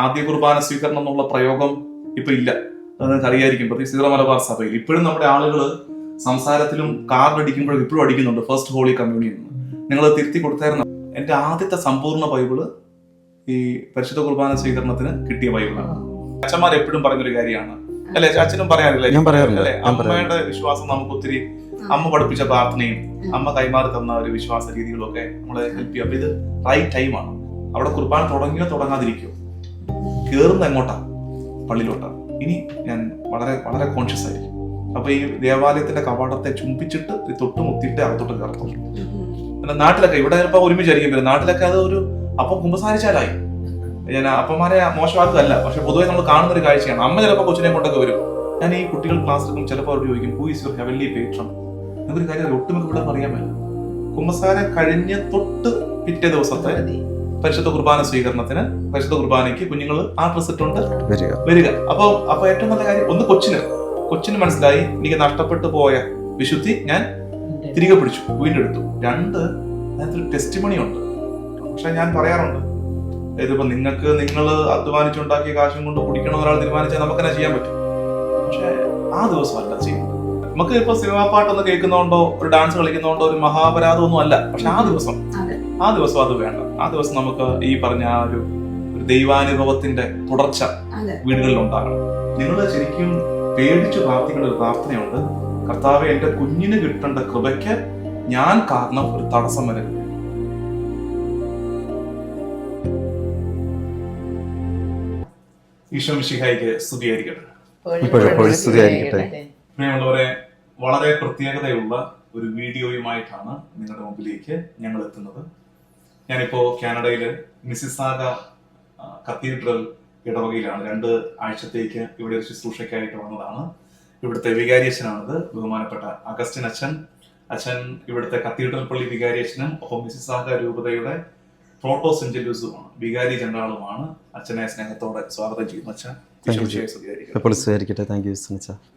ആദ്യ കുർബാന സ്വീകരണം എന്നുള്ള പ്രയോഗം ഇപ്പൊ ഇല്ല. അത് നിങ്ങൾക്ക് അറിയായിരിക്കും. പ്രത്യേകിച്ച് സീറോ മലബാർ സഭയിൽ ഇപ്പോഴും നമ്മുടെ ആളുകൾ സംസാരത്തിലും കാർഡ് അടിക്കുമ്പോഴും ഇപ്പോഴും അടിക്കുന്നുണ്ട് ഫസ്റ്റ് ഹോളി കമ്മ്യൂണിയൻ. നിങ്ങൾ തിരുത്തി കൊടുത്തായിരുന്നു. എന്റെ ആദ്യത്തെ സമ്പൂർണ്ണ ബൈബിള് ഈ പരിശുദ്ധ കുർബാന സ്വീകരണത്തിന് കിട്ടിയ ബൈബിളാണ്. അച്ഛന്മാർ എപ്പോഴും പറയുന്നൊരു കാര്യമാണ് അല്ലെ, അച്ഛനും പറയാറില്ലേ, അല്ലെ? അമ്മയുടെ വിശ്വാസം നമുക്ക് ഒത്തിരി, അമ്മ പഠിപ്പിച്ച പ്രാർത്ഥനയും അമ്മ കൈമാറി തന്ന ഒരു വിശ്വാസ രീതികളും ഒക്കെ നമ്മളെ ഹെൽപ്പ് ചെയ്യും. അപ്പൊ ഇത് റൈറ്റ് ടൈമാണ്. അവിടെ കുർബാന തുടങ്ങിയോ തുടങ്ങാതിരിക്കോ, കേറുന്ന എങ്ങോട്ടാ? പള്ളിയിലോട്ടാ. ഇനി ഞാൻ വളരെ വളരെ കോൺഷ്യസ് ആയിരിക്കും. അപ്പൊ ഈ ദേവാലയത്തിന്റെ കവാടത്തെ ചുംബിച്ചിട്ട് തൊട്ട് മുത്തിയിട്ട് അകത്തോട്ട് കയറത്തുള്ളൂ. പിന്നെ നാട്ടിലൊക്കെ, ഇവിടെ ചിലപ്പോൾ ഒരുമിച്ചായിരിക്കും വരും, നാട്ടിലൊക്കെ അത് ഒരു അപ്പം കുമ്പസാരിച്ചാലായി. ഞാൻ അപ്പന്മാരെ മോശമാക്കുകയല്ല, പക്ഷെ പൊതുവെ നമ്മൾ കാണുന്ന ഒരു കാഴ്ചയാണ്. അമ്മ ചിലപ്പോൾ കൊച്ചിനെ കൊണ്ടൊക്കെ വരും. ഞാൻ ഈ കുട്ടികൾ ക്ലാസ് എടുക്കും, ചിലപ്പോൾ അവർ ചോദിക്കും who is your heavenly patron. എന്നൊരു കാര്യം ഒട്ടുമിക്ക ഇവിടെ അറിയാൻ പറ്റില്ല. കുമ്പസാര കഴിഞ്ഞ് തൊട്ട് പിറ്റേ ദിവസത്തെ പരിശുദ്ധ കുർബാന സ്വീകരണത്തിന്, പരിശുദ്ധ കുർബാനയ്ക്ക് കുഞ്ഞുങ്ങൾ ആ ഡ്രസ് ഇട്ടുണ്ട് വരിക. അപ്പൊ ഏറ്റവും നല്ല കാര്യം, ഒന്ന് കൊച്ചിന് മനസ്സിലായി എനിക്ക് നഷ്ടപ്പെട്ടു പോയ വിശുദ്ധി ഞാൻ തിരികെ പിടിച്ചു, വീണ്ടെടുത്തു. രണ്ട്, അതിനകത്തൊരു ടെസ്റ്റിമണി ഉണ്ട്. പക്ഷെ ഞാൻ പറയാറുണ്ട്, ഇതിപ്പോ നിങ്ങൾ അധ്വാനിച്ചുണ്ടാക്കിയ കാശും കൊണ്ട് കുടിക്കണം ഒരാൾ തീരുമാനിച്ചാൽ നമുക്ക് തന്നെ ചെയ്യാൻ പറ്റും. പക്ഷെ ആ ദിവസം അല്ല ചെയ്യുന്നത്. നമുക്ക് ഇപ്പൊ സിനിമാ പാട്ടൊന്ന് കേൾക്കുന്നതുകൊണ്ടോ ഒരു ഡാൻസ് കളിക്കുന്നതുകൊണ്ടോ ഒരു മഹാപരാധമൊന്നും അല്ല. പക്ഷെ ആ ദിവസം അത് വേണ്ട. ആ ദിവസം നമുക്ക് ഈ പറഞ്ഞ ആ ഒരു ദൈവാനുഭവത്തിന്റെ തുടർച്ച വീടുകളിൽ ഉണ്ടാകണം. നിങ്ങൾ ശരിക്കും പേടിച്ചു പ്രാർത്ഥിക്കേണ്ട ഒരു പ്രാർത്ഥനയുണ്ട്. കർത്താവെ, എന്റെ കുഞ്ഞിന് കിട്ടേണ്ട കൃപയ്ക്ക് ഞാൻ കാരണം ഒരു തടസ്സം വരരുത്. ഈശോ മിശിഹായിക്ക് സ്തുതിയായിരിക്കട്ടെ. പ്രിയമുള്ളവരെ, വളരെ പ്രത്യേകതയുള്ള ഒരു വീഡിയോയുമായിട്ടാണ് നിങ്ങളുടെ മുമ്പിലേക്ക് ഞങ്ങൾ എത്തുന്നത്. ഞാനിപ്പോ കാനഡയില് മിസിസാഗ കത്തീഡ്രൽ ഇടവകയിലാണ്. 2 ആഴ്ചത്തേക്ക് ഇവിടെ ഒരു ശുശ്രൂഷയ്ക്കായിട്ട് വന്നതാണ്. ഇവിടുത്തെ വികാരിയച്ഛനാണിത്, ബഹുമാനപ്പെട്ട അഗസ്റ്റിൻ അച്ഛൻ ഇവിടുത്തെ കത്തീഡ്രൽ പള്ളി വികാരിയച്ഛനും ഒപ്പം മിസിസാഗ രൂപതയുടെ പ്രോട്ടോ സെഞ്ചല്യൂസുമാണ്, വികാരി ജനറാളുമാണ്. അച്ഛനെ സ്നേഹത്തോടെ സ്വാഗതം ചെയ്യുന്നു. അച്ഛൻ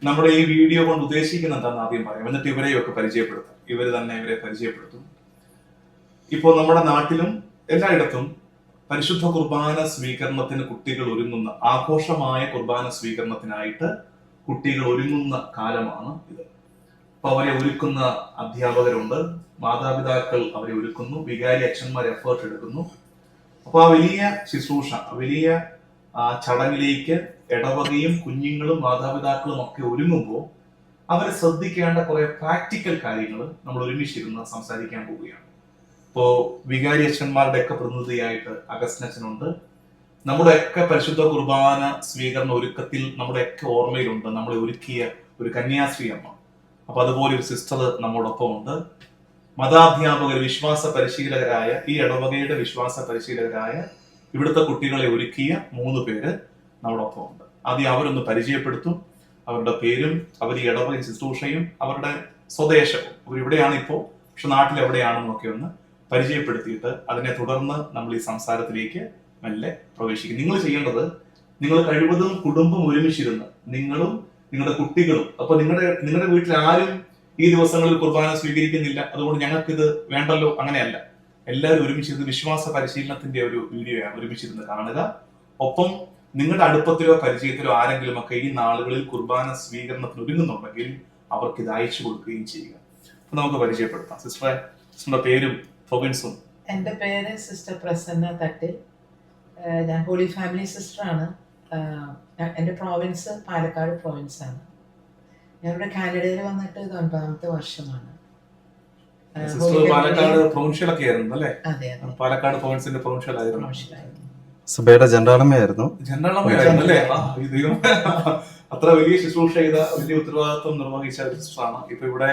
നമ്മുടെ ഈ വീഡിയോ കൊണ്ട് ഉദ്ദേശിക്കുന്ന എന്താണെന്ന് ആദ്യം പറയാം, എന്നിട്ട് ഇവരെയൊക്കെ പരിചയപ്പെടുത്താം. ഇവര് തന്നെ ഇവരെ പരിചയപ്പെടുത്തും. ഇപ്പോൾ നമ്മുടെ നാട്ടിലും എല്ലായിടത്തും പരിശുദ്ധ കുർബാന സ്വീകരണത്തിന് കുട്ടികൾ ഒരുങ്ങുന്ന, ആഘോഷമായ കുർബാന സ്വീകരണത്തിനായിട്ട് കുട്ടികൾ ഒരുങ്ങുന്ന കാലമാണ് ഇത്. അപ്പൊ അവരെ ഒരുക്കുന്ന അധ്യാപകരുണ്ട്, മാതാപിതാക്കൾ അവരെ ഒരുക്കുന്നു, വികാരി അച്ഛന്മാർ എഫേർട്ട് എടുക്കുന്നു. അപ്പൊ ആ വലിയ ശുശ്രൂഷ, വലിയ ചടങ്ങിലേക്ക് ഇടവകയും കുഞ്ഞുങ്ങളും മാതാപിതാക്കളും ഒക്കെ ഒരുങ്ങുമ്പോൾ അവരെ ശ്രദ്ധിക്കേണ്ട കുറെ പ്രാക്ടിക്കൽ കാര്യങ്ങൾ നമ്മൾ ഒരുമിച്ചിരുന്ന് സംസാരിക്കാൻ പോവുകയാണ്. ഇപ്പോ വികാരി അച്ഛന്മാരുടെ ഒക്കെ പ്രതിനിധിയായിട്ട് അഗസ്റ്റിൻ അച്ഛനുണ്ട്. നമ്മുടെയൊക്കെ പരിശുദ്ധ കുർബാന സ്വീകരണ ഒരുക്കത്തിൽ നമ്മുടെയൊക്കെ ഓർമ്മയിലുണ്ട് നമ്മളെ ഒരുക്കിയ ഒരു കന്യാസ്ത്രീ അമ്മ. അപ്പൊ അതുപോലെ ഒരു സിസ്റ്റർ നമ്മോടൊപ്പം ഉണ്ട്. മതാധ്യാപകർ, വിശ്വാസ പരിശീലകരായ, ഈ ഇടവകയുടെ വിശ്വാസ പരിശീലകരായ ഇവിടുത്തെ കുട്ടികളെ ഒരുക്കിയ 3 പേര് നമ്മോടൊപ്പം ഉണ്ട്. ആദ്യം അവരൊന്ന് പരിചയപ്പെടുത്തും. അവരുടെ പേരും അവർ ഈ ഇടവക ശുശ്രൂഷയും അവരുടെ സ്വദേശവും, അവരിവിടെയാണ് ഇപ്പോൾ, പക്ഷെ നാട്ടിൽ എവിടെയാണെന്നൊക്കെ ഒന്ന് പരിചയപ്പെടുത്തിയിട്ട് അതിനെ തുടർന്ന് നമ്മൾ ഈ സംസാരത്തിലേക്ക് മെല്ലെ പ്രവേശിക്കും. നിങ്ങൾ ചെയ്യേണ്ടത്, നിങ്ങൾ കഴിവതും കുടുംബം ഒരുമിച്ചിരുന്ന്, നിങ്ങളും നിങ്ങളുടെ കുട്ടികളും, അപ്പൊ നിങ്ങളുടെ വീട്ടിൽ ആരും ഈ ദിവസങ്ങളിൽ കുർബാന സ്വീകരിക്കുന്നില്ല, അതുകൊണ്ട് ഞങ്ങൾക്കിത് വേണ്ടല്ലോ, അങ്ങനെയല്ല. എല്ലാവരും ഒരുമിച്ചിരുന്ന്, വിശ്വാസ പരിശീലനത്തിന്റെ ഒരു വീഡിയോയാണ്, ഒരുമിച്ചിരുന്ന് കാണുക. ഒപ്പം നിങ്ങളുടെ അടുപ്പത്തിലോ പരിചയത്തിലോ ആരെങ്കിലും ഒക്കെ ഈ നാളുകളിൽ കുർബാന സ്വീകരണത്തിന് ഒരുങ്ങുന്നുണ്ടെങ്കിൽ അവർക്ക് ഇത് അയച്ചു കൊടുക്കുകയും ചെയ്യുക. അപ്പൊ നമുക്ക് പരിചയപ്പെടുത്താം. സിസ്റ്ററുടെ പേരും പ്രൊവിൻസും. എന്റെ പേര് സിസ്റ്റർ പ്രസന്ന തട്ടിൽ. ഞാൻ ഹോളി ഫാമിലി സിസ്റ്ററാണ്. എന്റെ പ്രോവിൻസ് പാലക്കാട് പ്രോവിൻസ് ആണ്. ഞാനിവിടെ കാനഡയിൽ വന്നിട്ട് 9ാമത്തെ വർഷമാണ്. പാലക്കാട് പ്രൊവിൻഷ്യൽ ഒക്കെ ആയിരുന്നു അല്ലേ? അതെ, പാലക്കാട് പ്രൊവിൻസിന്റെ പ്രൊവിൻഷ്യൽ ആയിരുന്നു. സഭയുടെ ജനറാളമ്മയായിരുന്നു അല്ലേ? അത്ര വലിയ ശുശ്രൂഷ ചെയ്ത, വലിയ ഉത്തരവാദിത്വം നിർവഹിച്ച സിസ്റ്ററാണ്. ഇപ്പൊ ഇവിടെ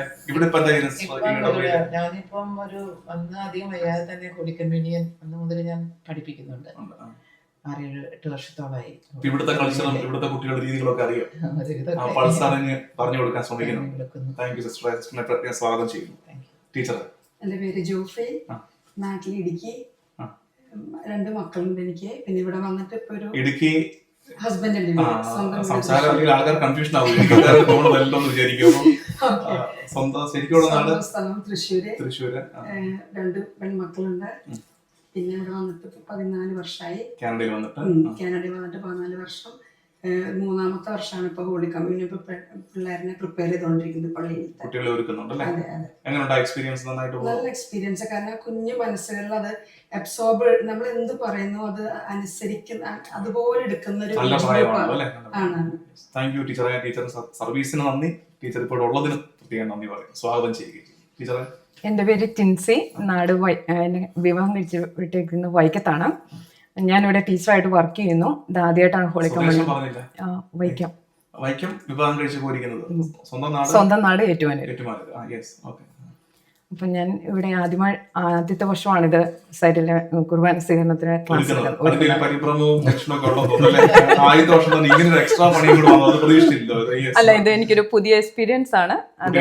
ഞാനിപ്പം ഒരു അധികം വയ്യാതെ തന്നെ ഹോളി കമ്മ്യൂണിയൻ അന്ന് മുതൽ ഞാൻ പഠിപ്പിക്കുന്നുണ്ട്. 6-8 വർഷത്തോളമായി. ഇവിടുത്തെ കൾച്ചറും ഇവിടുത്തെ കുട്ടികളുടെ രീതികളൊക്കെ അറിയാം. പൾസറിന് പറഞ്ഞു കൊടുക്കാൻ ശ്രമിക്കുന്നു. Thank you sister. സിസ്റ്ററിനെ പ്രത്യേകം സ്വാഗതം ചെയ്യുന്നു. ടീച്ചർ, എന്റെ പേര് ജോഫ്രി, നാട്ടിൽ ഇടുക്കി. 2 മക്കളുണ്ട് എനിക്ക്. പിന്നെ ഇവിടെ വന്നിട്ട് ഇപ്പൊ ഒരു ഇടുക്കി ഹസ്ബൻഡിന്റെ ആൾക്കാർ കൺഫ്യൂഷൻ ആവും. സ്വന്തം സ്ഥലം തൃശ്ശൂര്. 2 പെൺമക്കളുണ്ട്. പിന്നെ ഇവിടെ വന്നിട്ട് ഇപ്പൊ 14 വർഷമായി. കാനഡയിൽ വന്നിട്ട് കാനഡയിൽ വന്നിട്ട് 14 വർഷം. മൂന്നാമത്തെ വർഷമാണ് ഇപ്പൊ ഹോളി കമ്മ്യൂണിയൻ ഇപ്പൊ പിള്ളേരെ പ്രിപ്പയർ ചെയ്തുകൊണ്ടിരിക്കുന്നത് പള്ളിയിൽ. കുട്ടികളെ ഒരുക്കുന്നുണ്ടല്ലേ? അതെ അതെ, എങ്ങനെയുണ്ട് എക്സ്പീരിയൻസ്? നന്നായിട്ട് നല്ല എക്സ്പീരിയൻസ്. കാരണം കുഞ്ഞു മനസ്സുകളിൽ അത് അബ്സോർബ്, നമ്മൾ എന്ത് പറയുന്നു അത് അനുസരിക്കുന്ന, അതുപോലെ എടുക്കുന്ന ഒരു നല്ല പ്രായമാണല്ലോ അല്ലേ? ആണ്. താങ്ക് യു ടീച്ചറെ. ടീച്ചർ സർവീസിന് നന്ദി. ടീച്ചർ ഇപ്പോൾ ഉള്ളതിന് പ്രത്യേകം നന്ദി പറയും. സ്വാഗതം ചെയ്യുകയും ടീച്ചറെ. എൻ്റെ പേര് ടിൻസി. നാട് എന്നെ വിവാഹം കഴിച്ച് വിട്ടേക്കുന്നത് വൈക്കത്താണ്. ഞാനിവിടെ ടീച്ചറായിട്ട് വർക്ക് ചെയ്യുന്നു. ഇത് ആദ്യമായിട്ടാണ് ഹോളി കമ്മ്യൂണിയൻ. വൈക്കം വൈക്കം വിവാഹം കഴിച്ച് പോയിരിക്കുന്നത്. സ്വന്തം നാട് ഏറ്റുമാനൂർ. ഓക്കെ. അപ്പം ഞാൻ ഇവിടെ ആദ്യത്തെ വർഷമാണിത് സൈഡിലെ കുർബാന സ്വീകരണത്തിന് ക്ലാസ്. അല്ല, ഇത് എനിക്കൊരു പുതിയ എക്സ്പീരിയൻസ് ആണ്. അത്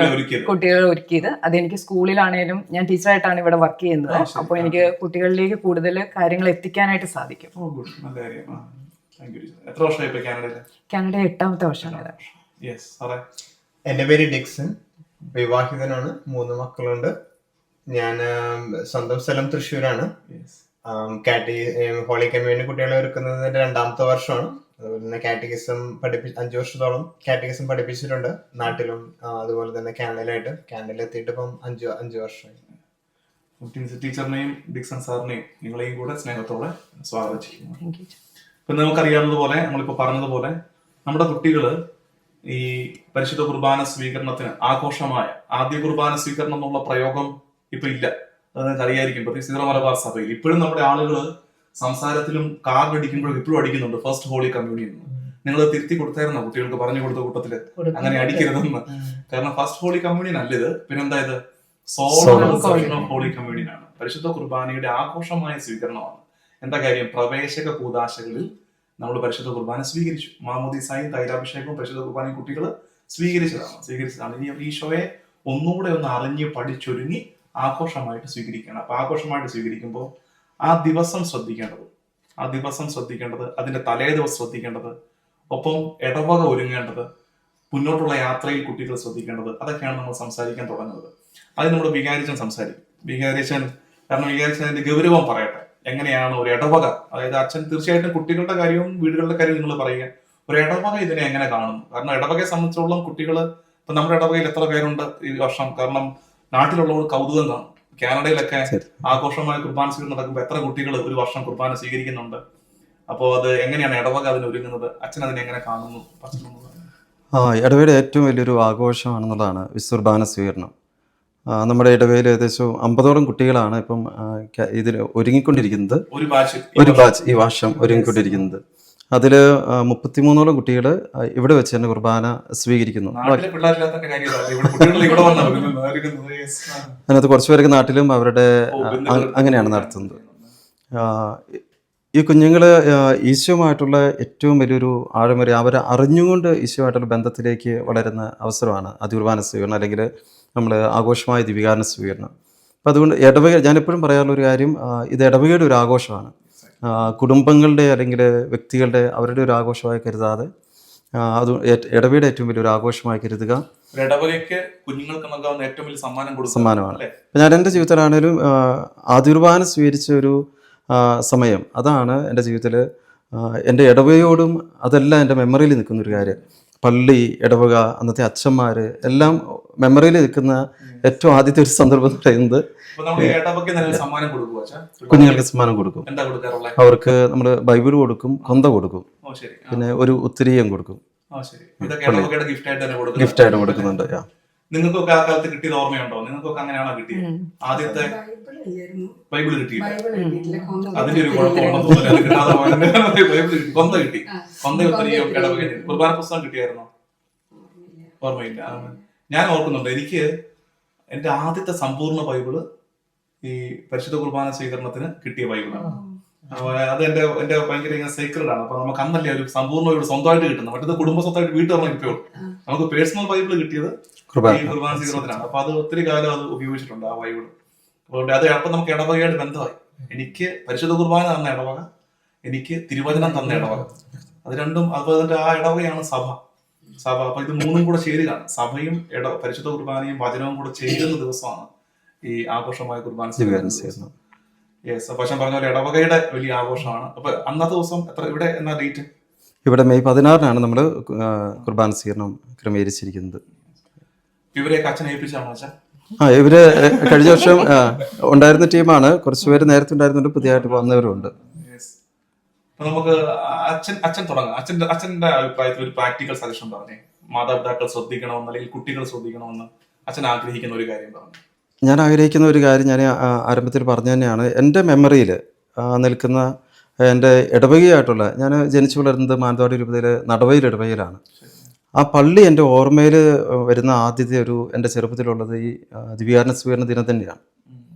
കുട്ടികളെ ഒരുക്കിയത്. അതെനിക്ക് സ്കൂളിലാണേലും ഞാൻ ടീച്ചറായിട്ടാണ് ഇവിടെ വർക്ക് ചെയ്യുന്നത്. അപ്പോൾ എനിക്ക് കുട്ടികളിലേക്ക് കൂടുതൽ കാര്യങ്ങൾ എത്തിക്കാനായിട്ട് സാധിക്കും. കാനഡ 8ാമത്തെ വർഷമാണ്. എൻ്റെ പേര് ഡിക്സൺ. വിവാഹിതനാണ്. 3 മക്കളുണ്ട്. ഞാൻ സ്വന്തം സ്ഥലം തൃശ്ശൂരാണ്. ഹോളി കമ്മ്യൂണിയൻ കുട്ടികളെ ഒരുക്കുന്നതിന്റെ 2ാമത്തെ വർഷമാണ്. അതുപോലെ തന്നെ കാറ്റഗിസം 5 വർഷത്തോളം കാറ്റഗിസം പഠിപ്പിച്ചിട്ടുണ്ട്, നാട്ടിലും അതുപോലെ തന്നെ കാനഡയിലായിട്ട്. കാനഡയിൽ എത്തിയിട്ട് ഇപ്പം 5 വർഷമായി. ടീച്ചറിനെയും ഡിക്സൺ സാറിനെയും നിങ്ങളെയും കൂടെ സ്നേഹത്തോടെ സ്വാഗതം ചെയ്യുന്നു. ഇപ്പൊ നമുക്കറിയാവുന്നതുപോലെ, നമ്മളിപ്പോ പറഞ്ഞതുപോലെ, നമ്മുടെ കുട്ടികള് ഈ പരിശുദ്ധ കുർബാന സ്വീകരണത്തിന് ആഘോഷമായ ആദ്യ കുർബാന സ്വീകരണം എന്നുള്ള പ്രയോഗം ഇപ്പൊ ഇല്ല. അത് നിങ്ങൾക്ക് അറിയായിരിക്കും. പ്രത്യേകിച്ച് സീറോ മലബാർ സഭയിൽ ഇപ്പോഴും നമ്മുടെ ആളുകൾ സംസാരത്തിലും കാർഡ് അടിക്കുമ്പോഴും ഇപ്പോഴും അടിക്കുന്നുണ്ട് ഫസ്റ്റ് ഹോളി കമ്മ്യൂണിയൻ. നിങ്ങൾ തിരുത്തി കൊടുത്തായിരുന്നോ കുട്ടികൾക്ക്? പറഞ്ഞു കൊടുത്ത കൂട്ടത്തില് അങ്ങനെ അടിക്കരുതെന്ന്. കാരണം ഫസ്റ്റ് ഹോളി കമ്മ്യൂണിയൻ അല്ല ഇത്. പിന്നെന്താ ഇത്? സോളൻ ഹോളി കമ്മ്യൂണിയൻ ആണ്. പരിശുദ്ധ കുർബാനയുടെ ആഘോഷമായ സ്വീകരണമാണ്. എന്താ കാര്യം? പ്രവേശക കൂദാശകളിൽ നമ്മൾ പരിശുദ്ധ കുർബാന സ്വീകരിച്ചു. മാമോദീസായും തൈലാഭിഷേകവും പരിശുദ്ധ കുർബാനയും കുട്ടികൾ സ്വീകരിച്ചതാണ്. ഇനി ഈശോയെ ഒന്നുകൂടെ ഒന്ന് അറിഞ്ഞ് പഠിച്ചൊരുങ്ങി ആഘോഷമായിട്ട് സ്വീകരിക്കണം. അപ്പൊ ആഘോഷമായിട്ട് സ്വീകരിക്കുമ്പോൾ ആ ദിവസം ശ്രദ്ധിക്കേണ്ടത്, അതിന്റെ തലേ ദിവസം ശ്രദ്ധിക്കേണ്ടത്, ഒപ്പം ഇടവക ഒരുങ്ങേണ്ടത്, മുന്നോട്ടുള്ള യാത്രയിൽ കുട്ടികൾ ശ്രദ്ധിക്കേണ്ടത്, അതൊക്കെയാണ് നമ്മൾ സംസാരിക്കാൻ തുടങ്ങുന്നത്. അത് നമ്മുടെ വികാരിച്ചൻ സംസാരിക്കും. കാരണം വികാരിച്ചൻ അതിന്റെ ഗൗരവം പറയട്ടെ. എങ്ങനെയാണ് ഒരു ഇടവക, അതായത് അച്ഛൻ തീർച്ചയായിട്ടും കുട്ടികളുടെ കാര്യവും വീടുകളുടെ കാര്യവും നിങ്ങൾ പറയുക, ഒരു ഇടവക ഇതിനെ എങ്ങനെ കാണുന്നു? കാരണം ഇടവകയെ സംബന്ധിച്ചോളം കുട്ടികൾ, ഇപ്പൊ നമ്മുടെ ഇടവകയിൽ എത്ര പേരുണ്ട് ഈ വർഷം? കാരണം നാട്ടിലുള്ളവർ കൗതുകം കാണും. കാനഡയിലൊക്കെ ആഘോഷമായ കുർബാന സ്വീകരണം നടക്കുമ്പോൾ എത്ര കുട്ടികൾ ഒരു വർഷം കുർബാന സ്വീകരിക്കുന്നുണ്ട്. അപ്പോൾ അത് എങ്ങനെയാണ് ഇടവക അതിന് ഒരുങ്ങുന്നത്? അച്ഛൻ അതിനെ എങ്ങനെ കാണുന്നു? ഇടവകയുടെ ഏറ്റവും വലിയൊരു ആഘോഷമാണെന്നുള്ളതാണ് വിശുദ്ധ സ്വീകരണം. നമ്മുടെ ഇടവകയിൽ ഏകദേശം 50ഓളം കുട്ടികളാണ് ഇപ്പം ഇതിൽ ഒരുങ്ങിക്കൊണ്ടിരിക്കുന്നത്. ഒരു ബാച്ച് ഈ വർഷം ഒരുങ്ങിക്കൊണ്ടിരിക്കുന്നത്. അതിൽ 33ഓളം കുട്ടികൾ ഇവിടെ വെച്ച് തന്നെ കുർബാന സ്വീകരിക്കുന്നു. അതിനകത്ത് കുറച്ചുപേരൊക്കെ നാട്ടിലും അവരുടെ അങ്ങനെയാണ് നടത്തുന്നത്. ഈ കുഞ്ഞുങ്ങൾ ഈശോയുമായിട്ടുള്ള ഏറ്റവും വലിയൊരു ആഴമേറിയ, അവരെ അറിഞ്ഞുകൊണ്ട് ഈശോയുമായിട്ടുള്ള ബന്ധത്തിലേക്ക് വളരുന്ന അവസരമാണ് അതികുർബാന സ്വീകരണം, അല്ലെങ്കിൽ നമ്മൾ ആഘോഷമായ ദിവികാരണ സ്വീകരണം. അപ്പം അതുകൊണ്ട് ഇടവക, ഞാനെപ്പോഴും പറയാറുള്ള ഒരു കാര്യം, ഇത് ഇടവകയുടെ ഒരു ആഘോഷമാണ്. കുടുംബങ്ങളുടെ അല്ലെങ്കിൽ വ്യക്തികളുടെ അവരുടെ ഒരു ആഘോഷമായി കരുതാതെ അത് ഇടവകയുടെ ഏറ്റവും വലിയൊരു ആഘോഷമായി കരുതുക. സമ്മാനമാണ്. ഞാൻ എൻ്റെ ജീവിതത്തിലാണേലും ആദിർവാനം സ്വീകരിച്ച ഒരു സമയം, അതാണ് എൻ്റെ ജീവിതത്തിൽ എൻ്റെ ഇടവകയോടും അതെല്ലാം എൻ്റെ മെമ്മറിയിൽ നിൽക്കുന്നൊരു കാര്യം. പള്ളി, ഇടവക, അന്നത്തെ അച്ഛന്മാർ എല്ലാം മെമ്മറിയിൽ നിൽക്കുന്ന ഏറ്റവും ആദ്യത്തെ ഒരു സന്ദർഭം എന്ന് പറയുന്നത് കുഞ്ഞുങ്ങൾക്ക് സമ്മാനം കൊടുക്കും. അവർക്ക് നമ്മൾ ബൈബിൾ കൊടുക്കും, കൊന്ത കൊടുക്കും, പിന്നെ ഒരു ഉത്തരീയം കൊടുക്കും. ഗിഫ്റ്റായിട്ട് കൊടുക്കുന്നുണ്ട്. നിങ്ങൾക്കൊക്കെ ആ കാലത്ത് കിട്ടിയത് ഓർമ്മയുണ്ടോ? നിങ്ങൾക്കൊക്കെ അങ്ങനെയാണോ കിട്ടിയത്? ആദ്യത്തെ ബൈബിൾ കിട്ടിയില്ല. അതിന്റെ ഒരു കൊന്ത കിട്ടി. കൊന്ത ഉത്തരീയം ഇടവക. കുർബാന പുസ്തകം കിട്ടിയായിരുന്നോ? ഓർമ്മയില്ല. ഞാൻ ഓർക്കുന്നുണ്ട്, എനിക്ക് എന്റെ ആദ്യത്തെ സമ്പൂർണ്ണ ബൈബിള് ഈ പരിശുദ്ധ കുർബാന സ്വീകരണത്തിന് കിട്ടിയ ബൈബിളാണ്. അത് എന്റെ ഭയങ്കര സീക്രട്ട് ആണ്. അപ്പൊ നമുക്ക് അന്നല്ലേ ഒരു സമ്പൂർണ്ണ ബൈബിൾ സ്വന്തമായിട്ട് കിട്ടുന്നത്. മറ്റേത് കുടുംബ സ്വന്തമായിട്ട് വീട്ടിൽ പറഞ്ഞാൽ കിട്ടുള്ളൂ. നമുക്ക് പേഴ്സണൽ ബൈബിൾ കിട്ടിയത് ഈ കുർബാന സ്വീകരണത്തിനാണ്. അപ്പൊ അത് ഒത്തിരി കാലം അത് ഉപയോഗിച്ചിട്ടുണ്ട് ആ ബൈബിൾ. അതുകൊണ്ട് അത് അപ്പൊ നമുക്ക് ഇടവകയായിട്ട് ബന്ധമായി. എനിക്ക് പരിശുദ്ധ കുർബാന തന്ന ഇടവക, എനിക്ക് തിരുവചനം തന്ന ഇടവക, അത് രണ്ടും. അതുപോലെ ആ ഇടവകയാണ് സഭ. അപ്പൊ ഇത് മൂന്നും കൂടെ ചേരുകയാണ്. സഭയും പരിശുദ്ധ കുർബാനയും വചനവും കൂടെ ചേരുന്ന ദിവസമാണ് ഈ ആഘോഷമായ കുർബാന സ്വീകരണം. യെസ്. അപ്പൊ അച്ഛൻ പറഞ്ഞ പോലെ ഇടവകയുടെ വലിയ ആഘോഷമാണ്. അപ്പൊ അന്നത്തെ ദിവസം ഇവിടെ എന്നാ ഡേറ്റ്? ഇവിടെ മെയ് 16 നമ്മൾ കുർബാന സ്വീകരണം ക്രമീകരിച്ചിരിക്കുന്നത്. ഇവരെയൊക്കെ അച്ഛൻ ഏൽപ്പിച്ചാണോ അച്ഛൻ? ഇവര് കഴിഞ്ഞ വർഷം ഉണ്ടായിരുന്ന ടീമാണ്. കുറച്ച് പേര് നേരത്തെ ഉണ്ടായിരുന്നുണ്ട്, പുതിയതായിട്ട് വന്നവരുണ്ട്. അപ്പൊ നമുക്ക് അച്ഛൻ തുടങ്ങാം. അച്ഛന്റെ അഭിപ്രായത്തിൽ ഒരു പ്രാക്ടിക്കൽ സജഷൻ പറഞ്ഞേ. മാതാപിതാക്കൾ ശ്രദ്ധിക്കണമെന്ന് അല്ലെങ്കിൽ കുട്ടികൾ ശ്രദ്ധിക്കണമെന്ന് അച്ഛൻ ആഗ്രഹിക്കുന്ന ഒരു കാര്യം പറഞ്ഞു. ഞാൻ ആഗ്രഹിക്കുന്ന ഒരു കാര്യം ഞാൻ ആരംഭത്തിൽ പറഞ്ഞു തന്നെയാണ്. എൻ്റെ മെമ്മറിയിൽ നിൽക്കുന്ന എൻ്റെ ഇടവകയായിട്ടുള്ള, ഞാൻ ജനിച്ചു വളരുന്നത് മാനന്തവാടി രൂപതയിൽ നടവയിൽ ഇടവകയിലാണ്. ആ പള്ളി എൻ്റെ ഓർമ്മയിൽ വരുന്ന ആദ്യത്തെ എൻ്റെ ചെറുപ്പത്തിലുള്ളത് ഈ ദിവ്യാരണ സ്വീകരണ ദിനം തന്നെയാണ്.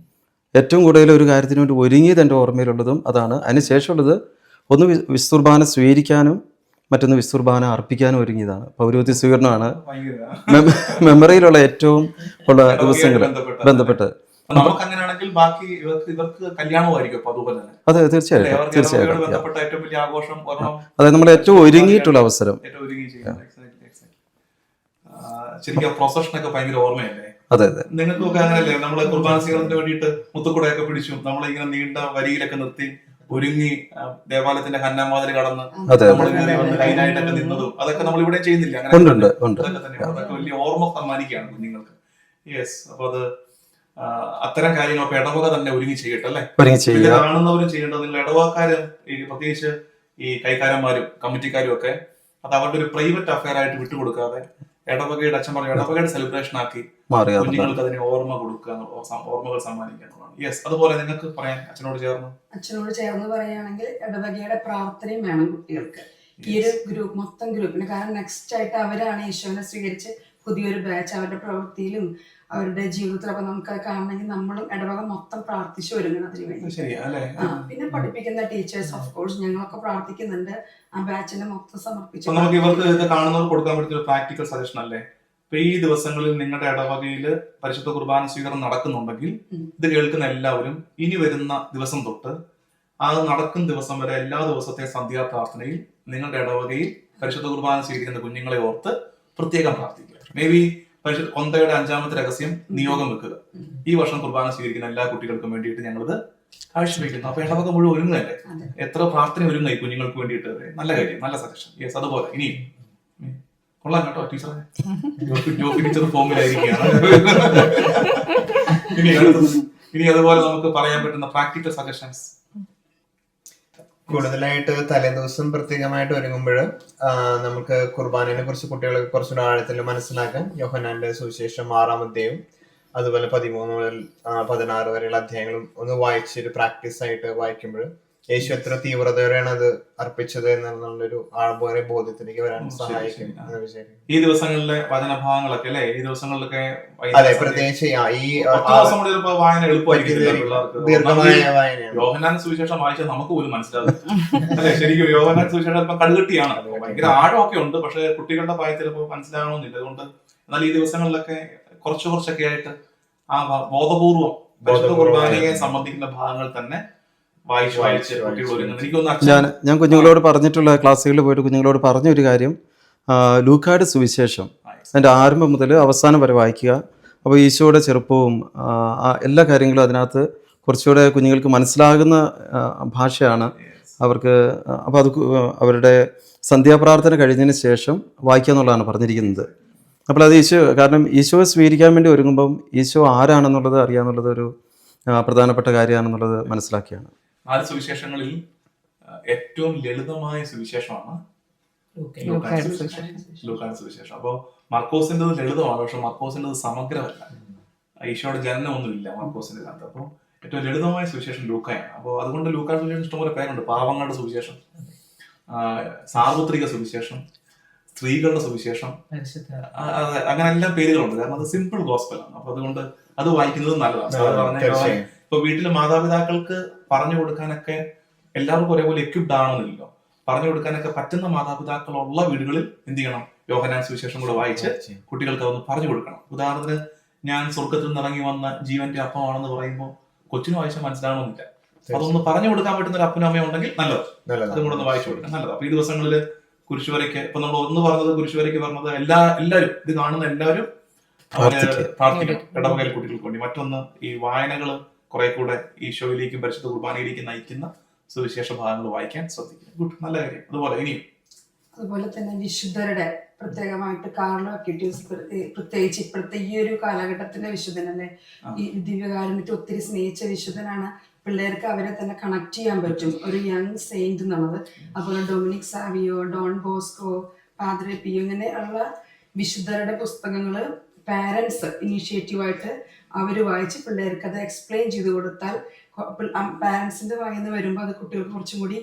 ഏറ്റവും കൂടുതൽ ഒരു കാര്യത്തിന് വേണ്ടി ഒരുങ്ങിയത് എൻ്റെ ഓർമ്മയിലുള്ളതും അതാണ്. അതിന് ശേഷമുള്ളത് ഒന്ന് വിസ്തുർബാന സ്വീകരിക്കാനും മറ്റൊന്ന് വിസ്തുർബാന അർപ്പിക്കാനും ഒരുങ്ങിയതാണ്. പൗരോഹിത്യ സ്വീകരണമാണ് മെമ്മറിയിലുള്ള ഏറ്റവും ഉള്ള ദിവസങ്ങൾ ബന്ധപ്പെട്ട്. നമുക്ക് അങ്ങനെയാണെങ്കിൽ ബാക്കി ഇവർക്ക് കല്യാണമായിരിക്കും. അതെ, തീർച്ചയായിട്ടും തീർച്ചയായിട്ടും. ഏറ്റവും വലിയ ആഘോഷം, അതെ, നമ്മൾ ഏറ്റവും ഒരുങ്ങിയിട്ടുള്ള അവസരം. ശരിക്കും പ്രൊസഷനൊക്കെ ഭയങ്കര ഓർമ്മയല്ലേ? അതെ അതെ. നിങ്ങൾക്കൊക്കെ അങ്ങനെയല്ലേ? നമ്മള് കുർബാന സ്വീകരണത്തിന് വേണ്ടിയിട്ട് മുത്തുക്കുടയൊക്കെ പിടിച്ചു നമ്മളിങ്ങനെ നീണ്ട വരിയിലൊക്കെ നിർത്തി ഒരുങ്ങി ദേവാലയത്തിന്റെ ഹന്നാമാതിരി കടന്ന് നമ്മൾ ലൈനായിട്ടൊക്കെ നിന്നതും അതൊക്കെ നമ്മൾ ഇവിടെ ചെയ്യുന്നില്ല. അതൊക്കെ തന്നെയാണ്. അതൊക്കെ വലിയ ഓർമ്മ സമ്മാനിക്കുകയാണ് കുഞ്ഞുങ്ങൾക്ക്. യെസ്. അപ്പൊ അത് അത്തരം കാര്യങ്ങളൊക്കെ ഇടവക തന്നെ ഒരുങ്ങി ചെയ്യട്ടെ അല്ലെ? ഇത് കാണുന്നവരും ചെയ്യേണ്ടത്. നിങ്ങൾ ഇടവക്കാരും പ്രത്യേകിച്ച് ഈ കൈക്കാരന്മാരും കമ്മിറ്റിക്കാരും ഒക്കെ അത് അവരുടെ ഒരു പ്രൈവറ്റ് അഫയർ ആയിട്ട് വിട്ടുകൊടുക്കാതെ ഇടവകയുടെ അച്ഛൻ പറഞ്ഞു ഇടവകയുടെ സെലിബ്രേഷൻ ആക്കി കുഞ്ഞുങ്ങൾക്ക് അതിനെ ഓർമ്മ കൊടുക്കുക, ഓർമ്മകൾ സമ്മാനിക്കുക എന്നുള്ളതാണ്. യെസ്. അതുപോലെ നിങ്ങൾക്ക് പറയാൻ അച്ഛനോട് ചേർന്ന് പറയുകയാണെങ്കിൽ ഇടവകയുടെ പ്രാർത്ഥനയും വേണം കുട്ടികൾക്ക്. ഈ ഒരു മൊത്തം ഗ്രൂപ്പിന്. കാരണം നെക്സ്റ്റ് ആയിട്ട് അവരാണ് ഈശോനെ സ്വീകരിച്ച് പുതിയൊരു ബാച്ച് അവരുടെ പ്രവൃത്തിയിലും അവരുടെ ജീവിതത്തിലൊക്കെ നമുക്ക് കാണണമെങ്കിൽ നമ്മളും ഇടവക മൊത്തം പ്രാർത്ഥിച്ചു ഒരുങ്ങണം അതിന് വേണ്ടി. പിന്നെ പഠിപ്പിക്കുന്ന ടീച്ചേഴ്സ് ഓഫ് കോഴ്സ് ഞങ്ങളൊക്കെ പ്രാർത്ഥിക്കുന്നുണ്ട്. ആ ബാച്ചിനെ മൊത്തം സമർപ്പിച്ചു. നമുക്ക് ഇവർക്ക് ഇത് കാണുന്നവർ കൊടുക്കാൻ പറ്റുന്ന ഒരു പ്രാക്ടിക്കൽ സജഷൻ അല്ലേ? ഇപ്പൊ ഈ ദിവസങ്ങളിൽ നിങ്ങളുടെ ഇടവകയിൽ പരിശുദ്ധ കുർബാന സ്വീകരണം നടക്കുന്നുണ്ടെങ്കിൽ ഇത് കേൾക്കുന്ന എല്ലാവരും ഇനി വരുന്ന ദിവസം തൊട്ട് അത് നടക്കുന്ന ദിവസം വരെ എല്ലാ ദിവസത്തെ സന്ധ്യാ പ്രാർത്ഥനയിൽ നിങ്ങളുടെ ഇടവകയിൽ പരിശുദ്ധ കുർബാന സ്വീകരിക്കുന്ന കുഞ്ഞുങ്ങളെ ഓർത്ത് പ്രത്യേകം പ്രാർത്ഥിക്കുക. മേ ബി കൊന്തയുടെ 5ാമത്തെ രഹസ്യം നിയോഗം വെക്കുക. ഈ വർഷം കുർബാന സ്വീകരിക്കുന്ന എല്ലാ കുട്ടികൾക്കും വേണ്ടിയിട്ട് ഞങ്ങളിത് കാഴ്ചവെക്കുന്നു. അപ്പൊ ഇടവക മുഴുവൻ ഒരുങ്ങല്ലേ? എത്ര പ്രാർത്ഥന ഒരുങ്ങായി കുഞ്ഞുങ്ങൾക്ക് വേണ്ടിയിട്ട്. നല്ല കാര്യം, നല്ല സജഷൻ. യെസ്. അതുപോലെ ഇനിയും കൊള്ളാം കേട്ടോ ടീച്ചറെ. ടീച്ചർ ഫോമിലായിരിക്കുകയാണ്. ഇനി അതുപോലെ നമുക്ക് പറയാൻ പറ്റുന്ന പ്രാക്ടിക്കൽ സജഷൻസ്. കൂടുതലായിട്ട് തലേദിവസം പ്രത്യേകമായിട്ട് ഒരുങ്ങുമ്പോൾ നമുക്ക് കുർബാനയെ കുറിച്ച് കുട്ടികൾക്ക് കുറച്ചുകൂടെ ആഴത്തിൽ മനസ്സിലാക്കാൻ യോഹന്നാന്റെ സുവിശേഷം 6-ാം അധ്യായവും അതുപോലെ 13 മുതൽ 16 വരെയുള്ള അധ്യായങ്ങളും ഒന്ന് വായിച്ചൊരു പ്രാക്ടീസ് ആയിട്ട് വായിക്കുമ്പോൾ യേശു എത്ര തീവ്രതയോടെയാണ് അത് അർപ്പിച്ചത് എന്നുള്ളൊരു ആഴമായ ബോധ്യത്തിലേക്ക് വരാൻ സഹായിക്കും എന്ന് വിചാരിക്കും. ഈ ദിവസങ്ങളിലെ വചനഭാഗങ്ങളൊക്കെ അല്ലെ? ഈ ദിവസങ്ങളിലൊക്കെ അതെ, പ്രത്യേകിച്ച് ഈ വായന എളുപ്പമായിരിക്കും. ദീർഘമായ വായനയാണ്. യോഹന്നാന്റെ സുവിശേഷം വായിച്ചാൽ നമുക്ക് പോലും മനസ്സിലാകും അല്ലെ? ശരിക്കും യോഹന്നാന്റെ സുവിശേഷം ഇപ്പം കടുകട്ടിയാണ്. ഭയങ്കര ആഴമൊക്കെ ഉണ്ട്. പക്ഷെ കുട്ടികളുടെ പ്രായം ചിലപ്പോൾ മനസ്സിലാകണമെന്നില്ല. അതുകൊണ്ട് എന്നാൽ ഈ ദിവസങ്ങളിലൊക്കെ കുറച്ചൊക്കെ ആയിട്ട് ആ ബോധപൂർവം പരിശുദ്ധ കുർബാനയെ സംബന്ധിക്കുന്ന ഭാഗങ്ങൾ തന്നെ ഞാൻ കുഞ്ഞുങ്ങളോട് പറഞ്ഞിട്ടുള്ള ക്ലാസ്സുകളിൽ പോയിട്ട് കുഞ്ഞുങ്ങളോട് പറഞ്ഞ ഒരു കാര്യം, ലൂക്കായുടെ സുവിശേഷം അതിൻ്റെ ആരംഭം മുതൽ അവസാനം വരെ വായിക്കുക. അപ്പോൾ ഈശോയുടെ ചെറുപ്പവും എല്ലാ കാര്യങ്ങളും അതിനകത്ത് കുറച്ചുകൂടെ കുഞ്ഞുങ്ങൾക്ക് മനസ്സിലാകുന്ന ഭാഷയാണ് അവർക്ക്. അപ്പോൾ അത് അവരുടെ സന്ധ്യാപ്രാർത്ഥന കഴിഞ്ഞതിന് ശേഷം വായിക്കുക എന്നുള്ളതാണ് പറഞ്ഞിരിക്കുന്നത്. അപ്പോൾ അത് കാരണം ഈശോയെ സ്വീകരിക്കാൻ വേണ്ടി ഒരുങ്ങുമ്പം ഈശോ ആരാണെന്നുള്ളത് അറിയാന്നുള്ളത് ഒരു പ്രധാനപ്പെട്ട കാര്യമാണെന്നുള്ളത് മനസ്സിലാക്കിയാണ്. 4 സുവിശേഷങ്ങളിൽ ഏറ്റവും ലളിതമായ സുവിശേഷമാണ് ലൂക്കായുടെ സുവിശേഷം. അപ്പോൾ മർക്കോസിന്റെ ലളിതമാണ്, പക്ഷെ മർക്കോസിന്റെ സമഗ്രമല്ല. ഈശോയുടെ ജനനമൊന്നുമില്ല മർക്കോസിന്റെ കാലത്ത്. അപ്പോൾ ഏറ്റവും ലളിതമായ സുവിശേഷം ലൂക്കായാണ്. അപ്പോൾ അതുകൊണ്ട് ലൂക്കായുടെ സുവിശേഷം ഇഷ്ടംപോലെ പേരുണ്ട്. പാവങ്ങളുടെ സുവിശേഷം, സാർവത്രിക സുവിശേഷം, സ്ത്രീകളുടെ സുവിശേഷം, അങ്ങനെ എല്ലാ പേരുകളുണ്ട്. കാരണം അത് സിമ്പിൾ ഗോസ്പലാണ്. അപ്പൊ അതുകൊണ്ട് അത് വായിക്കുന്നത് നല്ലതാണ്. ഇപ്പൊ വീട്ടിലെ മാതാപിതാക്കൾക്ക് പറഞ്ഞു കൊടുക്കാനൊക്കെ എല്ലാവർക്കും ഒരേപോലെ എക്വിപ്ഡ് ആണെന്നില്ലല്ലോ. പറഞ്ഞു കൊടുക്കാനൊക്കെ പറ്റുന്ന മാതാപിതാക്കളുള്ള വീടുകളിൽ എന്ത് ചെയ്യണം? യോഹന്നാൻ സുവിശേഷം കൂടെ വായിച്ച് കുട്ടികൾക്ക് അതൊന്ന് പറഞ്ഞു കൊടുക്കണം. ഉദാഹരണത്തിന് ഞാൻ സ്വർഗത്തിൽ നിന്ന് ഇറങ്ങി വന്ന ജീവന്റെ അപ്പമാണെന്ന് പറയുമ്പോൾ കൊച്ചിന് വായിച്ചാൽ മനസ്സിലാവണമെന്നില്ല. അതൊന്ന് പറഞ്ഞു കൊടുക്കാൻ പറ്റുന്ന ഒരു അപ്പനും അമ്മയും ഉണ്ടെങ്കിൽ നല്ലത്. അതും കൂടെ ഒന്ന് വായിച്ചു കൊടുക്കാം, നല്ലത്. അപ്പൊ ഈ ദിവസങ്ങളിൽ കുരിശുവരയ്ക്ക് ഇപ്പൊ നമ്മൾ ഒന്ന് പറഞ്ഞത് കുരിശുവരയ്ക്ക് പറഞ്ഞത് എല്ലാവരും ഇത് കാണുന്ന എല്ലാവരും അവര് പ്രാർത്ഥിക്കണം ഇടവകയിൽ കുട്ടികൾക്ക് വേണ്ടി. മറ്റൊന്ന് ഈ വായനകള് കുറെ കൂടെ ഈശോയിലേക്കും പരിശുദ്ധ കുർബാനയിലേക്കും നയിക്കുന്ന സുവിശേഷ ഭാഗങ്ങൾ വായിക്കാൻ ശ്രദ്ധിക്കുക. ഗുഡ്, നല്ല കാര്യം. അതുപോലെ ഇനിയും അതുപോലെ തന്നെ വിശുദ്ധരുടെ പ്രത്യേകമായിട്ട് കാർലോ അക്യൂറ്റീസ് പ്രത്യേകിച്ച് ഇപ്പോഴത്തെ ഈ ഒരു കാലഘട്ടത്തിന്റെ വിശുദ്ധനല്ലേ, ഈ ദിവ്യകാരുണ്യത്തെ ഒത്തിരി സ്നേഹിച്ച വിശുദ്ധനാണ്. പിള്ളേർക്ക് അവരെ തന്നെ കണക്ട് ചെയ്യാൻ പറ്റും, ഒരു യങ് സെയിന്റ് എന്നുള്ളത്. അതുപോലെ ഡൊമിനിക് സാവിയോ, ഡോൺ ബോസ്കോ, പാദ്രെ പിയോ, ഇങ്ങനെയുള്ള വിശുദ്ധരുടെ പുസ്തകങ്ങള് പാരൻസ് ഇനീഷ്യേറ്റീവായിട്ട് അവർ വായിച്ച് പിള്ളേർക്ക് അത് എക്സ്പ്ലെയിൻ ചെയ്ത് കൊടുത്താൽ പാരൻസിന്റെ വായിൽ നിന്ന് വരുമ്പോൾ അത് കുട്ടികൾക്ക് കുറച്ചും കൂടി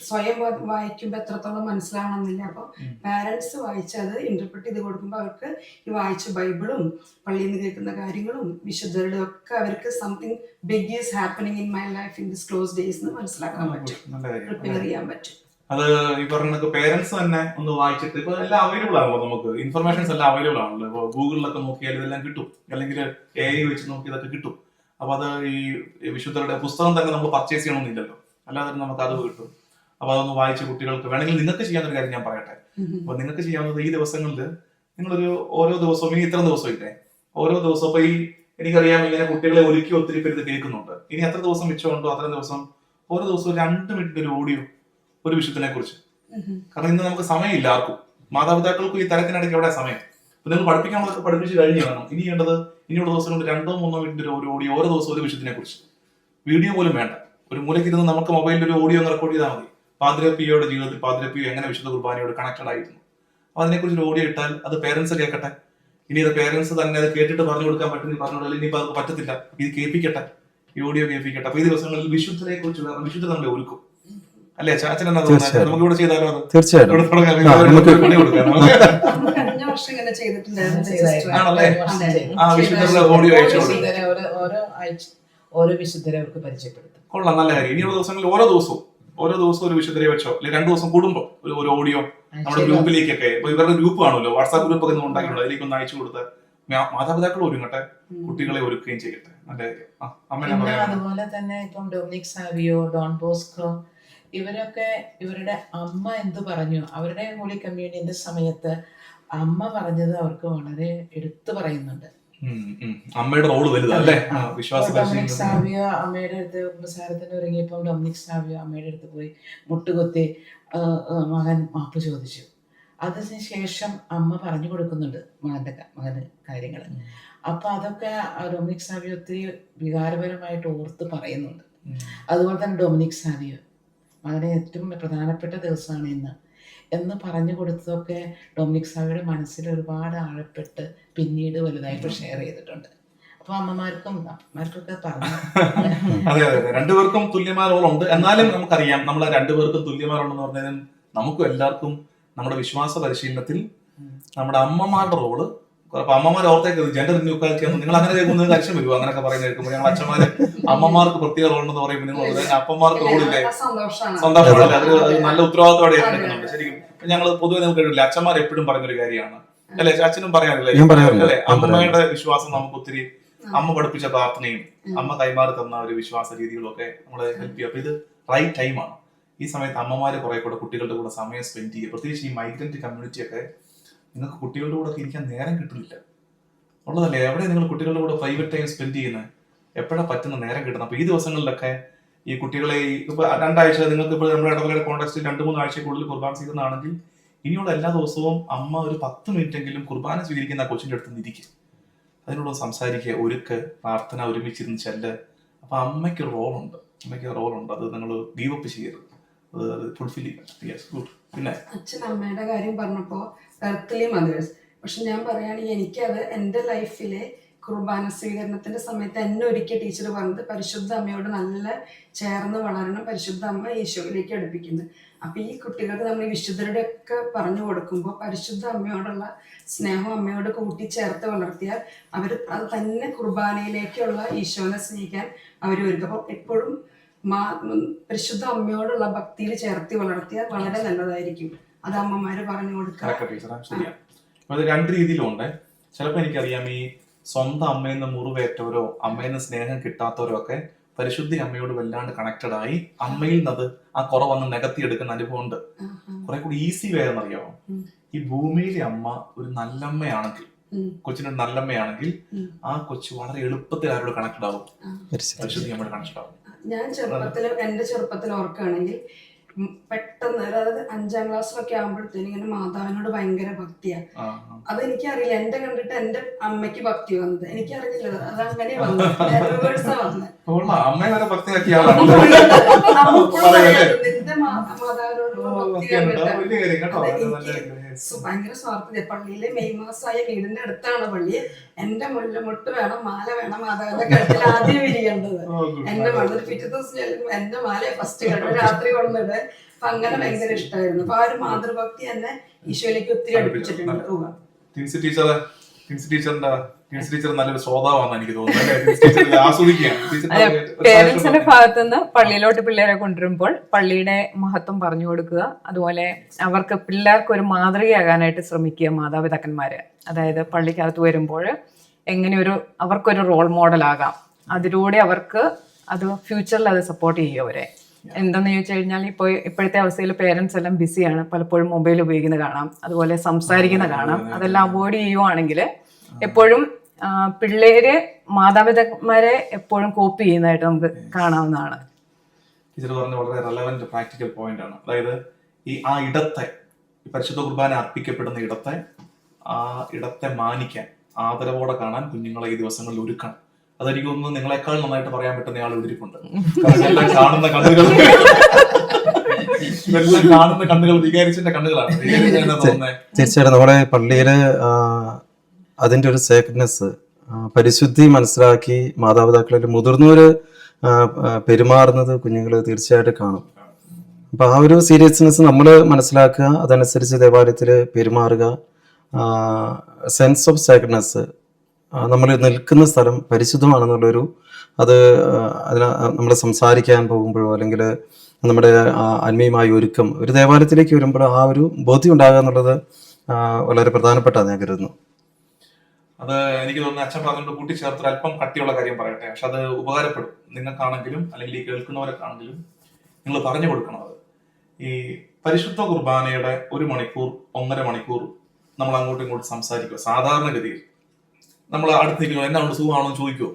സ്വയം വായിക്കുമ്പോൾ എത്രത്തോളം മനസ്സിലാവണമെന്നില്ല. അപ്പോൾ പാരൻസ് വായിച്ച് അത് ഇന്റർപ്രറ്റ് ചെയ്ത് കൊടുക്കുമ്പോൾ അവർക്ക് ഈ വായിച്ച ബൈബിളും പള്ളിയിൽ നിന്ന് കേൾക്കുന്ന കാര്യങ്ങളും വിശുദ്ധരുടെ ഒക്കെ അവർക്ക് something big is happening in my life in this close days എന്ന് മനസ്സിലാക്കാൻ പറ്റും, പ്രിപ്പയർ ചെയ്യാൻ പറ്റും. അത് ഈ പറഞ്ഞ പേരൻസ് തന്നെ ഒന്ന് വായിച്ചിട്ട്, ഇപ്പൊ എല്ലാം അവൈലബിൾ ആണല്ലോ, നമുക്ക് ഇൻഫർമേഷൻസ് എല്ലാം അവൈലബിൾ ആണല്ലോ. ഇപ്പൊ ഗൂഗിളിലൊക്കെ നോക്കിയാൽ ഇതെല്ലാം കിട്ടും, അല്ലെങ്കിൽ AI വെച്ച് നോക്കി ഇതൊക്കെ കിട്ടും. അപ്പൊ അത് ഈ വിശുദ്ധരുടെ പുസ്തകം തന്നെ നമ്മൾ പർച്ചേസ് ചെയ്യണമെന്നില്ലല്ലോ, അല്ലാതെ നമുക്ക് അത് കിട്ടും. അപ്പൊ അതൊന്ന് വായിച്ച് കുട്ടികൾക്ക് വേണമെങ്കിൽ നിങ്ങൾക്ക് ചെയ്യാവുന്ന കാര്യം ഞാൻ പറയട്ടെ. അപ്പൊ നിങ്ങൾക്ക് ചെയ്യാവുന്നത് ഈ ദിവസങ്ങളിൽ നിങ്ങളൊരു ഓരോ ദിവസവും, ഇനി ഇത്ര ദിവസം ഇല്ലേ, ഓരോ ദിവസവും ഇപ്പൊ ഈ എനിക്കറിയാം ഇങ്ങനെ കുട്ടികളെ ഒരുക്കി ഒത്തിരി പേര് ഇത് കേൾക്കുന്നുണ്ട്. ഇനി എത്ര ദിവസം മിച്ചമുണ്ടോ അത്രയും ദിവസം ഓരോ ദിവസവും 2 മിനിറ്റ് ഒരു ഓഡിയോ ഒരു വിശുദ്ധനെ കുറിച്ച്. കാരണം ഇന്ന് നമുക്ക് സമയമില്ല ആർക്കും, മാതാപിതാക്കൾക്കും ഈ തരത്തിനിടയ്ക്ക് എവിടെ സമയം. അപ്പൊ നിങ്ങൾ പഠിപ്പിക്കാനുള്ളതൊക്കെ പഠിപ്പിച്ച് കഴിഞ്ഞ് കാണണം. ഇനി വേണ്ടത് ഇനിയുള്ള ദിവസം കൊണ്ട് 2-3 മിനിറ്റ് ഒരു ഓഡിയോ ഓരോ ദിവസം ഒരു വിശുദ്ധനെ കുറിച്ച്. വീഡിയോ പോലും വേണ്ട, ഒരു മൂലയ്ക്ക് ഇരുന്ന് നമുക്ക് മൊബൈലിൽ ഒരു ഓഡിയോ ഒന്ന് റെക്കോർഡ് ചെയ്താൽ മതി. പാദ്രെ പിയോയുടെ ജീവിതത്തിൽ പാദ്രെ പിയോ എങ്ങനെ വിശുദ്ധ കുർബാനയോട് കണക്റ്റഡ് ആയിരുന്നു, അപ്പൊ അതിനെക്കുറിച്ച് ഒരു ഓഡിയോ ഇട്ടാൽ അത് പേരൻസ് കേൾക്കട്ടെ. ഇനി അത് പേരൻസ് തന്നെ അത് കേട്ടിട്ട് പറഞ്ഞു കൊടുക്കാൻ പറ്റുന്ന പറഞ്ഞു കൊടുത്താൽ ഇനിയിപ്പോൾ അത് പറ്റത്തില്ല, ഇത് കേൾപ്പിക്കട്ടെ, ഈ ഓഡിയോ കേൾപ്പിക്കട്ടെ. അപ്പൊ ഈ ദിവസങ്ങളിൽ വിശുദ്ധനെ കുറിച്ച് വിശുദ്ധ നമ്മളെ ഒരുക്കും അല്ലേ? ചാച്ചൻ എന്നാ തോന്നുന്നത്? നമുക്ക് ഇവിടെ ചെയ്താലോ? അത് തീർച്ചയായിട്ടും കഴിഞ്ഞ വർഷം ഇങ്ങനെ ചെയ്തിട്ടുണ്ടായിരുന്നു. ആണല്ലേ? ആ വിശുദ്ധരുടെ ഓഡിയോ അയച്ചു ഓരോ വിശുദ്ധരെ അവർക്ക് പരിചയപ്പെടുത്തും. കൊള്ളാം, നല്ല കാര്യം. ഇനിയുള്ള ദിവസങ്ങളിൽ ഓരോ ദിവസവും ഒരു വിശുദ്ധരെ വെച്ചോ, അല്ലെങ്കിൽ 2 ദിവസം കൂടുമ്പോൾ ഒരു ഓഡിയോ നമ്മുടെ ഗ്രൂപ്പിലേക്കൊക്കെ, ഇപ്പൊ ഇവരുടെ ഗ്രൂപ്പ് കാണുമല്ലോ, വാട്സാപ്പ് ഗ്രൂപ്പ് ഒക്കെ ഉണ്ടാക്കിയിട്ടുണ്ടോ, അതിലേക്ക് ഒന്ന് അയച്ചു കൊടുത്ത് മാതാപിതാക്കൾ ഒരുങ്ങട്ടെ, കുട്ടികളെ ഒരുക്കുകയും ചെയ്യട്ടെ. നല്ല കാര്യം. പിന്നെ അതുപോലെ തന്നെ ഇപ്പം ഡൊമിനിക് സാവിയോ, ഡോൺ ബോസ്കോ, ഇവരൊക്കെ ഇവരുടെ അമ്മ എന്ത് പറഞ്ഞു, അവരുടെ ഹോളി കമ്മ്യൂണിയന്റെ സമയത്ത് അമ്മ പറഞ്ഞത് അവർക്ക് വളരെ എടുത്തു പറയുന്നുണ്ട്. അമ്മയുടെ റോള് വലുതല്ലേ? ഡൊമിനിക് സാവിയോ അമ്മയുടെ അടുത്ത് ഉപസാരത്തിന് ഒരുങ്ങിയപ്പോൾ ഡൊമിനിക് സാവിയോ അമ്മയുടെ അടുത്ത് പോയി മുട്ടുകൊത്തി മകൻ മാപ്പ് ചോദിച്ചു. അതിനുശേഷം അമ്മ പറഞ്ഞു കൊടുക്കുന്നുണ്ട് മകന് കാര്യങ്ങൾ. അപ്പൊ അതൊക്കെ ഡൊമിനിക് സാവിയോ ഒത്തിരി വികാരപരമായിട്ട് ഓർത്ത് പറയുന്നുണ്ട്. അതുപോലെ തന്നെ ഡൊമിനിക് സാവിയോ മകനെ ഏറ്റവും പ്രധാനപ്പെട്ട ദിവസമാണ് ഇന്ന് എന്ന് പറഞ്ഞു കൊടുത്തതൊക്കെ ഡൊമിനിക് സാവിയുടെ മനസ്സിൽ ഒരുപാട് ആഴപ്പെട്ട് പിന്നീട് വലുതായിട്ട് ഷെയർ ചെയ്തിട്ടുണ്ട്. അപ്പൊ അമ്മമാർക്കും അപ്പന്മാർക്കൊക്കെ പറഞ്ഞു. അതെ അതെ, രണ്ടുപേർക്കും തുല്യമായ റോളുണ്ട്. എന്നാലും നമുക്കറിയാം, നമ്മൾ 2 പേർക്കും തുല്യമായ റോളെന്ന് പറഞ്ഞാൽ നമുക്കും എല്ലാവർക്കും നമ്മുടെ വിശ്വാസ പരിശീലനത്തിൽ നമ്മുടെ അമ്മമാരുടെ റോള്. അപ്പൊ അമ്മമാർ ഓർത്തേക്ക് ജെൻഡർ ഇൻഇക്വാലിറ്റി ഒന്നും നിങ്ങൾ അങ്ങനെ കേൾക്കുന്നത് ലക്ഷ്യം വരുമോ? അങ്ങനെയൊക്കെ പറയുന്നത് കേൾക്കുമ്പോൾ ഞങ്ങൾ അച്ഛന്മാര് അമ്മമാർക്ക് പ്രത്യേക റോളെന്ന് പറയുമ്പോൾ നിങ്ങൾ അപ്പന്മാർക്ക് റോളില്ലേ? സന്തോഷമല്ലേ? അത് നല്ല ഉത്തരവാദിത്തോടെ ഏറ്റെടുക്കുന്നുണ്ട്. ശരിക്കും ഞങ്ങൾ പൊതുവെ നിങ്ങൾക്ക് കഴിയില്ല, അച്ഛന്മാർ എപ്പോഴും പറയുന്നൊരു കാര്യമാണ് അല്ലെ? അച്ഛനും പറയാറില്ലേ അല്ലെ? അമ്മയുടെ വിശ്വാസം നമുക്ക് ഒത്തിരി, അമ്മ പഠിപ്പിച്ച പ്രാർത്ഥനയും അമ്മ കൈമാറി തന്ന ഒരു വിശ്വാസ രീതികളും ഒക്കെ നമ്മളെ ഹെൽപ്പ് ചെയ്യും. അപ്പൊ ഇത് റൈറ്റ് ടൈമാണ്. ഈ സമയത്ത് അമ്മമാര് കുറെ കൂടെ കുട്ടികളുടെ കൂടെ സമയം സ്പെൻഡ് ചെയ്യുക. പ്രത്യേകിച്ച് ഈ മൈഗ്രന്റ് കമ്മ്യൂണിറ്റി ഒക്കെ നിങ്ങൾക്ക് കുട്ടികളുടെ കൂടെ ഒക്കെ ഇരിക്കാൻ നേരം കിട്ടുന്നില്ല ഉള്ളതല്ലേ? എവിടെ നിങ്ങൾ കുട്ടികളുടെ കൂടെ പ്രൈവറ്റ് ടൈം സ്പെൻഡ് ചെയ്യുന്നത്? എപ്പോഴാണ് പറ്റുന്ന നേരം കിട്ടുന്നത്? അപ്പൊ ഈ ദിവസങ്ങളിലൊക്കെ ഈ കുട്ടികളെ ഇപ്പൊ 2 ആഴ്ച നിങ്ങൾക്ക് ഇപ്പോൾ നമ്മുടെ ഇടവകയുടെ കോൺടാക്റ്റിൽ 2-3 ആഴ്ചക്കുള്ളിൽ കുർബാന ചെയ്യുന്നതാണെങ്കിൽ ഇനിയുള്ള എല്ലാ ദിവസവും അമ്മ ഒരു 10 മിനിറ്റെങ്കിലും കുർബാന സ്വീകരിക്കുന്ന കൊച്ചിന്റെ അടുത്ത് നിന്നിരിക്കും. അതിനോട് സംസാരിക്കുക, ഒരുക്ക്, പ്രാർത്ഥന, ഒരുമിച്ചിരുന്ന് ചെല്ല്. അപ്പൊ അമ്മയ്ക്ക് റോളുണ്ട്, അത് നിങ്ങൾ ഗീവപ്പ് ചെയ്യരുത്, അത് ഫുൾഫിൽ ചെയ്യണം. പിന്നെ അച്ഛൻ അമ്മയുടെ കാര്യം പറഞ്ഞപ്പോ എർത്തലി മദേഴ്സ്, പക്ഷെ ഞാൻ പറയുകയാണെങ്കിൽ എനിക്കത് എൻ്റെ ലൈഫിലെ കുർബാന സ്വീകരണത്തിന്റെ സമയത്ത് എന്നെ ഒരിക്കൽ ടീച്ചർ പറഞ്ഞത് പരിശുദ്ധ അമ്മയോട് നല്ല ചേർന്ന് വളരണം, പരിശുദ്ധ അമ്മ ഈശോയിലേക്ക് അടുപ്പിക്കുന്നത്. അപ്പൊ ഈ കുട്ടികൾക്ക് നമ്മൾ ഈ വിശുദ്ധരുടെ ഒക്കെ പറഞ്ഞു കൊടുക്കുമ്പോൾ പരിശുദ്ധ അമ്മയോടുള്ള സ്നേഹം അമ്മയോട് കൂട്ടിച്ചേർത്ത് വളർത്തിയാൽ അവർ അത് തന്നെ കുർബാനയിലേക്കുള്ള ഈശോനെ സ്നേഹിക്കാൻ അവർ ഒരുക്കും. അപ്പൊ എപ്പോഴും പരിശുദ്ധ അമ്മയോടുള്ള ഭക്തിയിൽ ചേർത്തി വളർത്തിയാൽ വളരെ നല്ലതായിരിക്കും. അത് അമ്മമാര് പറഞ്ഞു കൊടുക്കാം. ശരിയാണ്. അത് 2 രീതിയിലും ഉണ്ട്. ചിലപ്പോൾ എനിക്കറിയാം, ഈ സ്വന്തം അമ്മയിൽ നിന്ന് മുറിവേറ്റവരോ അമ്മയിൽ നിന്ന് സ്നേഹം കിട്ടാത്തവരോ ഒക്കെ പരിശുദ്ധി അമ്മയോട് വല്ലാണ്ട് കണക്റ്റഡ് ആയി അമ്മയിൽ നിന്ന് ആ കുറവങ്ങ് നികത്തിയെടുക്കുന്ന അനുഭവം ഉണ്ട്. കുറെ കൂടി ഈസി വേ എന്നറിയാമോ? ഈ ഭൂമിയിലെ അമ്മ ഒരു നല്ലമ്മയാണെങ്കിൽ കൊച്ചിനൊരു നല്ലമ്മയാണെങ്കിൽ ആ കൊച്ചു വളരെ എളുപ്പത്തിൽ ആരോട് കണക്ട് ആവും, പരിശുദ്ധി നമ്മുടെ കണക്ട് ആവും. ഞാൻ എന്റെ ചെറുപ്പത്തിൽ ഓർക്കുകയാണെങ്കിൽ പെട്ടെന്ന്, അതായത് 5ാം ക്ലാസ്സിലൊക്കെ ആകുമ്പോഴത്തേനും ഇങ്ങനെ മാതാവിനോട് ഭയങ്കര ഭക്തിയാണ്. അതെനിക്കറിയില്ല, എന്റെ കണ്ടിട്ട് എന്റെ അമ്മയ്ക്ക് ഭക്തി വന്നത് എനിക്കറിയില്ല, അത് അങ്ങനെ വന്നത്. അമ്മയെ വരെ ഭക്തിയാക്കിയ ആളാണ്. നിന്റെ മാതാവിനോടുള്ള ഭക്തി കണ്ടിട്ട് ഭയങ്കര സ്വാർത്ഥത. പള്ളിയിലെ മെയ് മാസമായ വീടിന്റെ അടുത്താണ് പള്ളി. എന്റെ മുട്ട് വേണം, മാല വേണം, മാതാവിന്റെ കഴുത്തിൽ ആദ്യം വിരിയേണ്ടത് എന്റെ മണ്ണിൽ. പിറ്റേ ദിവസം ചെല്ലുമ്പോ എന്റെ മാല ഫസ്റ്റ് കണ്ടു, രാത്രി കൊണ്ടിട്ട്. അപ്പൊ അങ്ങനെ ഭയങ്കര ഇഷ്ടമായിരുന്നു. അപ്പൊ ആ ഒരു മാതൃഭക്തി എന്നെ ഈശോയിലേക്ക് ഒത്തിരി അടുപ്പിച്ചിട്ടുണ്ട്. ടീച്ചർ നല്ലൊരു ശ്രോതാവാണെന്ന് എനിക്ക് തോന്നുന്നു. പേരൻസിന്റെ ഭാഗത്തുനിന്ന് പള്ളിയിലോട്ട് പിള്ളേരെ കൊണ്ടുവരുമ്പോൾ പള്ളിയുടെ മഹത്വം പറഞ്ഞു കൊടുക്കുക, അതുപോലെ അവർക്ക് പിള്ളേർക്ക് ഒരു മാതൃകയാകാനായിട്ട് ശ്രമിക്കുക മാതാപിതാക്കന്മാര്. അതായത് പള്ളിക്കകത്ത് വരുമ്പോൾ എങ്ങനെ അവർക്കൊരു റോൾ മോഡൽ ആകാം, അതിലൂടെ അവർക്ക് അത് ഫ്യൂച്ചറിൽ അത് സപ്പോർട്ട് ചെയ്യും അവരെ. എന്താന്ന് ചോദിച്ചു കഴിഞ്ഞാൽ ഇപ്പോഴത്തെ അവസ്ഥയിൽ പേരൻസ് എല്ലാം ബിസിയാണ്, പലപ്പോഴും മൊബൈൽ ഉപയോഗിക്കുന്ന കാണാം, അതുപോലെ സംസാരിക്കുന്ന കാണാം. അതെല്ലാം അവോയ്ഡ് ചെയ്യുവാണെങ്കിൽ എപ്പോഴും പിള്ളേര് മാതാപിതാക്കന്മാരെ എപ്പോഴും കോപ്പി ചെയ്യുന്നതായിട്ട് നമുക്ക് കാണാവുന്നതാണ്. ടീച്ചർ പറഞ്ഞ വളരെ റെലവന്റ് പ്രാക്ടിക്കൽ പോയിന്റ് ആണ്. അതായത് ആ ഇടത്തെ, പരിശുദ്ധ കുർബാന അർപ്പിക്കപ്പെടുന്ന ഇടത്തെ മാനിക്കാൻ, ആദരവോടെ കാണാൻ കുഞ്ഞുങ്ങളെ ഈ ദിവസങ്ങളിൽ ഒരുക്കണം. അതെനിക്ക് തോന്നുന്നു നിങ്ങളെക്കാൾ നന്നായിട്ട് പറയാൻ പറ്റുന്ന ആൾ ഇവരിപ്പുണ്ട്. എല്ലാം കാണുന്ന കണ്ണുകൾ വികാരിച്ചിന്റെ കണ്ണുകളാണ്. തീർച്ചയായിട്ടും നമ്മുടെ പള്ളിയില് അതിന്റെ ഒരു സേക്രഡ്നെസ്, പരിശുദ്ധി മനസ്സിലാക്കി മാതാപിതാക്കളിൽ മുതിർന്നവര് പെരുമാറുന്നത് കുഞ്ഞുങ്ങൾ തീർച്ചയായിട്ടും കാണും. അപ്പൊ ആ ഒരു സീരിയസ്നെസ് നമ്മൾ മനസ്സിലാക്കുക, അതനുസരിച്ച് ദേവാലയത്തില് പെരുമാറുക. സെൻസ് ഓഫ് സേക്രഡ്നെസ്, നമ്മൾ നിൽക്കുന്ന സ്ഥലം പരിശുദ്ധമാണെന്നുള്ളൊരു നമ്മൾ സംസാരിക്കാൻ പോകുമ്പോഴോ അല്ലെങ്കിൽ നമ്മുടെ ആത്മീയമായ ഒരുക്കം ഒരു ദേവാലയത്തിലേക്ക് വരുമ്പോഴോ ആ ഒരു ബോധ്യം ഉണ്ടാകുക എന്നുള്ളത് വളരെ പ്രധാനപ്പെട്ടതാണ് ഞാൻ കരുതുന്നു. അത് എനിക്ക് തോന്നുന്നു അച്ഛൻ പറഞ്ഞുകൊണ്ട് കൂട്ടിച്ചേർത്ത് അല്പം കട്ടിയുള്ള കാര്യം പറയട്ടെ, പക്ഷെ അത് ഉപകാരപ്പെടും നിങ്ങൾക്കാണെങ്കിലും അല്ലെങ്കിൽ ഈ കേൾക്കുന്നവർക്കാണെങ്കിലും. നിങ്ങൾ പറഞ്ഞു കൊടുക്കണം. അത് ഈ പരിശുദ്ധ കുർബാനയുടെ 1 മണിക്കൂർ 1.5 മണിക്കൂർ നമ്മൾ അങ്ങോട്ടും ഇങ്ങോട്ടും സംസാരിക്കുക. സാധാരണഗതിയിൽ നമ്മൾ അടുത്ത് നിൽക്കുമോ എന്നാ കൊണ്ട് സുഖമാണോ എന്ന് ചോദിക്കുമോ?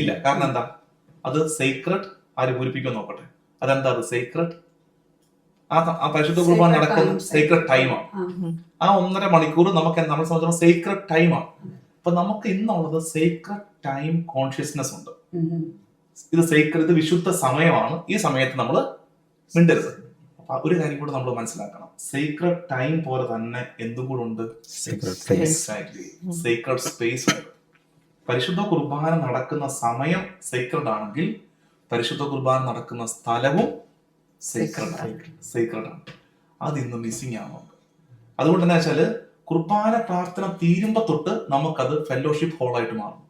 ഇല്ല. കാരണം എന്താ? അത് സീക്രട്ട്. ആര് പൂരിപ്പിക്കുമോ നോക്കട്ടെ. അതെന്താ അത് സീക്രട്ട്? ആ പരിശുദ്ധ കുർബാന നടക്കുന്ന സീക്രട്ട് ടൈമാണ്. ആ 1.5 മണിക്കൂർ നമ്മളെ സംബന്ധിച്ചിടത്തോളം സീക്രട്ട് ടൈമാണ്. അപ്പൊ നമുക്ക് ഇന്നുള്ളത് സീക്രട്ട് ടൈം കോൺഷ്യസ്നെസ് ഉണ്ട്. ഇത് വിശുദ്ധ സമയമാണ്. ഈ സമയത്ത് നമ്മൾ മിണ്ടരുത്. അപ്പൊ ഒരു കാര്യം കൂടെ നമ്മൾ മനസ്സിലാക്കണം. സീക്രട്ട് ടൈം പോലെ തന്നെ എന്തും കൂടെ ഉണ്ട്, സീക്രട്ട് സ്പേസ് ഉണ്ട്. പരിശുദ്ധ കുർബാന നടക്കുന്ന സമയം സീക്രട്ട് ആണെങ്കിൽ പരിശുദ്ധ കുർബാന നടക്കുന്ന സ്ഥലവും സീക്രട്ട് ആണ്. അത് ഇന്ന് മിസ്സിംഗ് ആവുന്നുണ്ട്. അതുകൊണ്ട് എന്താ വെച്ചാല് കുർബാന പ്രാർത്ഥന തീരുമ്പോ തൊട്ട് നമുക്കത് ഫെലോഷിപ്പ് ഹോളായിട്ട് മാറും.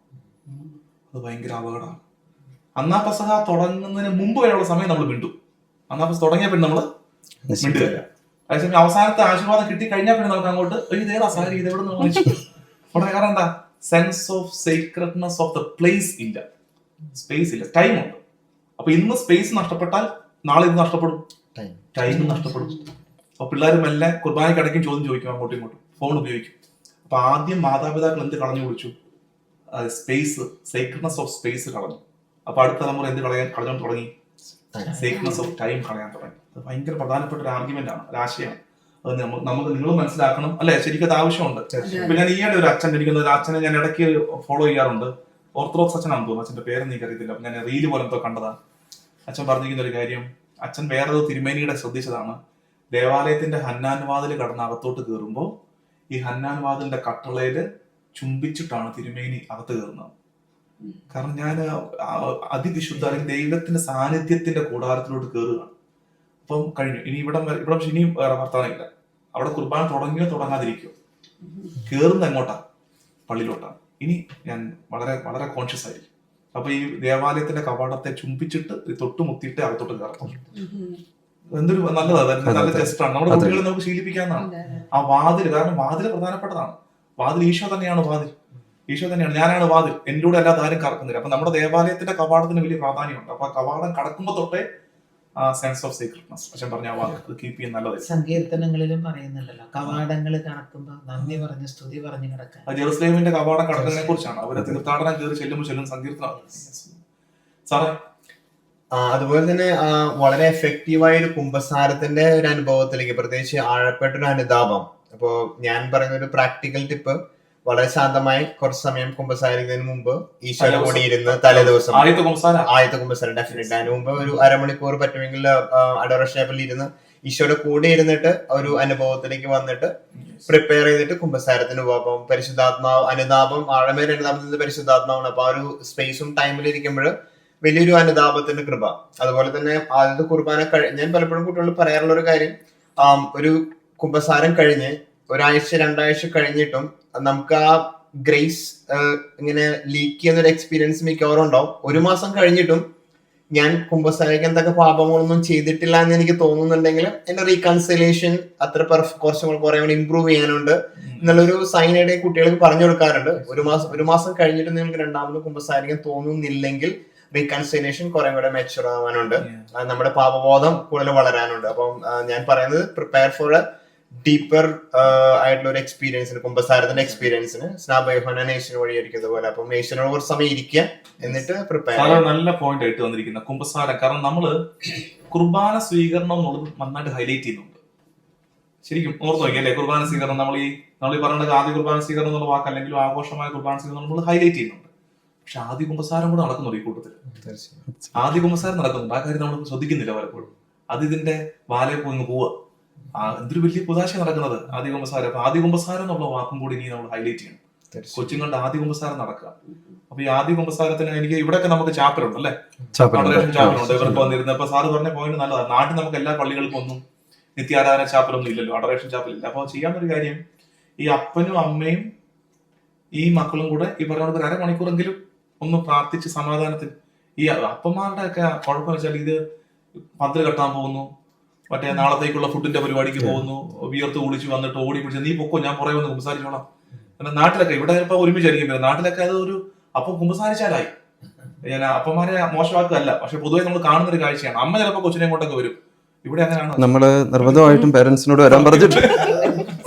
അത് ഭയങ്കര അപകടമാണ്. അന്നാ പെസഹ തുടങ്ങുന്നതിന് മുമ്പ് വരെയുള്ള സമയം നമ്മൾ മിണ്ടും. അന്നാ പെസഹ തുടങ്ങിയ പിന്നെ നമ്മൾ മിണ്ടുകയില്ല. അതേസമയം അവസാനത്തെ ആശീർവാദം കിട്ടി കഴിഞ്ഞാൽ പിന്നെ നമുക്ക് അങ്ങോട്ട് ഇതേതാ സാരി ഇത് എവിടെ നിന്ന് ഉടനെ. കാരണം എന്താ? Sense of secretness of the place ഇല്ല, സ്പേസ് ഇല്ല, ടൈം ഉണ്ട്. അപ്പൊ ഇന്ന് സ്പേസ് നഷ്ടപ്പെട്ടാൽ നാളെ ഇത് നഷ്ടപ്പെടും, ടൈം നഷ്ടപ്പെടും. അപ്പൊ പിള്ളേർ മെല്ലെ കുർബാനയ്ക്കിടയ്ക്കും ചോദ്യം ചോദിക്കും, അങ്ങോട്ടും ഇങ്ങോട്ടും ഫോൺ ഉപയോഗിക്കും. അപ്പൊ ആദ്യം മാതാപിതാക്കൾ എന്ത് കളഞ്ഞു കുടിച്ചു? സ്പേസ്, സീക്രട്ട്നെസ് ഓഫ് സ്പേസ് കളഞ്ഞു. അപ്പൊ അടുത്ത തലമുറ എന്ത് കളഞ്ഞു തുടങ്ങി? സീക്രട്ട്നെസ് ഓഫ് ടൈം കളയാൻ തുടങ്ങി. അത് ഭയങ്കര പ്രധാനപ്പെട്ട ഒരു ആർഗ്യുമെന്റ് ആണ്, ഒരു ആശയമാണ്. അത് നമുക്ക് നിങ്ങൾ മനസ്സിലാക്കണം അല്ലെ? ശരിക്കും അത് ആവശ്യമുണ്ട്. ഇപ്പൊ ഞാൻ ഈയിടെ ഒരു അച്ഛനെ ഞാൻ ഇടയ്ക്ക് ഫോളോ ചെയ്യാറുണ്ട്. ഓർത്തഡോക്സ് അച്ഛനാണെന്ന് തോന്നുന്നു, അച്ഛന്റെ പേരൊന്നും എനിക്കറിയത്തില്ല. അപ്പൊ ഞാൻ റീല് പോലത്തെ കണ്ടതാണ്. അച്ഛൻ പറഞ്ഞിരിക്കുന്ന ഒരു കാര്യം, അച്ഛൻ വേറൊരു തിരുമേനിയുടെ ശ്രദ്ധിച്ചതാണ്. ദേവാലയത്തിന്റെ ഹന്നാൻ വാതിൽ കടന്ന് അകത്തോട്ട് കയറുമ്പോൾ ഈ ഹന്നാൻ വാതിലിന്റെ കട്ടളയില് ചുംബിച്ചിട്ടാണ് തിരുമേനി അകത്ത് കയറുന്നത്. കാരണം ഞാൻ അതിവിശുദ്ധ അല്ലെങ്കിൽ ദൈവത്തിന്റെ സാന്നിധ്യത്തിന്റെ കൂടാരത്തിലോട്ട് കയറുകയാണ്. അപ്പം കഴിഞ്ഞു. ഇനി ഇവിടെ ഇനിയും വേറെ വർത്തമാനമില്ല. അവിടെ കുർബാന തുടങ്ങിയോ തുടങ്ങാതിരിക്കോ, കയറുന്നത് എങ്ങോട്ടാ? പള്ളിയിലോട്ടാണ്. ഇനി ഞാൻ വളരെ വളരെ കോൺഷ്യസ് ആയിരിക്കും. അപ്പൊ ഈ ദേവാലയത്തിന്റെ കവാടത്തെ ചുംബിച്ചിട്ട് തൊട്ടുമുത്തിയിട്ട് അകത്തോട്ട് കയറത്തുള്ളൂ. എന്തൊരു നല്ലതാണ്, നല്ല ജസ്റ്റാണ്. നമ്മുടെ കുട്ടികളെ നമുക്ക് ശീലിപ്പിക്കാവുന്നതാണ് ആ വാതിൽ. കാരണം വാതിൽ പ്രധാനപ്പെട്ടതാണ്. വാതിൽ ഈശോ തന്നെയാണ്. ഈശോ തന്നെയാണ്. ഞാനാണ് വാതിൽ, എന്നിലൂടെ അല്ലാതെ ആരും കറക്കുന്നില്ല. അപ്പൊ നമ്മുടെ ദേവാലയത്തിന്റെ കവാടത്തിന് വലിയ പ്രാധാന്യമുണ്ട്. അപ്പൊ കവാടം കടക്കുമ്പോ തൊട്ടേ ആ സെൻസ് ഓഫ് സീക്രട്ട്നെസ് അച്ഛൻ പറഞ്ഞ ആ വാക്ക് അത് കീപ്പ് ചെയ്യുന്ന നല്ലതായിരിക്കും. സങ്കീർത്തനങ്ങളിലും പറയുന്നുണ്ടല്ലോ, കവാടങ്ങൾ കടക്കുമ്പോ നന്ദി പറഞ്ഞ് സ്തുതി പറഞ്ഞു കിടക്കാൻ. ആ ജെറുസലേമിന്റെ കവാടം കടക്കുന്നതിനെ കുറിച്ചാണ്. അവര് തീർത്ഥാടനം കയറി ചെല്ലുമ്പോൾ സങ്കീർത്തനം. സാറേ അതുപോലെ തന്നെ വളരെ എഫക്റ്റീവായ ഒരു കുമ്പസാരത്തിന്റെ ഒരു അനുഭവത്തിലേക്ക്, പ്രത്യേകിച്ച് ആഴപ്പെട്ടൊരു അനുതാപം. അപ്പോ ഞാൻ പറയുന്ന ഒരു പ്രാക്ടിക്കൽ ടിപ്പ്, വളരെ ശാന്തമായി കുറച്ച് സമയം കുമ്പസാരിക്കുന്നതിന് മുമ്പ് ഈശോയുടെ കൂടി ഇരുന്ന് തലേദിവസം ആദ്യത്തെ കുമ്പസാരം ഡെഫിനറ്റ്ലി അതിന് മുമ്പ് ഒരു അരമണിക്കൂർ പറ്റുമെങ്കിൽ അഡോറേഷൻ ആപ്പിൽ ഇരുന്ന് ഈശോയുടെ കൂടെ ഇരുന്നിട്ട് ഒരു അനുഭവത്തിലേക്ക് വന്നിട്ട് പ്രിപ്പയർ ചെയ്തിട്ട് കുമ്പസാരത്തിന് പോകും. പരിശുദ്ധാത്മാവ് അനുതാപം, ആഴമേറിയ അനുതാപത്തിൽ നിന്ന് പരിശുദ്ധാത്മാവാണ്. അപ്പൊ ആ ഒരു സ്പേസും ടൈമിൽ ഇരിക്കുമ്പോൾ വലിയൊരു അനുതാപത്തിന്റെ കൃപ. അതുപോലെ തന്നെ ആദ്യത്തെ കുർബാന ഞാൻ പലപ്പോഴും കുട്ടികളോട് പറയാറുള്ള ഒരു കാര്യം, ഒരു കുമ്പസാരം കഴിഞ്ഞ് ഒരാഴ്ച 2 ആഴ്ച കഴിഞ്ഞിട്ടും നമുക്ക് ആ ഗ്രേസ് ഇങ്ങനെ ലീക്ക് ചെയ്യുന്ന ഒരു എക്സ്പീരിയൻസ് മിക്കവാറും ഉണ്ടാവും. 1 മാസം കഴിഞ്ഞിട്ടും ഞാൻ കുമ്പസാരിക്കാൻ എന്തൊക്കെ പാപങ്ങളൊന്നും ചെയ്തിട്ടില്ല എന്ന് എനിക്ക് തോന്നുന്നുണ്ടെങ്കിൽ എന്റെ റീകൺസിലേഷൻ അത്ര കുറച്ചും കൂടെ കുറെ കൂടി ഇമ്പ്രൂവ് ചെയ്യാനുണ്ട് എന്നുള്ളൊരു സൈനായിട്ട് കുട്ടികൾക്ക് പറഞ്ഞു കൊടുക്കാറുണ്ട്. 1 മാസം കഴിഞ്ഞിട്ട് നിങ്ങൾക്ക് 2ാമത് കുമ്പസാരിക്കാൻ തോന്നുന്നില്ലെങ്കിൽ റീകൺസിലേഷൻ കുറെ കൂടെ മെച്ചുവർ ആവാനുണ്ട്, നമ്മുടെ പാപബോധം കൂടുതൽ വളരാനുണ്ട്. അപ്പം ഞാൻ പറയുന്നത് പ്രിപ്പയർ ഫോർ എ ഡീപ്പർ ആയിട്ടുള്ള ഒരു എക്സ്പീരിയൻസിന്, കുമ്പസാരത്തിന്റെ എക്സ്പീരിയൻസിന് സ്നാപയോഹന്നാൻ യേശുവിന് വഴിയായിരിക്കുന്നത് പോലെ. അപ്പം യേശുവിനോട് കുറച്ച് സമയം ഇരിക്കുക, എന്നിട്ട് പ്രിപ്പയർ. നല്ല പോയിന്റ് ആയിട്ട് വന്നിരിക്കുന്ന കുമ്പസാരം. കാരണം നമ്മള് കുർബാന സ്വീകരണം എന്നുള്ളത് നന്നായിട്ട് ഹൈലൈറ്റ് ചെയ്യുന്നുണ്ട്. ശരിക്കും ഓർത്ത് നോക്കിയല്ലേ, കുർബാന സ്വീകരണം നമ്മൾ ഈ പറയുന്നത് ആദ്യ കുർബാന സ്വീകരണം എന്നുള്ള വാക്ക് അല്ലെങ്കിൽ ആഘോഷമായ കുർബാന സ്വീകരണം നമ്മൾ ഹൈലൈറ്റ് ചെയ്യുന്നുണ്ട്. പക്ഷെ ആദ്യ കുമ്പസാരം കൂടെ നടക്കുന്നുണ്ട് ഈ കൂട്ടത്തിൽ. ആദ്യ കുമ്പസാരം നടക്കുന്നുണ്ട്, ആ കാര്യം നമ്മൾ ശ്രദ്ധിക്കുന്നില്ല പലപ്പോഴും. അത് ഇതിന്റെ വാലയെ പോയി പോവുക. എന്തൊരു വലിയ പുതാശ നടക്കുന്നത് ആദ്യ കുമ്പസാരം. അപ്പൊ ആദ്യ കുമ്പസാരം എന്നുള്ള വാക്കും കൂടി ഇനി നമ്മൾ ഹൈലൈറ്റ് ചെയ്യണം. കൊച്ചുങ്ങളുടെ ആദ്യ കുമ്പസാരം നടക്കുക. അപ്പൊ ഈ ആദ്യ കുമ്പസാരത്തിന് എനിക്ക് ഇവിടെയൊക്കെ നമുക്ക് ചാപ്പലുണ്ട് അല്ലെ, ചാപ്പലുണ്ട്. ഇവർക്ക് വന്നിരുന്നത് അപ്പൊ സാറ് പറഞ്ഞ പോയിന്റ് നല്ലതാണ്. നാട്ടിൽ നമുക്ക് എല്ലാ പള്ളികൾക്കും ഒന്നും നിത്യാരാധന ചാപ്പലൊന്നും ഇല്ലല്ലോ, അഡറേഷൻ ചാപ്പലില്ല. അപ്പൊ ചെയ്യാവുന്നൊരു കാര്യം, ഈ അപ്പനും അമ്മയും ഈ മക്കളും കൂടെ ഈ പറഞ്ഞ ഒരു 1/2 മണിക്കൂറെങ്കിലും ഒന്ന് പ്രാർത്ഥിച്ച് സമാധാനത്തിൽ. ഈ അപ്പന്മാരുടെ ഒക്കെ കുഴപ്പമെന്ന് വെച്ചാൽ ഇത് പന്തൽ കെട്ടാൻ പോകുന്നു, മറ്റേ നാളത്തേക്കുള്ള ഫുഡിന്റെ പരിപാടിക്ക് പോകുന്നു, വിയർത്ത് കുളിച്ച് വന്നിട്ട് ഓടി പിടിച്ച് നീ പൊക്കോ ഞാൻ പുറകെ വന്ന് കുമ്പസാരിച്ചോളാം. എന്നാൽ നാട്ടിലൊക്കെ ഇവിടെ ചിലപ്പോൾ ഒരുമിച്ചായിരിക്കും, നാട്ടിലൊക്കെ അത് ഒരു അപ്പം കുമ്പസാരിച്ചാലായി. ഞാൻ അപ്പന്മാരെ മോശമാക്കല്ല, പക്ഷെ പൊതുവെ നമ്മൾ കാണുന്ന ഒരു കാഴ്ചയാണ്. അമ്മ ചിലപ്പോൾ കൊച്ചിനെ കൊണ്ടൊക്കെ വരും. ഇവിടെ അങ്ങനെയാണ്. നമ്മള് നിർബന്ധമായിട്ടും പേരൻസിനോട് വരാൻ പറഞ്ഞിട്ട്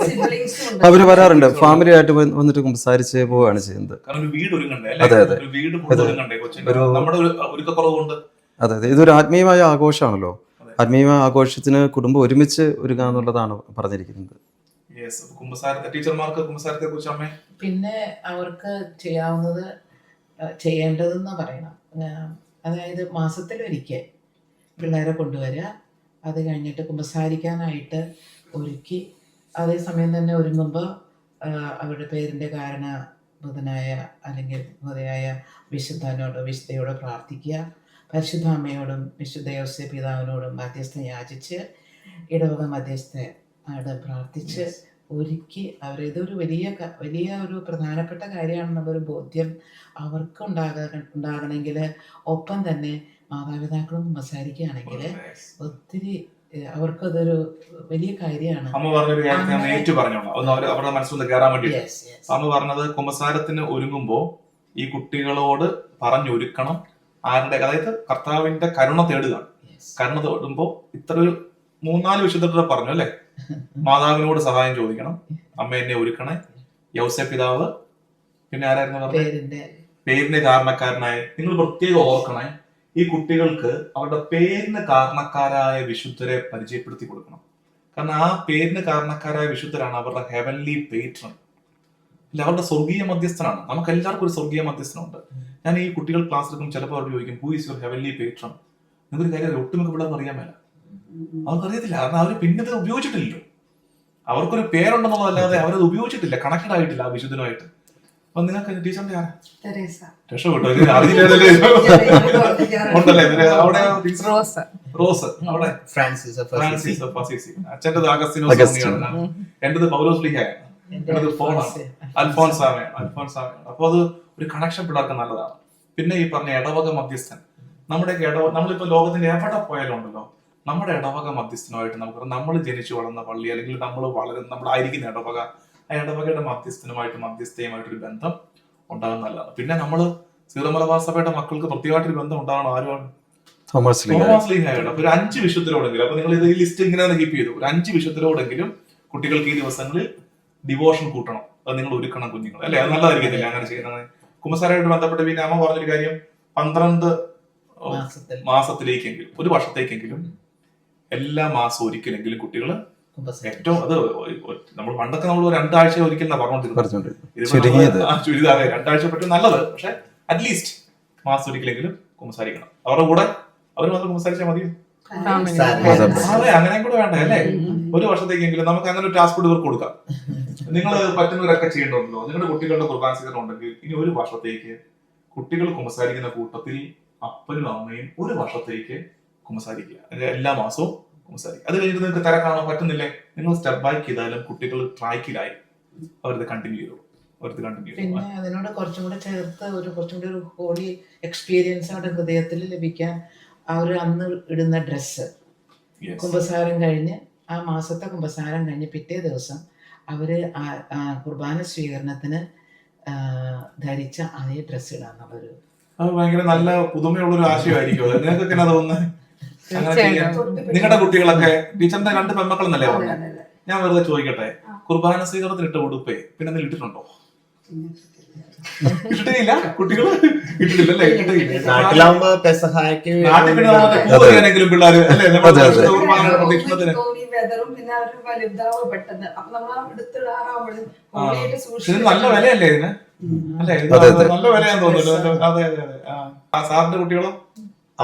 അവര് വരാറുണ്ട്, ഫാമിലി ആയിട്ട് വന്നിട്ട് കുമ്പസാരിച്ച് പോവുകയാണ് ചെയ്യുന്നത്. കാരണം ഒരു വീട് ഒരുങ്ങണ്ടേ, അതെ അതെ, വീട് ഒരുങ്ങണ്ടേ കൊച്ചിന്, നമ്മുടെ ഒരുക്കക്കുറവുകൊണ്ട്. അതെ അതെ, ഇതൊരു ആത്മീയമായ ആഘോഷമാണല്ലോ. ആത്മീയമായ ആഘോഷത്തിന് കുടുംബം ഒരുമിച്ച് ഒരുങ്ങുക എന്നുള്ളതാണ് പറഞ്ഞിരിക്കുന്നത്. ടീച്ചർമാർക്ക് കുമ്പസാരത്തെ കുറിച്ച് അമ്മേ പിന്നെ അവർക്ക് ചെയ്യാവുന്നത് ചെയ്യേണ്ടതെന്ന് പറയണം. അതായത് മാസത്തിലൊരിക്കൽ പിള്ളേരെ കൊണ്ടുവരിക, അത് കഴിഞ്ഞിട്ട് കുമ്പസാരിക്കാനായിട്ട് ഒരുക്കി, അതേസമയം തന്നെ ഒരുങ്ങുമ്പോൾ അവരുടെ പേരിൻ്റെ കാരണഭൂതനായ അല്ലെങ്കിൽ ഭൂതയായ വിശുദ്ധനോടോ വിശുദ്ധയോടോ പ്രാർത്ഥിക്കുക. പരിശുദ്ധ അമ്മയോടും വിശുദ്ധ യോസേപ്പ് പിതാവിനോടും മധ്യസ്ഥം യാചിച്ച് ഇടവക മധ്യസ്ഥയോട് പ്രാർത്ഥിച്ച് ഒരുക്കി അവർ ഇതൊരു വലിയ ഒരു പ്രധാനപ്പെട്ട കാര്യമാണെന്നുള്ളൊരു ബോധ്യം അവർക്ക് ഉണ്ടാകണമെങ്കിൽ, ഒപ്പം തന്നെ മാതാപിതാക്കളും കുമ്പസാരിക്കുകയാണെങ്കിൽ ഒത്തിരി അവർക്കതൊരു വലിയ കാര്യമാണ്. അമ്മ പറഞ്ഞൊരു കാര്യം ഞാൻ ഏറ്റു പറഞ്ഞോളാം, ഒന്ന് അവരുടെ മനസ്സിലൊന്ന് കയറാൻ വേണ്ടി. അമ്മ പറഞ്ഞത് കുമ്പസാരത്തിന് ഒരുങ്ങുമ്പോൾ ഈ കുട്ടികളോട് പറഞ്ഞൊരുക്കണം. ആരുടെ, അതായത് കർത്താവിന്റെ കരുണ തേടുക. കരുണ തേടുമ്പോ ഇത്ര ഒരു 3-4 വിശുദ്ധരുടെ പറഞ്ഞു അല്ലെ. മാതാവിനോട് സഹായം ചോദിക്കണം, അമ്മ എന്നെ ഒരുക്കണേ, യൗസേപ്പ് പിതാവ്, പിന്നെ ആരായിരുന്നു പറഞ്ഞത്, പേരിന്റെ കാരണക്കാരനായ. നിങ്ങൾ പ്രത്യേകം ഓർക്കണേ, ഈ കുട്ടികൾക്ക് അവരുടെ പേരിന് കാരണക്കാരായ വിശുദ്ധരെ പരിചയപ്പെടുത്തി കൊടുക്കണം. കാരണം ആ പേരിന് കാരണക്കാരായ വിശുദ്ധരാണ് അവരുടെ ഹെവൻലി പേട്രൺ, അല്ല അവരുടെ സ്വർഗീയ മധ്യസ്ഥനാണ്. നമുക്ക് എല്ലാവർക്കും ഒരു സ്വർഗീയ മധ്യസ്ഥനുണ്ട്. ഞാൻ ഈ കുട്ടികൾ ക്ലാസ് എടുക്കും, ചിലപ്പോൾ അവർ ചോദിക്കും who is your heavenly patron. നിങ്ങൾക്കൊരു കാര്യം ഒട്ടുമിക്ക പിള്ളേർക്ക് അറിയാൻ മേല, അവർക്കറിയത്തില്ല. കാരണം അവർ പിന്നെ അത് ഉപയോഗിച്ചിട്ടില്ലല്ലോ. അവർക്കൊരു പേരുണ്ടെന്നുള്ളതല്ലാതെ അവരത് ഉപയോഗിച്ചിട്ടില്ല, കണക്റ്റഡ് ആയിട്ടില്ല ആ വിശുദ്ധനുമായിട്ട്. അപ്പൊ നിങ്ങൾക്ക് ടീച്ചറിന്റെ രക്ഷപ്പെട്ടോ അവിടെ റോസ്, അവിടെ ഫ്രാൻസിസ് ഓഫ് അസീസി. അച്ഛൻ്റെത് അഗസ്തീനോസ്, എന്റേത് പൗലോസ് ലീഹയാണ്, എന്റേത് അൽഫോൻസാമയാണ്. അപ്പൊ അത് ഒരു കണക്ഷൻ പിള്ളേർക്ക് നല്ലതാണ്. പിന്നെ ഈ പറഞ്ഞ ഇടവക മധ്യസ്ഥൻ, നമ്മുടെയൊക്കെ നമ്മളിപ്പോ ലോകത്തിന്റെ എവിടെ പോയാലും ഉണ്ടല്ലോ, നമ്മുടെ ഇടവക മധ്യസ്ഥനുമായിട്ട് നമുക്ക്, നമ്മൾ ജനിച്ചു വളർന്ന പള്ളി അല്ലെങ്കിൽ നമ്മളായിരിക്കുന്ന ഇടവക, ആ ഇടവകയുടെ മധ്യസ്ഥയുമായിട്ടൊരു ബന്ധം ഉണ്ടാകുന്ന നല്ലതാണ്. പിന്നെ നമ്മള് സീറോ മലബാർ സഭയുടെ മക്കൾക്ക് പ്രത്യേകമായിട്ടൊരു ബന്ധം ഉണ്ടാകണം. ആരുമാണ് തോമസ് ലീഗ. തോമസ് ലീഗയുടെ ഒരു 5 വിശുദ്ധരോടെങ്കിലും, അപ്പൊ നിങ്ങൾ ഇത് ഈ ലിസ്റ്റ് ഇങ്ങനെ കീപ്പ് ചെയ്തു, ഒരു 5 വിശുദ്ധരോടെങ്കിലും കുട്ടികൾക്ക് ഈ ദിവസങ്ങളിൽ ഡിവോഷൻ കൂട്ടണം. അത് നിങ്ങൾ ഒരുക്കണം കുഞ്ഞുങ്ങൾ, അല്ലെ? അത് നല്ലതായിരിക്കത്തില്ല അങ്ങനെ ചെയ്യുന്നത്. കുമ്പസാരമായിട്ട് ബന്ധപ്പെട്ട് പിന്നെ അമ്മ പറഞ്ഞൊരു കാര്യം, 12 മാസത്തിലേക്കെങ്കിലും, ഒരു വർഷത്തേക്കെങ്കിലും എല്ലാ മാസവും ഒരിക്കലെങ്കിലും കുട്ടികൾ ഏറ്റവും, അത് നമ്മൾ പണ്ടൊക്കെ നമ്മൾ 2 ആഴ്ച ഒരിക്കൽ പറഞ്ഞോണ്ടിരുന്നത്, ചുരിദാർ 2 ആഴ്ച പറ്റും നല്ലത്, പക്ഷെ അറ്റ്ലീസ്റ്റ് മാസം ഒരിക്കലെങ്കിലും കുമ്പസാരിക്കണം. അവരുടെ കൂടെ അവർ മാത്രം കുമ്പസാരിച്ചാൽ മതിയോ? അതെ, അങ്ങനെ കൂടെ വേണ്ട അല്ലേ? ഒരു വർഷത്തേക്കെങ്കിലും നമുക്ക് അങ്ങനെ ഒരു ടാസ്ക് കൂടി ഇവർക്ക് കൊടുക്കാം. നിങ്ങൾ പറ്റുന്നവരൊക്കെ ചെയ്യേണ്ടതുണ്ടല്ലോ. നിങ്ങളുടെ കുട്ടികളുടെ കുർബാന സ്വീകരണം ഉണ്ടെങ്കിൽ ഇനി ഒരു വർഷത്തേക്ക് കുട്ടികൾ കുമ്പസാരിക്കുന്ന കൂട്ടത്തിൽ അപ്പനും അമ്മയും ഒരു വർഷത്തേക്ക് കുമ്പസാരിക്കുക. എല്ലാ മാസവും കുമ്പസാരിക്കുക. അത് കഴിഞ്ഞിട്ട് നിങ്ങൾക്ക് തിരക്കാണോ പറ്റുന്നില്ലേ, നിങ്ങൾ സ്റ്റെപ്പ് ബൈ ചെയ്താലും കുട്ടികൾ ട്രാക്കിലായി അവരത് കണ്ടിന്യൂ ചെയ്തു. പിന്നെ അതിനോട് കുറച്ചും കൂടെ ചേർത്ത് കുറച്ചും കൂടി ഒരു ഹോളി എക്സ്പീരിയൻസ് അവരുടെ ഹൃദയത്തിൽ ലഭിക്കാൻ അന്ന് ഇടുന്ന ഡ്രസ്സ്, കുമ്പസാരം കഴിഞ്ഞ് ആ മാസത്തെ കുമ്പസാരം കഴിഞ്ഞ് പിറ്റേ ദിവസം അവര് കുർബാന സ്വീകരണത്തിന് ധരിച്ച അതേ ഡ്രസ്സ് ഇടാന്നുള്ളൊരു, അത് ഭയങ്കര നല്ല പുതുമയുള്ളൊരു ആശയമായിരിക്കും. നിങ്ങൾക്കൊക്കെ എന്നാ തോന്നുന്നത്? നിങ്ങളുടെ കുട്ടികളൊക്കെ, ടീച്ചറിന്റെ 2 പെൺമക്കൾ എന്നല്ലേ പറഞ്ഞത്? ഞാൻ വെറുതെ ചോദിക്കട്ടെ, കുർബാന സ്വീകരണത്തിന് ഇട്ട ഉടുപ്പേ പിന്നെ എന്തെങ്കിലും ഇട്ടിട്ടുണ്ടോ? ഇട്ടിട്ടില്ല. കുട്ടികൾ ഇട്ടിട്ടില്ലല്ലേ? നാട്ടിലാവുമ്പോ പെസഹായ്ക്ക് നാട്ടിൽ പിന്നെ പൂവെങ്കിലും പിള്ളേര് അല്ലേ പ്രദക്ഷിണത്തിന്. നല്ല വിലയല്ലേ ഇതിന്? അല്ലെ, നല്ല വിലയാന്ന് തോന്നുന്നു. അതെ അതെ അതെ. സാറിന്റെ കുട്ടികളും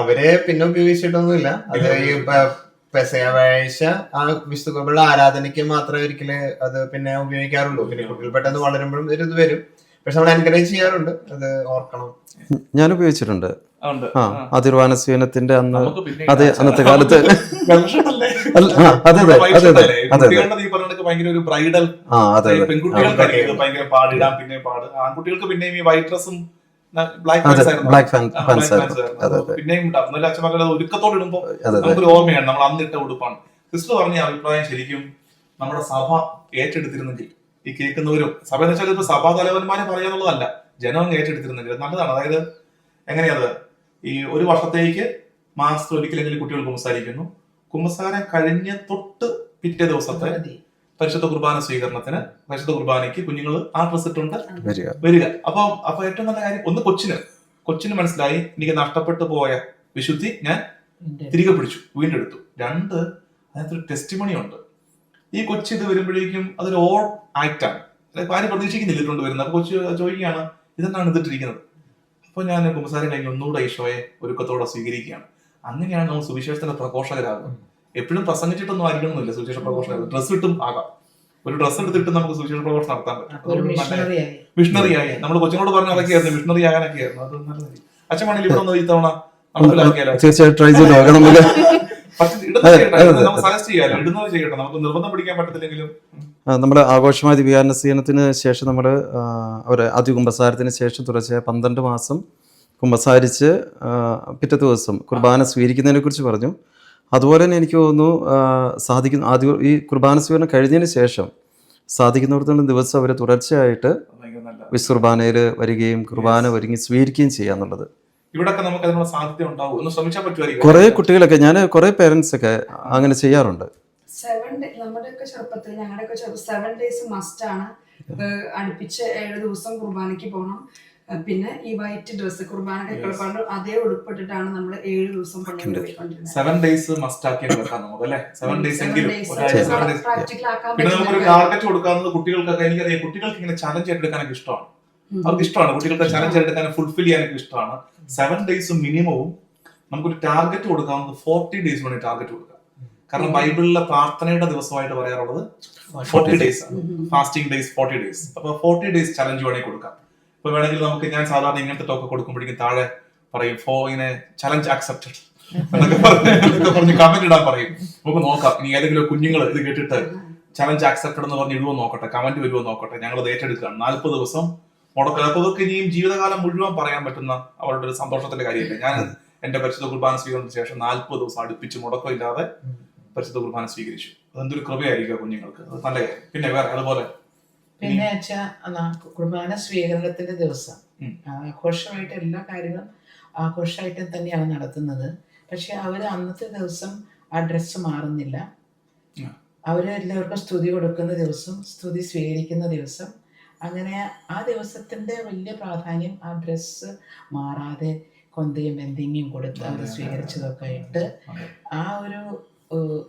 അവരെ പിന്നെ ഉപയോഗിച്ചിട്ടൊന്നുമില്ല. അത് ഈ പെസഹ വ്യാഴാഴ്ച ആ വിശുദ്ധ ആരാധനയ്ക്ക് മാത്രമേ ഒരിക്കലും അത് പിന്നെ ഉപയോഗിക്കാറുള്ളൂ. പിന്നെ കുട്ടികൾ പെട്ടെന്ന് വളരുമ്പോഴും ഒരു ഇത് വരും. പക്ഷെ നമ്മൾ എൻകറേജ് ചെയ്യാറുണ്ട്, അത് ഓർക്കണം. ഞാൻ ഉപയോഗിച്ചിട്ടുണ്ട്. അതിർവാന സ്വീകരണത്തിന്റെ അന്ന്, അതെ, അന്നത്തെ കാലത്ത് ഭയങ്കര ഒരു ബ്രൈഡൽ, പെൺകുട്ടികൾക്ക് ഭയങ്കര പാടിടാം, പിന്നെ പാട്. ആൺകുട്ടികൾക്ക് പിന്നെയും ഈ വൈറ്റ് ഡ്രസ്സും ബ്ലാക്ക് പിന്നെയും ഉണ്ടാവും. അച്ഛൻ ഒരുക്കത്തോടെ ഇടുമ്പോ നമുക്കൊരു ഓർമ്മയാണ് നമ്മൾ അന്നിട്ട ഉടുപ്പാണ്. സിസ്റ്റർ പറഞ്ഞ അഭിപ്രായം ശരിക്കും നമ്മുടെ സഭ ഏറ്റെടുത്തിരുന്നെങ്കിൽ, ഈ കേൾക്കുന്നവരും, സഭ എന്ന് വെച്ചാൽ ഇപ്പൊ സഭാ തലവന്മാരെ പറയാന്നുള്ളതല്ല, ജനം ഏറ്റെടുത്തിരുന്നെങ്കിൽ നല്ലതാണ്. അതായത് എങ്ങനെയത്, ഈ ഒരു വർഷത്തേക്ക് മാസത്തിൽ ഒരിക്കലെങ്കിലും കുട്ടികൾ കുമ്പസാരിക്കുന്നു. കുമ്പസാരം കഴിഞ്ഞ് തൊട്ട് പിറ്റേ ദിവസത്തെ പരിശുദ്ധ കുർബാന സ്വീകരണത്തിന്, പരിശുദ്ധ കുർബാനയ്ക്ക് കുഞ്ഞുങ്ങൾ ആ ഡ്രസ് ഇട്ടുണ്ട് വരിക. അപ്പൊ ഏറ്റവും നല്ല കാര്യം, ഒന്ന് കൊച്ചിന് മനസ്സിലായി എനിക്ക് നഷ്ടപ്പെട്ടു പോയ വിശുദ്ധി ഞാൻ തിരികെ പിടിച്ചു, വീണ്ടെടുത്തു. 2, അതിനകത്തൊരു ടെസ്റ്റിമണി ഉണ്ട്. ഈ കൊച്ചി ഇത് വരുമ്പോഴേക്കും അതൊരു ഓഡ് ആക്ട് ആണ്, ആരും പ്രതീക്ഷിക്കുന്നില്ല ഇട്ടുകൊണ്ട് വരുന്നത്. അപ്പൊ കൊച്ചു ചോദിക്കുകയാണ്, ഇതെന്നാണ് ഇതിട്ടിരിക്കുന്നത്? അപ്പൊ ഞാൻ കുമ്പസാരം കഴിഞ്ഞ് ഒന്നുകൂടെ ഈശോയെ ഒരുക്കത്തോടെ സ്വീകരിക്കുകയാണ്. അങ്ങനെയാണ് നമ്മൾ സുവിശേഷത്തിന്റെ പ്രഘോഷകരാകുന്നത്. എപ്പോഴും പ്രസംഗിച്ചിട്ടൊന്നും ആയിരിക്കണമെന്നില്ല സുവിശേഷ പ്രഘോഷകർ. ഡ്രസ്സ് ഇട്ടും ആകാം. ഒരു ഡ്രസ്സ് എടുത്തിട്ട് നമുക്ക് സുവിശേഷ പ്രഘോഷണം നടത്താൻ പറ്റും. മിഷണറിയായി നമ്മൾ കൊച്ചിനോട് പറഞ്ഞ അതൊക്കെയായിരുന്നു, മിഷണറി ആകാനൊക്കെ ആയിരുന്നു. അത് നല്ലതായി. അച്ഛനാണെങ്കിൽ ഇവിടെ ഒന്ന് ഇത്തവണ തീർച്ചയായിട്ടും ട്രൈ ചെയ്ത് നോക്കാം. നമുക്ക് നിർബന്ധം പിടിക്കാൻ പറ്റത്തില്ലെങ്കിലും നമ്മൾ ആഘോഷമായ ദിവ്യാന സ്വീകരണത്തിന് ശേഷം നമ്മൾ ഒരു ആദ്യ കുമ്പസാരത്തിന് ശേഷം തുടർച്ചയായ 12 മാസം കുമ്പസാരിച്ച് പിറ്റേ ദിവസം കുർബാന സ്വീകരിക്കുന്നതിനെ കുറിച്ച് പറഞ്ഞു. അതുപോലെ തന്നെ എനിക്ക് തോന്നുന്നു സാധിക്കുന്ന ആദ്യം ഈ കുർബാന സ്വീകരണം കഴിഞ്ഞതിന് ശേഷം സാധിക്കുന്നിടത്തോളം ദിവസം അവർ തുടർച്ചയായിട്ട് വിശുദ്ധ കുർബാനയിൽ വരികയും കുർബാന ഒരുങ്ങി സ്വീകരിക്കുകയും ചെയ്യുക എന്നുള്ളത്. ഇവിടൊക്കെ നമുക്ക് അതിനുള്ള സാധ്യത ഉണ്ടാവും. ഒന്ന് ശ്രമിച്ചാൽ പറ്റുമായിരിക്കും. കുറെ കുട്ടികളൊക്കെ, ഞാൻ കുറെ പേരൻസ് ഒക്കെ അങ്ങനെ ചെയ്യാറുണ്ട്. 7 ഡേ നമ്മുടെയൊക്കെ ചെറുപ്പത്തിൽ, ഞങ്ങളുടെയൊക്കെ 7 days മസ്റ്റ് ആണ്. അടുപ്പിച്ച് 7 ദിവസം കുർബാനയ്ക്ക് പോകണം. പിന്നെ ഈ വൈറ്റ് ഡ്രസ്സ് കുർബാന അതേ ഉടുപ്പിട്ടിട്ടാണ് നമ്മൾ 7 ദിവസം പോയിക്കൊണ്ടിരുന്നത്. 7 days മസ്റ്റ് ആക്കി വെക്കാം നമുക്ക്, അല്ലെ? 7 days എങ്കിലും പിന്നെ നമുക്കൊരു ടാർഗറ്റ് കൊടുക്കാവുന്നത് കുട്ടികൾക്കൊക്കെ. എനിക്കറിയാം, കുട്ടികൾക്ക് ഇങ്ങനെ ചലഞ്ച് എടുക്കാനൊക്കെ ഇഷ്ടമാണ്. അവർക്ക് ഇഷ്ടമാണ് കുട്ടികൾക്ക് ചലഞ്ച് എടുക്കാൻ, ഫുൾഫിൽ ചെയ്യാനൊക്കെ ഇഷ്ടമാണ്. 7 days മിനിമവും നമുക്കൊരു ടാർഗറ്റ് കൊടുക്കാവുന്നത് 40 days വേണ്ടി ടാർഗറ്റ് കൊടുക്കാം. കാരണം ബൈബിളിലെ പ്രാർത്ഥനയുടെ ദിവസമായിട്ട് പറയാറുള്ളത് 40 days ആണ്. Fasting days 40 days. അപ്പൊ 40 days ചലഞ്ച് വേണമെങ്കിൽ കൊടുക്കാം. ഇപ്പൊ വേണമെങ്കിൽ നമുക്ക്, ഞാൻ സാധാരണ ഇങ്ങനത്തെ ടോക്ക് കൊടുക്കുമ്പോഴേക്കും താഴെ പറയും ഇങ്ങനെ ചലഞ്ച് ആക്സെപ്റ്റഡ് എന്നൊക്കെ പറഞ്ഞ് കമന്റ് ഇടാൻ പറയും. നമുക്ക് നോക്കാം, ഇനി ഏതെങ്കിലും കുഞ്ഞുങ്ങൾ ഇത് കേട്ടിട്ട് ചലഞ്ച് ആക്സെപ്റ്റഡ് എന്ന് പറഞ്ഞ് ഇടുവോ നോക്കട്ടെ, കമന്റ് വരുമോ നോക്കട്ടെ. ഞങ്ങൾ അത് ഏറ്റെടുക്കുകയാണ്. 40 ദിവസം മുടക്കുക. അപ്പൊ ഇവർക്ക് ഇനിയും ജീവിതകാലം മുഴുവൻ പറയാൻ പറ്റുന്ന അവരുടെ ഒരു സന്തോഷത്തിന്റെ കാര്യമില്ല. ഞാൻ എന്റെ പരിശുദ്ധ കുർബാന സ്വീകരണത്തിന് ശേഷം 40 ദിവസം അടുപ്പിച്ച് മുടക്കമില്ലാതെ പരിശുദ്ധ കുർബാന സ്വീകരിച്ചു. അതെന്തൊരു കൃപയായിരിക്കും കുഞ്ഞുങ്ങൾക്ക്. അത് നല്ല കാര്യം. പിന്നെ വേറെ അതുപോലെ പിന്നെ കുർബാന സ്വീകരണത്തിന്റെ ദിവസം ആഘോഷമായിട്ട് എല്ലാ കാര്യങ്ങളും ആഘോഷമായിട്ട് തന്നെയാണ് നടത്തുന്നത്. പക്ഷെ അവർ അന്നത്തെ ദിവസം ആ ഡ്രസ്സ് മാറുന്നില്ല. ഉം. അവരെല്ലാവർക്കും സ്തുതി കൊടുക്കുന്ന ദിവസം, സ്തുതി സ്വീകരിക്കുന്ന ദിവസം, അങ്ങനെ ആ ദിവസത്തിൻ്റെ വലിയ പ്രാധാന്യം ആ ഡ്രസ്സ് മാറാതെ കൊന്തയും എന്തെങ്കിലും കൊടുത്ത് അവർ സ്വീകരിച്ചതൊക്കെ ഇട്ട് ആ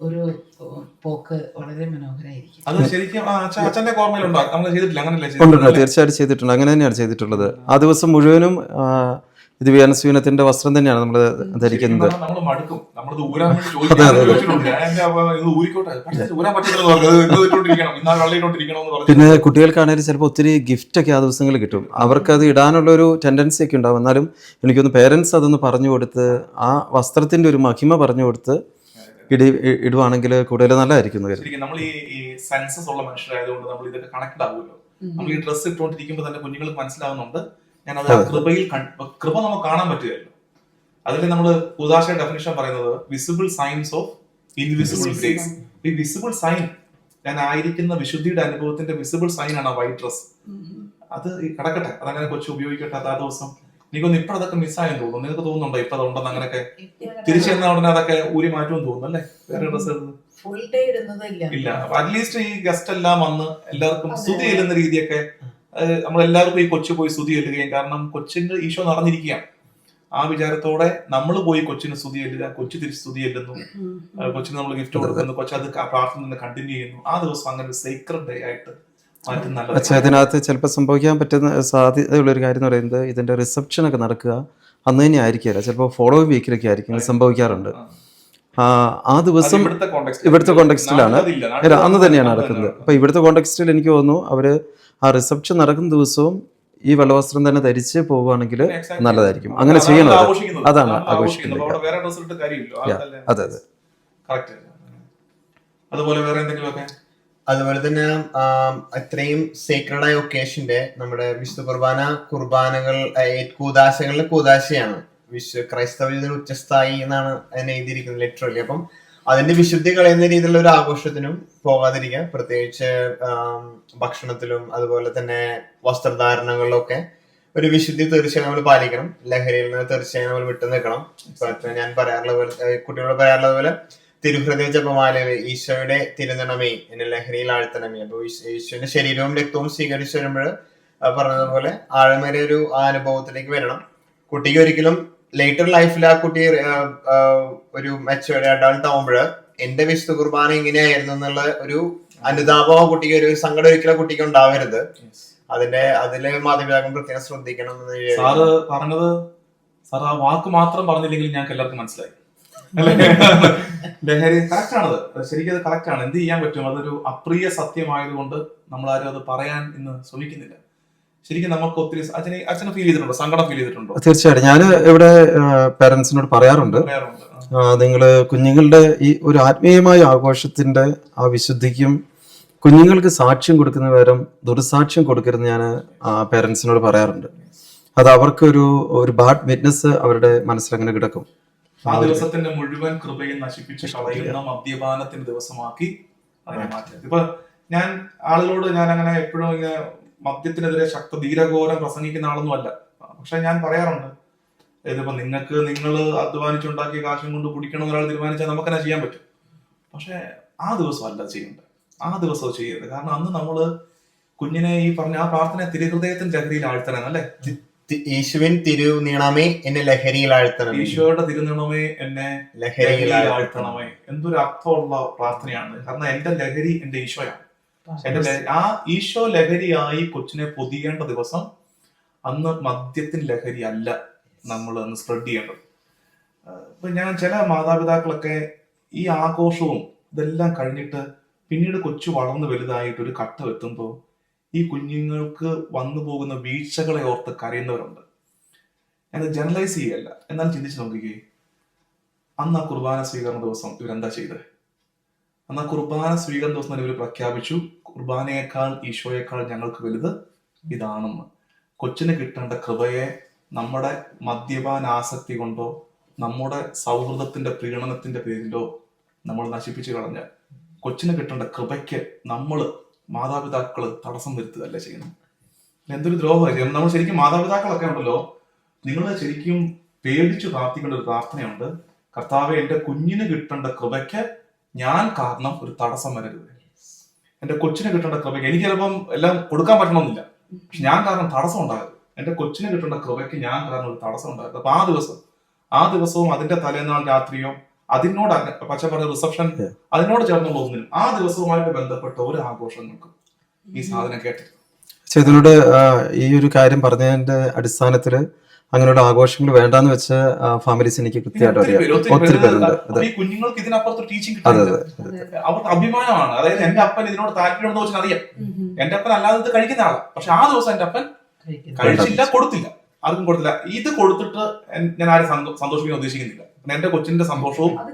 ഒരു പോക്ക് വളരെ മനോഹരമായിരിക്കും. അത് ശരിക്കും അച്ഛന്റെ ഓർമ്മയിലുണ്ടോ? നമ്മൾ ചെയ്തിട്ടില്ല, അങ്ങനല്ലേ ഉണ്ട്, ചെയ്തിട്ടുള്ളത്? തീർച്ചയായിട്ടും ചെയ്തിട്ടുണ്ട്. അങ്ങനെ തന്നെയാണ് ചെയ്തിട്ടുള്ളത്. ആ ദിവസം മുഴുവനും ഇത് വ്യാനസ്വീനത്തിന്റെ വസ്ത്രം തന്നെയാണ് നമ്മൾ ധരിക്കുന്നത്. നമ്മൾ മടുക്കും, നമ്മളിത് ഊരാൻ വേണ്ടി ചോദിച്ചിട്ടുണ്ട്. ഞാൻ ഇത് ഊരിക്കോട്ടെ, പക്ഷേ ഊരാൻ പറ്റുന്നത് പറഞ്ഞു. പിന്നെ കുട്ടികൾക്കാണെങ്കിലും ചിലപ്പോൾ ഒത്തിരി ഗിഫ്റ്റ് ഒക്കെ ആ ദിവസങ്ങളിൽ കിട്ടും. അവർക്കത് ഇടാനുള്ളൊരു ടെൻഡൻസി ഒക്കെ ഉണ്ടാവും. എന്നാലും എനിക്കൊന്ന് പേരൻസ് അതൊന്ന് പറഞ്ഞു കൊടുത്ത് ആ വസ്ത്രത്തിന്റെ ഒരു മഹിമ പറഞ്ഞു കൊടുത്ത് ഇടുവാണെങ്കിൽ കൂടുതൽ നല്ലതായിരിക്കും. ശരിക്കും നമ്മൾ ഈ സെൻസസ് ഉള്ള മനുഷ്യരായതുകൊണ്ട് നമ്മൾ ഇതൊക്കെ കണക്ട് ആവുമല്ലോ. നമ്മൾ ഈ ഡ്രസ്സ് ഇട്ടുകൊണ്ടിരിക്കുമ്പോൾ തന്നെ കുഞ്ഞുങ്ങൾക്ക് മനസ്സിലാവുന്നുണ്ട് ഞാനത് കൃപയിൽ കൃപ നമുക്ക് കാണാൻ പറ്റുകയല്ലോ. അതിൽ നമ്മൾ ഉദാഹരണ ഡെഫിനിഷൻ പറയുന്നത് visible signs of invisible grace. ഈ വിസിബിൾ സൈൻ, ഞാൻ ആയിരിക്കുന്ന വിശുദ്ധിയുടെ അനുഭവത്തിന്റെ വിസിബിൾ സൈൻ ആണ് ആ വൈറ്റ് ഡ്രസ്. അത് കിടക്കട്ടെ, അതങ്ങനെ കൊച്ചു ഉപയോഗിക്കട്ടെ. അത് ആ ദിവസം എനിക്കൊന്ന് ഇപ്പൊ അതൊക്കെ മിസ്സായെന്ന് തോന്നുന്നു. നിങ്ങൾക്ക് തോന്നുന്നുണ്ടോ ഇപ്പൊ അതുണ്ടെന്ന്? അങ്ങനെയൊക്കെ തിരിച്ചു ചെന്ന ഉടനെ അതൊക്കെ ഊരി മാറ്റുമെന്ന് തോന്നുന്നു അല്ലേ? വേറെ ഡ്രസ് ഫുൾ ഡേ ഇടുന്നതില്ല. ഇല്ല. അപ്പൊ അറ്റ്ലീസ്റ്റ് ഈ ഗസ്റ്റ് എല്ലാം വന്ന് എല്ലാവർക്കും സ്തുതി ചെല്ലുന്ന രീതിയൊക്കെ നമ്മളെല്ലാവർക്കും ഈ കൊച്ചു പോയി സ്തുതി ചെല്ലുകയും, കാരണം കൊച്ചിന്റെ ഈശോ നടന്നിരിക്കുകയാണ്. ആ വിചാരത്തോടെ നമ്മൾ പോയി കൊച്ചിന് സ്തുതി ചെല്ലുക, കൊച്ചു തിരിച്ച് സ്തുതി ചെല്ലുന്നു, കൊച്ചിന് നമ്മൾ ഗിഫ്റ്റ് കൊടുക്കുന്നു, കൊച്ചത് പ്രാർത്ഥന കണ്ടിന്യൂ ചെയ്യുന്നു. ആ ദിവസം അങ്ങനെ ഒരു സീക്രട്ട് ഡേ ആയിട്ട് മാറ്റും. നല്ലത്. പക്ഷേ അതിനകത്ത് ചിലപ്പോൾ സംഭവിക്കാൻ പറ്റുന്ന സാധ്യതയുള്ളൊരു കാര്യം എന്ന് പറയുന്നത് ഇതിന്റെ റിസപ്ഷൻ ഒക്കെ നടക്കുക അന്ന് തന്നെ ആയിരിക്കില്ല. ചിലപ്പോൾ ഫോളോ വീക്കിലൊക്കെ ആയിരിക്കും സംഭവിക്കാറുണ്ട്. ആ ദിവസം ഇവിടുത്തെ കോണ്ടെക്സ്റ്റിലാണ്, അന്ന് തന്നെയാണ് നടക്കുന്നത്. അപ്പൊ ഇവിടുത്തെ കോണ്ടെക്സ്റ്റിൽ എനിക്ക് തോന്നുന്നു അവര് ആ റിസപ്ഷൻ നടക്കുന്ന ദിവസവും ഈ വെള്ളവസ്ത്രം തന്നെ ധരിച്ച് പോവുകയാണെങ്കിൽ നല്ലതായിരിക്കും. അങ്ങനെ ചെയ്യണത്, അതാണ് ആഘോഷിക്കുന്നത്. അതെ അതെ. അതുപോലെ വേറെ എന്തെങ്കിലുമൊക്കെ? അതുപോലെ തന്നെ അത്രയും സേക്രഡ് ആയ ഒക്കേഷന്റെ നമ്മുടെ വിശുദ്ധ കുർബാനകൾ കൂദാശകളിലെ കൂദാശയാണ്. ക്രൈസ്തവ ഉച്ചസ്ഥായി എന്നാണ് അതിനെ എഴുതിയിരിക്കുന്നത് ലിറ്ററലി. അപ്പം അതിന്റെ വിശുദ്ധി കളയുന്ന രീതിയിലുള്ള ഒരു ആഘോഷത്തിനും പോകാതിരിക്കുക. പ്രത്യേകിച്ച് ഭക്ഷണത്തിലും അതുപോലെ തന്നെ വസ്ത്രധാരണങ്ങളിലൊക്കെ ഒരു വിശുദ്ധി തീർച്ചയായും നമ്മൾ പാലിക്കണം. ലഹരിയിൽ നിന്ന് തീർച്ചയായും നമ്മൾ വിട്ടു നിൽക്കണം. ഞാൻ പറയാറുള്ള പോലെ, കുട്ടികളോട് പറയാറുള്ളത് പോലെ തിരുഹൃദയ ജപമാലയിൽ ഈശോയുടെ തിരുനണമേ എന്നെ ലഹരിയിൽ ആഴ്ത്തണമേ. അപ്പൊ ഈശോയുടെ ശരീരവും രക്തവും സ്വീകരിച്ചു വരുമ്പോൾ പറഞ്ഞതുപോലെ ആഴമേറിയ ഒരു അനുഭവത്തിലേക്ക് വരണം. കുട്ടിക്ക് ഒരിക്കലും ലേറ്റർ ലൈഫിൽ ആ കുട്ടി ഒരു മെച്ചൂർഡ് അഡൾട്ട് ആവുമ്പോൾ എന്റെ വിശുദ്ധ കുർബാന ഇങ്ങനെയായിരുന്നു എന്നുള്ള ഒരു അനുതാപം ആ കുട്ടിക്ക്, ഒരു സങ്കടം ഒരിക്കലും കുട്ടിക്ക് ഉണ്ടാവരുത്. അതില് മാതാപിതാക്കൾ പ്രത്യേകം ശ്രദ്ധിക്കണം എന്ന് സാറ് പറഞ്ഞത്. സാർ ആ വാക്ക് മാത്രം പറഞ്ഞില്ലെങ്കിൽ ഞങ്ങൾക്ക് എല്ലാവർക്കും മനസ്സിലായി. ലഹരി കറക്റ്റ് ആണത്, ശരിക്കും അത് കറക്റ്റ് ആണ്. എന്ത് ചെയ്യാൻ പറ്റും? അതൊരു അപ്രിയ സത്യമായതുകൊണ്ട് നമ്മളാരും അത് പറയാൻ ഇന്ന് ശ്രമിക്കുന്നില്ല. ശരിക്കും നമുക്ക് ഒത്തിരി അച്ഛനെ ഫീൽ ചെയ്തിട്ടുണ്ടോ? സങ്കടം ഫീൽ ചെയ്തിട്ടുണ്ടോ? തീർച്ചയായിട്ടും. ഞാൻ ഇവിടെ പേരൻസിനോട് പറയാറുണ്ട്, നിങ്ങള് കുഞ്ഞുങ്ങളുടെ ഈ ഒരു ആത്മീയമായ ആഘോഷത്തിന്റെ ആ വിശുദ്ധിക്കും കുഞ്ഞുങ്ങൾക്ക് സാക്ഷ്യം കൊടുക്കുന്ന പകരം ദുർസാക്ഷ്യം കൊടുക്കരുതെന്ന് ഞാൻ പേരൻസിനോട് പറയാറുണ്ട്. അത് അവർക്ക് ഒരു ബാഡ് വിറ്റ്നസ് അവരുടെ മനസ്സിലങ്ങനെ കിടക്കും. ആ ദിവസത്തിന്റെ മുഴുവൻ കൃപയും നശിപ്പിച്ച് കളയുന്ന മദ്യപാനത്തിന്റെ ദിവസമാക്കി അതിനെ മാറ്റരുത്. ഇപ്പൊ ഞാൻ ആളുകളോട് ഞാൻ അങ്ങനെ എപ്പോഴും ഇങ്ങനെ മദ്യത്തിനെതിരെ ധീരഘോരം പ്രസംഗിക്കുന്ന ആളൊന്നും അല്ല. പക്ഷെ ഞാൻ പറയാറുണ്ട്, ഇതിപ്പോ നിങ്ങൾ അധ്വാനിച്ചുണ്ടാക്കിയ കാശും കൊണ്ട് കുടിക്കണം ഒരാൾ തീരുമാനിച്ചാൽ നമുക്ക് തന്നെ ചെയ്യാൻ പറ്റും. പക്ഷെ ആ ദിവസം അല്ല ചെയ്യേണ്ടത്, ആ ദിവസം ചെയ്യരുത്. കാരണം അന്ന് നമ്മള് കുഞ്ഞിനെ ഈ പറഞ്ഞ ആ പ്രാർത്ഥന തിരുഹൃദയത്തിന്റെ ലഹരിയിൽ ആഴ്ത്തണം അല്ലേ? യേശുവിൻ തിരുനീണമേ എന്നെ ലഹരിയിൽ ആഴ്ത്തണം. ഈശോയുടെ തിരുനീണമേ എന്നെ ലഹരിയിൽ ആഴ്ത്തണമേ. എന്തൊരു അർത്ഥമുള്ള പ്രാർത്ഥനയാണ്. കാരണം എന്റെ ലഹരി എന്റെ ഈശോയാണ്. ആ ഈശോ ലഹരിയായി കൊച്ചിനെ പൊതിയേണ്ട ദിവസം അന്ന് മദ്യത്തിന് ലഹരി അല്ല നമ്മൾ അന്ന് സ്പ്രെഡ് ചെയ്യേണ്ടത്. ഇപ്പൊ ഞാൻ ചില മാതാപിതാക്കളൊക്കെ ഈ ആഘോഷവും ഇതെല്ലാം കഴിഞ്ഞിട്ട് പിന്നീട് കൊച്ചു വളർന്ന് വലുതായിട്ട് ഒരു ഘട്ടം എത്തുമ്പോൾ ഈ കുഞ്ഞുങ്ങൾക്ക് വന്നു പോകുന്ന വീഴ്ചകളെ ഓർത്ത് കരയുന്നവരുണ്ട്. ഞാനത് ജനറലൈസ് ചെയ്യല്ല, എന്നാൽ ചിന്തിച്ച് നോക്കിക്കേ. അന്ന് ആ കുർബാന സ്വീകരണ ദിവസം ഇവരെന്താ ചെയ്തത്? അന്ന് ആ കുർബാന സ്വീകരണ ദിവസം ഇവർ പ്രഖ്യാപിച്ചു, കുർബാനയേക്കാൾ ഈശോയേക്കാൾ ഞങ്ങൾക്ക് വലുത് ഇതാണെന്ന്. കൊച്ചിന് കിട്ടേണ്ട കൃപയെ നമ്മുടെ മദ്യപാനാസക്തി കൊണ്ടോ നമ്മുടെ സൗഹൃദത്തിന്റെ പ്രീണനത്തിന്റെ പേരിലോ നമ്മൾ നശിപ്പിച്ചു കളഞ്ഞാൽ കൊച്ചിന് കിട്ടേണ്ട കൃപയ്ക്ക് നമ്മള് മാതാപിതാക്കള് തടസ്സം വരുത്തുകയല്ലേ ചെയ്യുന്നത്. എന്തൊരു ദ്രോഹം. നമ്മൾ ശരിക്കും മാതാപിതാക്കളൊക്കെ ഉണ്ടല്ലോ, നിങ്ങൾ ശരിക്കും പേടിച്ചു പ്രാർത്ഥിക്കേണ്ട ഒരു പ്രാർത്ഥനയുണ്ട്. കർത്താവെ എന്റെ കുഞ്ഞിന് കിട്ടേണ്ട കൃപയ്ക്ക് ഞാൻ കാരണം ഒരു തടസ്സം വരരുത്. എന്റെ കൊച്ചിന് കിട്ടേണ്ട കൃപയ്ക്ക് എനിക്ക് ചിലപ്പം എല്ലാം കൊടുക്കാൻ പറ്റണമെന്നില്ല, പക്ഷെ ഞാൻ കാരണം തടസ്സം ഉണ്ടാകരുത്. എന്റെ കൊച്ചിന് കിട്ടേണ്ട കൃപയ്ക്ക് ഞാൻ കാരണം ഒരു തടസ്സം ഉണ്ടാകരുത്. അപ്പൊ ആ ദിവസവും അതിന്റെ തലേനാൾ രാത്രിയോ അതിനോട് പച്ച പറഞ്ഞ റിസപ്ഷൻ അതിനോട് ചേർന്നുള്ള ഒന്നിനും ആ ദിവസവുമായിട്ട് ബന്ധപ്പെട്ട ഒരു ആഘോഷങ്ങൾക്കും ഈ സാധനം കേട്ടിരുന്നു. പക്ഷെ ഇതിനോട് ഈ ഒരു കാര്യം പറഞ്ഞതിന്റെ അടിസ്ഥാനത്തില് അങ്ങനെയുള്ള ആഘോഷങ്ങൾ വേണ്ടാന്ന് വെച്ച ഫാമിലീസ് എനിക്ക് കൃത്യമായിട്ട് അറിയാം. ഒത്തിരി പേരുണ്ട്. ഈ കുഞ്ഞുങ്ങൾക്ക് ഇതിനപ്പുറത്ത് ടീച്ചിങ് കിട്ടുന്നത് അവർക്ക് അഭിമാനമാണ്. അതായത് എന്റെ അപ്പൻ ഇതിനോട് താല്പര്യം വെച്ചാൽ അറിയാം. എന്റെ അപ്പൻ അല്ലാതെ ഇത് കഴിക്കുന്ന ആളാണ്, പക്ഷെ ആ ദിവസം എന്റെ അപ്പൻ കഴിച്ചില്ല, കൊടുത്തില്ല, ആർക്കും കൊടുത്തില്ല. ഇത് കൊടുത്തിട്ട് ഞാൻ ആരും സന്തോഷിക്കാൻ ഉദ്ദേശിക്കുന്നില്ല. എന്റെ കൊച്ചിന്റെ സന്തോഷവും അത്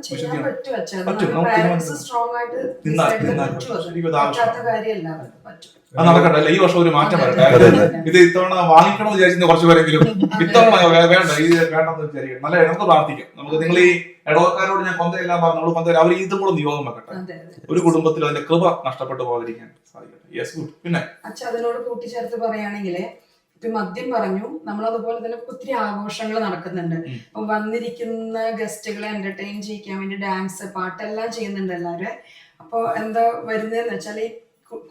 നടക്കട്ടെ അല്ലെ. ഈ വർഷം ഒരു മാറ്റം വരട്ടെ. ഇത് ഇത്തവണ വാങ്ങിക്കണമെന്ന് വിചാരിക്കുന്ന കുറച്ച് പേരെങ്കിലും ഇത്തവണ വേണ്ട, ഇത് വേണ്ടെന്ന് വിചാരിക്കണം. നല്ല നമുക്ക് പ്രാർത്ഥിക്കാം. നമുക്ക് നിങ്ങൾ ഈ ഇടവക്കാരോട് ഞാൻ കൊന്തയെല്ലാം പറഞ്ഞു, നമ്മൾ കൊന്തയില്ല, അവർ ഇതും കൂടെ നിയോഗം വെക്കട്ടെ. ഒരു കുടുംബത്തിൽ അതിന്റെ കൃപ നഷ്ടപ്പെട്ടു പോകാതിരിക്കാൻ സാധിക്കട്ടെ. Yes, good. പിന്നെ അതിനോട് കൂട്ടിച്ചേർത്ത് പറയുകയാണെങ്കിൽ ഇപ്പൊ മദ്യം പറഞ്ഞു, നമ്മളതുപോലെ തന്നെ ഒത്തിരി ആഘോഷങ്ങൾ നടക്കുന്നുണ്ട്. ഇപ്പൊ വന്നിരിക്കുന്ന ഗസ്റ്റുകളെ എന്റർടൈൻ ചെയ്യിക്കാൻ വേണ്ടി ഡാൻസ്, പാട്ടെല്ലാം ചെയ്യുന്നുണ്ട് എല്ലാവരും. അപ്പൊ എന്താ വരുന്നതെന്ന് വെച്ചാൽ ഈ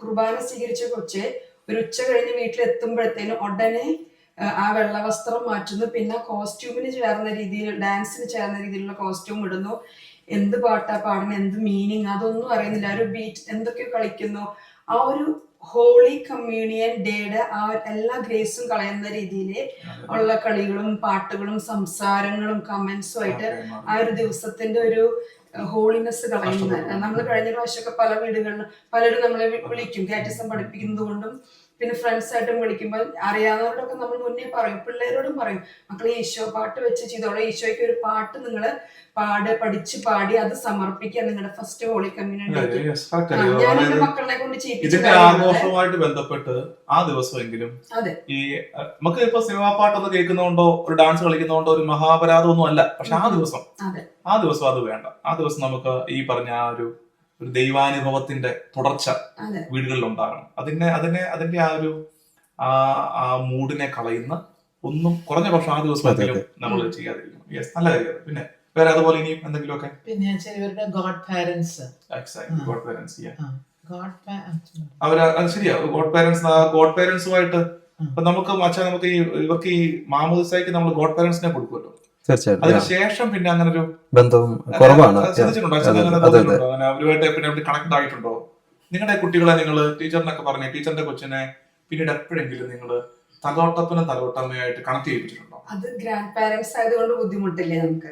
കുർബാന സ്വീകരിച്ച കൊച്ച് ഒരു ഉച്ച കഴിഞ്ഞ് വീട്ടിലെത്തുമ്പോഴത്തേനും ഉടനെ ആ വെള്ളവസ്ത്രം മാറ്റുന്നു, പിന്നെ കോസ്റ്റ്യൂമിന് ചേർന്ന രീതിയിൽ, ഡാൻസിന് ചേർന്ന രീതിയിലുള്ള കോസ്റ്റ്യൂം ഇടുന്നു. എന്ത് പാട്ടാ പാടുന്നത്, എന്ത് മീനിങ് അതൊന്നും അറിയുന്നില്ല. ഒരു ബീറ്റ് എന്തൊക്കെയോ കളിക്കുന്നു. ആ ഒരു ഹോളി കമ്മ്യൂണിയൻ ഡേയുടെ ആ എല്ലാ ഗ്രേസും കളയുന്ന രീതിയിൽ ഉള്ള കളികളും പാട്ടുകളും സംസാരങ്ങളും കമന്റ്സും ആയിട്ട് ആ ഒരു ദിവസത്തിന്റെ ഒരു ഹോളിനെസ് കളയുന്ന. നമ്മൾ കഴിഞ്ഞ പ്രാവശ്യമൊക്കെ പല വീടുകളിലും പലരും നമ്മളെ വിളിക്കും കാറ്റസം പഠിപ്പിക്കുന്നത് കൊണ്ടും, പിന്നെ ഫ്രണ്ട്സ് ആയിട്ടും വിളിക്കുമ്പോൾ അറിയാവുന്നവരോടൊക്കെ നമ്മൾ മുന്നേ പറയും, പിള്ളേരോടും പറയും, മക്കളെ ഈശോ പാട്ട് വെച്ച് ചെയ്തോളെ, ഈശോയ്ക്ക് ഒരു പാട്ട് നിങ്ങൾ പഠിച്ച് പാടി അത് സമർപ്പിക്കുക നിങ്ങളുടെ ഫസ്റ്റ് ഹോളി കമ്മ്യൂണിയൻ. ഞാൻ എന്റെ മക്കളെ കൊണ്ട് ഇതിന്റെ ആഘോഷവുമായിട്ട് ബന്ധപ്പെട്ട് ആ ദിവസമെങ്കിലും ഈ നമുക്ക് ഇപ്പൊ സിനിമാ പാട്ടൊന്ന് കേൾക്കുന്നതുകൊണ്ടോ ഒരു ഡാൻസ് കളിക്കുന്നതുകൊണ്ടോ ഒരു മഹാപരാധമൊന്നും അല്ല, പക്ഷെ ആ ദിവസം അത് വേണ്ട. ആ ദിവസം നമുക്ക് ഈ പറഞ്ഞ ആ ഒരു ദൈവാനുഭവത്തിന്റെ തുടർച്ച വീടുകളിൽ ഉണ്ടാകണം. അതിന്റെ ആ ഒരു ആ മൂഡിനെ കളയുന്ന ഒന്നും കുറഞ്ഞ പക്ഷം ആ ദിവസമെങ്കിലും നമ്മൾ ചെയ്യാതിരിക്കണം. യെസ്, നല്ല കാര്യം. പിന്നെ വേറെ അതുപോലെ ഇനിയും എന്തെങ്കിലുമൊക്കെ പിന്നെ ചിലവരുടെ ഗോഡ് പാരന്റ്സ് അവര് അത് ശരിയാ. ഗോഡ് പാരന്റ്സുമായിട്ട് ഇപ്പൊ നമുക്ക് ഇവർക്ക് ഈ മാമോദിസയ്ക്ക് നമ്മൾ ഗോഡ് പാരന്റ്സിനെ കൊടുക്കുമല്ലോ. തീർച്ചയായിട്ടും അതിനുശേഷം പിന്നെ അങ്ങനെ ഒരു ബന്ധവും കുറവാണ്. അവരുമായിട്ട് പിന്നെ കണക്ട് ആയിട്ടുണ്ടോ? നിങ്ങളുടെ കുട്ടികളെ നിങ്ങൾ ടീച്ചറിനൊക്കെ പറഞ്ഞ ടീച്ചറിന്റെ കൊച്ചിനെ പിന്നീട് എപ്പോഴെങ്കിലും നിങ്ങൾ തലോട്ടപ്പനും തലോട്ടമ്മയായിട്ട് കണക്ട് ചെയ്യിപ്പിച്ചിട്ടുണ്ടോ? അത് ഗ്രാൻഡ് പാരന്റ്സ് ആയതുകൊണ്ട് ബുദ്ധിമുട്ടില്ലേ നമുക്ക്?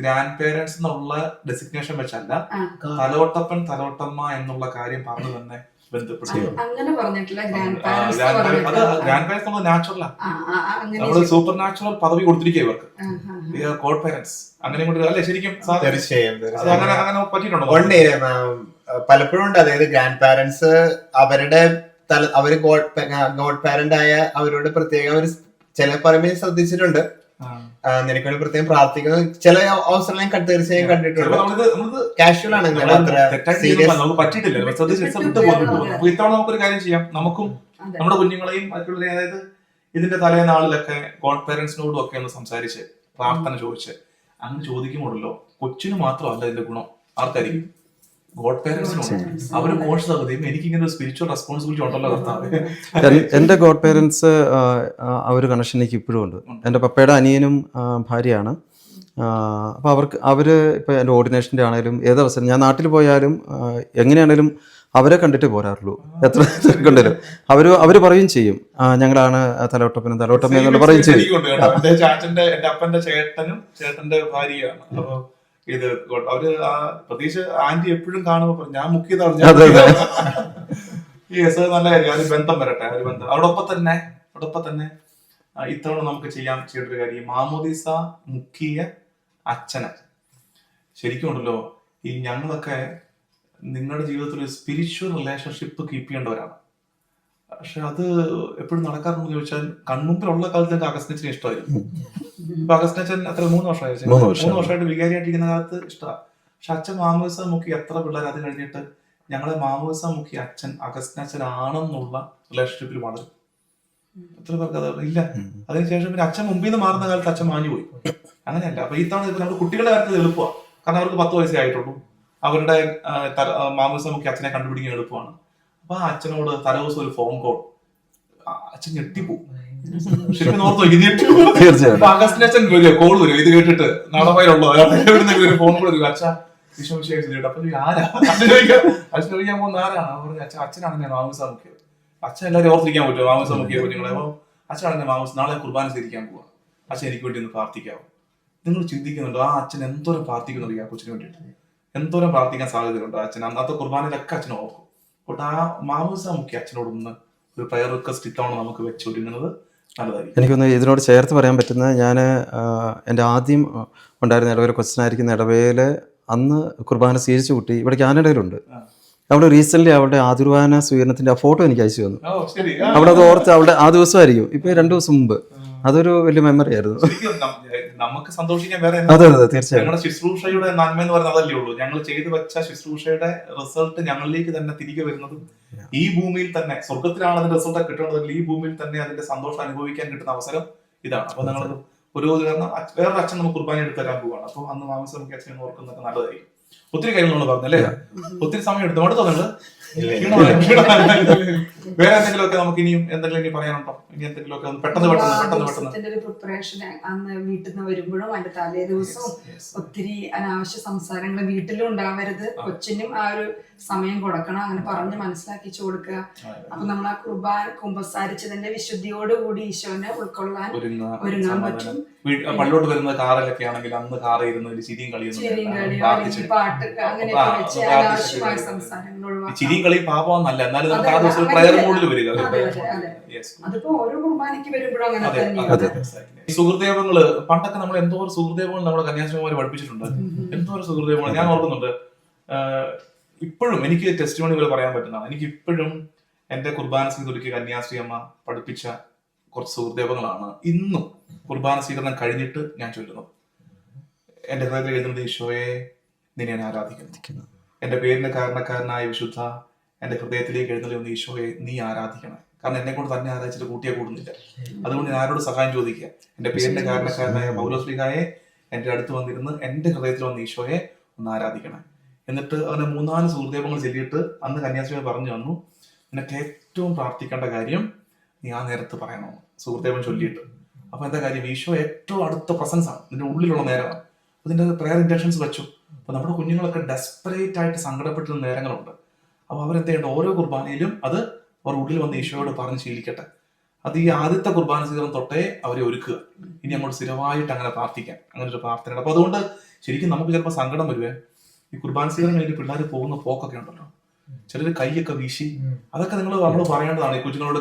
ഗ്രാൻഡ് പേരന്റ്സ് എന്നുള്ള ഡെസിഗ്നേഷൻ വെച്ചല്ല, തലോട്ടപ്പൻ തലോട്ടമ്മ എന്നുള്ള കാര്യം പറഞ്ഞു തന്നെ അങ്ങനെ പറഞ്ഞിട്ടില്ല. ഗ്രാൻഡ് പേരന്റ്സ് നാച്ചുറലാ, നമ്മള് സൂപ്പർ നാച്ചുറൽ പദവി കൊടുത്തിരിക്കുക ഇവർക്ക് ഗോഡ് പേരന്റ്സ്. അങ്ങനെ അല്ലേ ശരിക്കും? അങ്ങനെ പറ്റിയിട്ടുണ്ടോ? പലപ്പോഴും ഉണ്ട്. അതായത് ഗ്രാൻഡ് പാരന്റ്സ് അവര് ഗോഡ് പാരന്റ് ആയ അവരോട് പ്രത്യേകം അവർ ചില പറയുമ്പോൾ ശ്രദ്ധിച്ചിട്ടുണ്ട്. നിനക്ക് വേണ്ടി പ്രത്യേകം പ്രാർത്ഥിക്കുന്നത് ചില അവസരം ഞാൻ തീർച്ചയായും കണ്ടിട്ടുണ്ട്. കാഷ്വൽ ആണ്, പറ്റിയിട്ടില്ല. ഇത്തവണ നമുക്കൊരു കാര്യം ചെയ്യാം, നമുക്കും നമ്മുടെ കുഞ്ഞുങ്ങളെയും മറ്റുള്ള, അതായത് ഇതിന്റെ തലേനാളിലൊക്കെ ഗോഡ് പേരന്റ്സിനോടും ഒക്കെ ഒന്ന് സംസാരിച്ച് പ്രാർത്ഥന ചോദിച്ച് അങ്ങനെ ചോദിക്കുമ്പോഴല്ലോ കൊച്ചിന് മാത്രമല്ല ഇതിന്റെ ഗുണം ആർക്കായിരിക്കും? ഗോഡ് പേരന്റ്സിനോട്. അവര് കോഴ്സ് തകൃതിയും എനിക്കിങ്ങനെ ഒരു സ്പിരിച്വൽ റെസ്പോൺസിബിലിറ്റി ഉണ്ടല്ലോ കർത്താവ്. എൻ്റെ ഗോഡ് പേരൻസ് ആ ഒരു കണക്ഷൻ എനിക്ക് ഇപ്പോഴും ഉണ്ട്. എൻ്റെ പപ്പയുടെ അനിയനും ഭാര്യയാണ്. അപ്പോൾ അവർ ഇപ്പോൾ എൻ്റെ ഓർഡിനേഷൻ്റെ ആണെങ്കിലും ഏതവസരം ഞാൻ നാട്ടിൽ പോയാലും എങ്ങനെയാണേലും അവരെ കണ്ടിട്ട് പോരാറുള്ളൂ. എത്ര കണ്ടാലും അവർ പറയും ചെയ്യും, ഞങ്ങളാണ് തലോട്ടപ്പനും തലോട്ടമ്മ എന്നുള്ള പറയും ചെയ്യും. എന്റെ അപ്പന്റെ ചേട്ടന്റെ ഭാര്യയാണ്. അപ്പൊ ഇത് അവര് പ്രതീക്ഷ ആന്റി എപ്പോഴും കാണുമ്പോ ഞാൻ മുക്കിയതാണ്. നല്ല കാര്യം, ഒരു ബന്ധം വരട്ടെ, ഒരു ബന്ധം. അതോടൊപ്പം തന്നെ ഇത്തവണ നമുക്ക് ചെയ്യേണ്ട ഒരു കാര്യം, മാമോദീസ മുക്കിയ അച്ഛനെ ശരിക്കും ഉണ്ടല്ലോ. ഈ ഞങ്ങളൊക്കെ നിങ്ങളുടെ ജീവിതത്തിൽ ഒരു സ്പിരിച്വൽ റിലേഷൻഷിപ്പ് കീപ്പ് ചെയ്യേണ്ടവരാണ്. പക്ഷെ അത് എപ്പോഴും നടക്കാറുണ്ടെന്ന് ചോദിച്ചാൽ കൺമുമ്പിലുള്ള കാലത്തൊക്കെ അഗസ്റ്റിനെ ഇഷ്ടമായിരുന്നു. ഇപ്പൊ അഗസ്റ്റിനച്ഛൻ എത്ര 3 വർഷമായിട്ട് വികാരിയായിട്ടിരിക്കുന്ന കാലത്ത് ഇഷ്ടമാണ്. പക്ഷെ അച്ഛൻ മാമോദിസ മുക്കി എത്ര പിള്ളേർ അത് കഴിഞ്ഞിട്ട് ഞങ്ങളെ മാമോദിസ മുക്കി അച്ഛൻ അഗസ്റ്റിനച്ഛൻ ആണെന്നുള്ള റിലേഷൻഷിപ്പിൽ വളരും. എത്ര പേർക്ക് അത് ഇല്ല. അതിനുശേഷം പിന്നെ അച്ഛൻ മുമ്പിൽ നിന്ന് മാറുന്ന കാലത്ത് അച്ഛൻ മാഞ്ഞു പോയി. അങ്ങനെയല്ല. അപ്പൊ ഈ തവണ ഇപ്പൊ നമ്മുടെ കുട്ടികളുടെ കാര്യത്തിൽ എളുപ്പമാണ്, കാരണം അവർക്ക് 10 വയസ്സേ ആയിട്ടുള്ളൂ. അവരുടെ മാമൂസമൊക്കെ അച്ഛനെ കണ്ടുപിടിക്കാൻ എളുപ്പമാണ്. അപ്പൊ ആ അച്ഛനോട് തലേദിവസം ഒരു ഫോൺ കോൾ, അച്ഛൻ ഞെട്ടിപ്പോവും. ശരിക്കും ഓർത്തോ, തീർച്ചയായും. അഗസ്റ്റിന് അച്ഛൻ വരിക, കോൾ വരും, ഇത് കേട്ടിട്ട് നാളെയുള്ളൂ ഒരു ഫോൺ കോൾ വരും, അച്ഛാ വിശ്വസിച്ചു. അപ്പൊ ആരാ അച്ഛൻ ചോദിക്കാൻ പോകുന്ന ആരാണ്? അവർ പറഞ്ഞു അച്ഛനാണ് ഞാൻ മാമൂസ മുക്കിയത്. അച്ഛൻ എല്ലാവരും ഓർത്തിരിക്കാൻ പറ്റുമോ മാമൂസ മുക്കിയ കുഞ്ഞുങ്ങളെ? അപ്പൊ അച്ഛനാണ് ഞാൻ മാമൂസ്, നാളെ കുർബാന സ്വീകരിക്കാൻ പോവാ, അച്ഛൻ എനിക്ക് വേണ്ടി ഒന്ന് പ്രാർത്ഥിക്കാവോ? നിങ്ങൾ ചിന്തിക്കുന്നുണ്ടോ ആ അച്ഛൻ എന്തോരം പ്രാർത്ഥിക്കുന്നുണ്ട് ആ കൊച്ചിന് വേണ്ടിയിട്ട്? എന്തോരം പ്രാർത്ഥിക്കാൻ സാധ്യതയുണ്ട് അച്ഛൻ? അന്നത്തെ കുർബാനയിലൊക്കെ അച്ഛൻ ഓർക്കും. അപ്പോൾ ആ മാമൂസ മുഖ്യ അച്ഛനോടൊന്ന് ഒരു പ്രയർ റിക്വസ്റ്റ് ഇത്തവണ നമുക്ക് വെച്ചൊരുങ്ങുന്നത് നല്ലതായിരിക്കും. എനിക്കൊന്ന് ഇതിനോട് ചേർത്ത് പറയാൻ പറ്റുന്നത്, ഞാൻ എൻ്റെ ആദ്യം ഉണ്ടായിരുന്ന ഇടവേല ക്വസ്റ്റനായിരിക്കുന്ന ഇടവേല അന്ന് കുർബാന സ്വീകരിച്ച കുട്ടി ഇവിടെ കാനഡയിലുണ്ട്. അവിടെ റീസെൻ്റ്ലി അവളുടെ ആതിർവാന സ്വീകരണത്തിൻ്റെ ആ ഫോട്ടോ എനിക്ക് അയച്ചു തന്നു. അവിടെ അത് ഓർത്ത് അവിടെ ആ ദിവസമായിരിക്കും, ഇപ്പൊ 2 ദിവസം മുമ്പ്. അതൊരു വലിയ മെമ്മറി ആയിരുന്നു. നമുക്ക് സന്തോഷിക്കാൻ വേറെ അതെ അതെ തീർച്ചയായും. ഞങ്ങളുടെ ശുശ്രൂഷയുടെ നന്മ എന്ന് പറയുന്നത് അതല്ലേ ഉള്ളൂ. ഞങ്ങൾ ചെയ്തു വെച്ച ശുശ്രൂഷയുടെ റിസൾട്ട് ഞങ്ങളിലേക്ക് തന്നെ തിരികെ വരുന്നതും ഈ ഭൂമിയിൽ തന്നെ, സ്വർഗത്തിലാണ് അതിന്റെ റിസൾട്ട് കിട്ടേണ്ടതെങ്കിൽ ഈ ഭൂമിയിൽ തന്നെ അതിന്റെ സന്തോഷം അനുഭവിക്കാൻ കിട്ടുന്ന അവസരം ഇതാണ്. അപ്പൊ ഞങ്ങൾ പുരോഗതികരണം വേറൊരു അച്ഛൻ നമുക്ക് കുർബാന എടുത്ത് തരാൻ പോവാണ്. അപ്പൊ അന്ന് മാമൂസ മുഖ്യ അച്ഛനെ ഓർക്കുന്നതൊക്കെ നല്ലതായിരിക്കും. ഒത്തിരി കാര്യങ്ങൾ പറഞ്ഞല്ലേ, ഒത്തിരി സമയം എടുത്തു മടുത്തോന്നുണ്ട്. വേറെ എന്തെങ്കിലുമൊക്കെ നമുക്ക് ഇനിയും എന്തെങ്കിലും ഇനി പറയാനുണ്ടോ? ഇനി എന്തെങ്കിലുമൊക്കെ പെട്ടെന്ന് പ്രിപ്പറേഷൻ അന്ന് വീട്ടിൽ നിന്ന് വരുമ്പോഴും അതിന്റെ തലേ ദിവസവും ഒത്തിരി അനാവശ്യ സംസാരങ്ങൾ വീട്ടിലും ഉണ്ടാവരുത്. കൊച്ചിനും ആ ഒരു സമയം കൊടുക്കണം, അങ്ങനെ പറഞ്ഞ് മനസ്സിലാക്കിച്ചു കൊടുക്കുക. അപ്പൊ നമ്മൾ ആ കുർബാന കുമ്പസാരിച്ചതിന്റെ വിശുദ്ധിയോടുകൂടി ഈശോനെ ഉൾക്കൊള്ളാൻ ഒരുങ്ങാൻ പറ്റും. പള്ളിലോട്ട് വരുന്ന കാറിലൊക്കെ ആണെങ്കിൽ അന്ന് കാറിൽ ഇരുന്ന് ചിരിയും കളിയും പാട്ട് അങ്ങനെയൊക്കെ വെച്ച് അനാവശ്യമായ സംസാരങ്ങൾ ഒഴിവാക്കാം. ചിരിയും കളിയും പാപമെന്നല്ല, എന്നാലും നമുക്ക് ആ ദിവസം പ്രയർ മോഡിൽ വരിക. അതിപ്പോ ഓരോ കുർബാനയ്ക്ക് വരുമ്പോഴും അങ്ങനെ തന്നെയാണ്. സുഹൃദേവങ്ങള് പണ്ടൊക്കെ നമ്മൾ എന്തോരം സുഹൃദേവങ്ങൾ നമ്മുടെ കന്യാസ്വാമിമാര് പഠിപ്പിച്ചിട്ടുണ്ട്. എന്തോരം സുഹൃദേവങ്ങൾ ഞാൻ ഓർക്കുന്നുണ്ട്. ഇപ്പോഴും എനിക്ക് ടെസ്റ്റിമോണി പോലെ പറയാൻ പറ്റുന്നതാണ്. എനിക്ക് ഇപ്പോഴും എന്റെ കുർബാന സ്വീകരിക്കുക കന്യാസ്ത്രീ അമ്മ പഠിപ്പിച്ച കുറച്ച് സുഹൃദേവങ്ങളാണ് ഇന്നും കുർബാന സ്വീകരണം കഴിഞ്ഞിട്ട് ഞാൻ ചൊല്ലുന്നത്. എന്റെ ഹൃദയത്തിൽ എഴുതുന്നത്, ഈശോയെ നിന്നെ ഞാൻ ആരാധിക്കുന്നു. എന്റെ പേരിന് കാരണക്കാരനായ വിശുദ്ധ എന്റെ ഹൃദയത്തിലേക്ക് എഴുന്നള്ളുന്ന ഈശോയെ നീ ആരാധിക്കണം. കാരണം എന്നെ കൊണ്ട് തന്നെ ആരാധിച്ചിട്ട് കൂട്ടിയെ കൂടുന്നില്ല. അതുകൊണ്ട് ഞാൻ ആരോട് സഹായം ചോദിക്കുക? എന്റെ പേരിന്റെ കാരണക്കാരനായ പൗലോസ്ലീഹായെ എന്റെ അടുത്ത് വന്നിരുന്ന് എന്റെ ഹൃദയത്തിൽ വന്ന് ഈശോയെ ഒന്ന് ആരാധിക്കണം. എന്നിട്ട് അവനെ 3-4 സുഹൃദേവങ്ങൾ ചൊല്ലിയിട്ട് അന്ന് കന്യാസ്വാമി പറഞ്ഞു തന്നു, നിനക്ക് ഏറ്റവും പ്രാർത്ഥിക്കേണ്ട കാര്യം നീ ആ നേരത്ത് പറയണം സുഹൃദേവൻ ചൊല്ലിയിട്ട്. അപ്പൊ എന്താ കാര്യം? ഈശോ ഏറ്റവും അടുത്ത പ്രസൻസ് ആണ്, നിന്റെ ഉള്ളിലുള്ള നേരമാണ്. അതിന്റെ പ്രയർ ഇന്റൻഷൻസ് വെച്ചു. അപ്പൊ നമ്മുടെ കുഞ്ഞുങ്ങളൊക്കെ ഡെസ്പറേറ്റ് ആയിട്ട് സങ്കടപ്പെട്ടിരുന്ന നേരങ്ങളുണ്ട്. അപ്പൊ അവരെന്ത് ചെയ്യണ്ട, ഓരോ കുർബാനയിലും അത് അവർ ഉള്ളിൽ വന്ന് ഈശോയോട് പറഞ്ഞ് ശീലിക്കട്ടെ. അത് ഈ ആദ്യത്തെ കുർബാന സ്വീകരണം തൊട്ടേ അവരെ ഒരുക്കുക. ഇനി അങ്ങോട്ട് സ്ഥിരമായിട്ട് അങ്ങനെ പ്രാർത്ഥിക്കാം, അങ്ങനെ ഒരു പ്രാർത്ഥന. അപ്പൊ അതുകൊണ്ട് ശരിക്കും നമുക്ക് ചിലപ്പോൾ സങ്കടം വരുവേ, ഈ കുർബാന സ്വീകരണം കഴിഞ്ഞ് പിള്ളേർ പോകുന്ന പോക്കൊക്കെ ഉണ്ടല്ലോ, ചിലര് കൈയൊക്കെ വീശി, അതൊക്കെ നമ്മൾ പറയേണ്ടതാണ് ഈ കുഞ്ഞുങ്ങളോട്.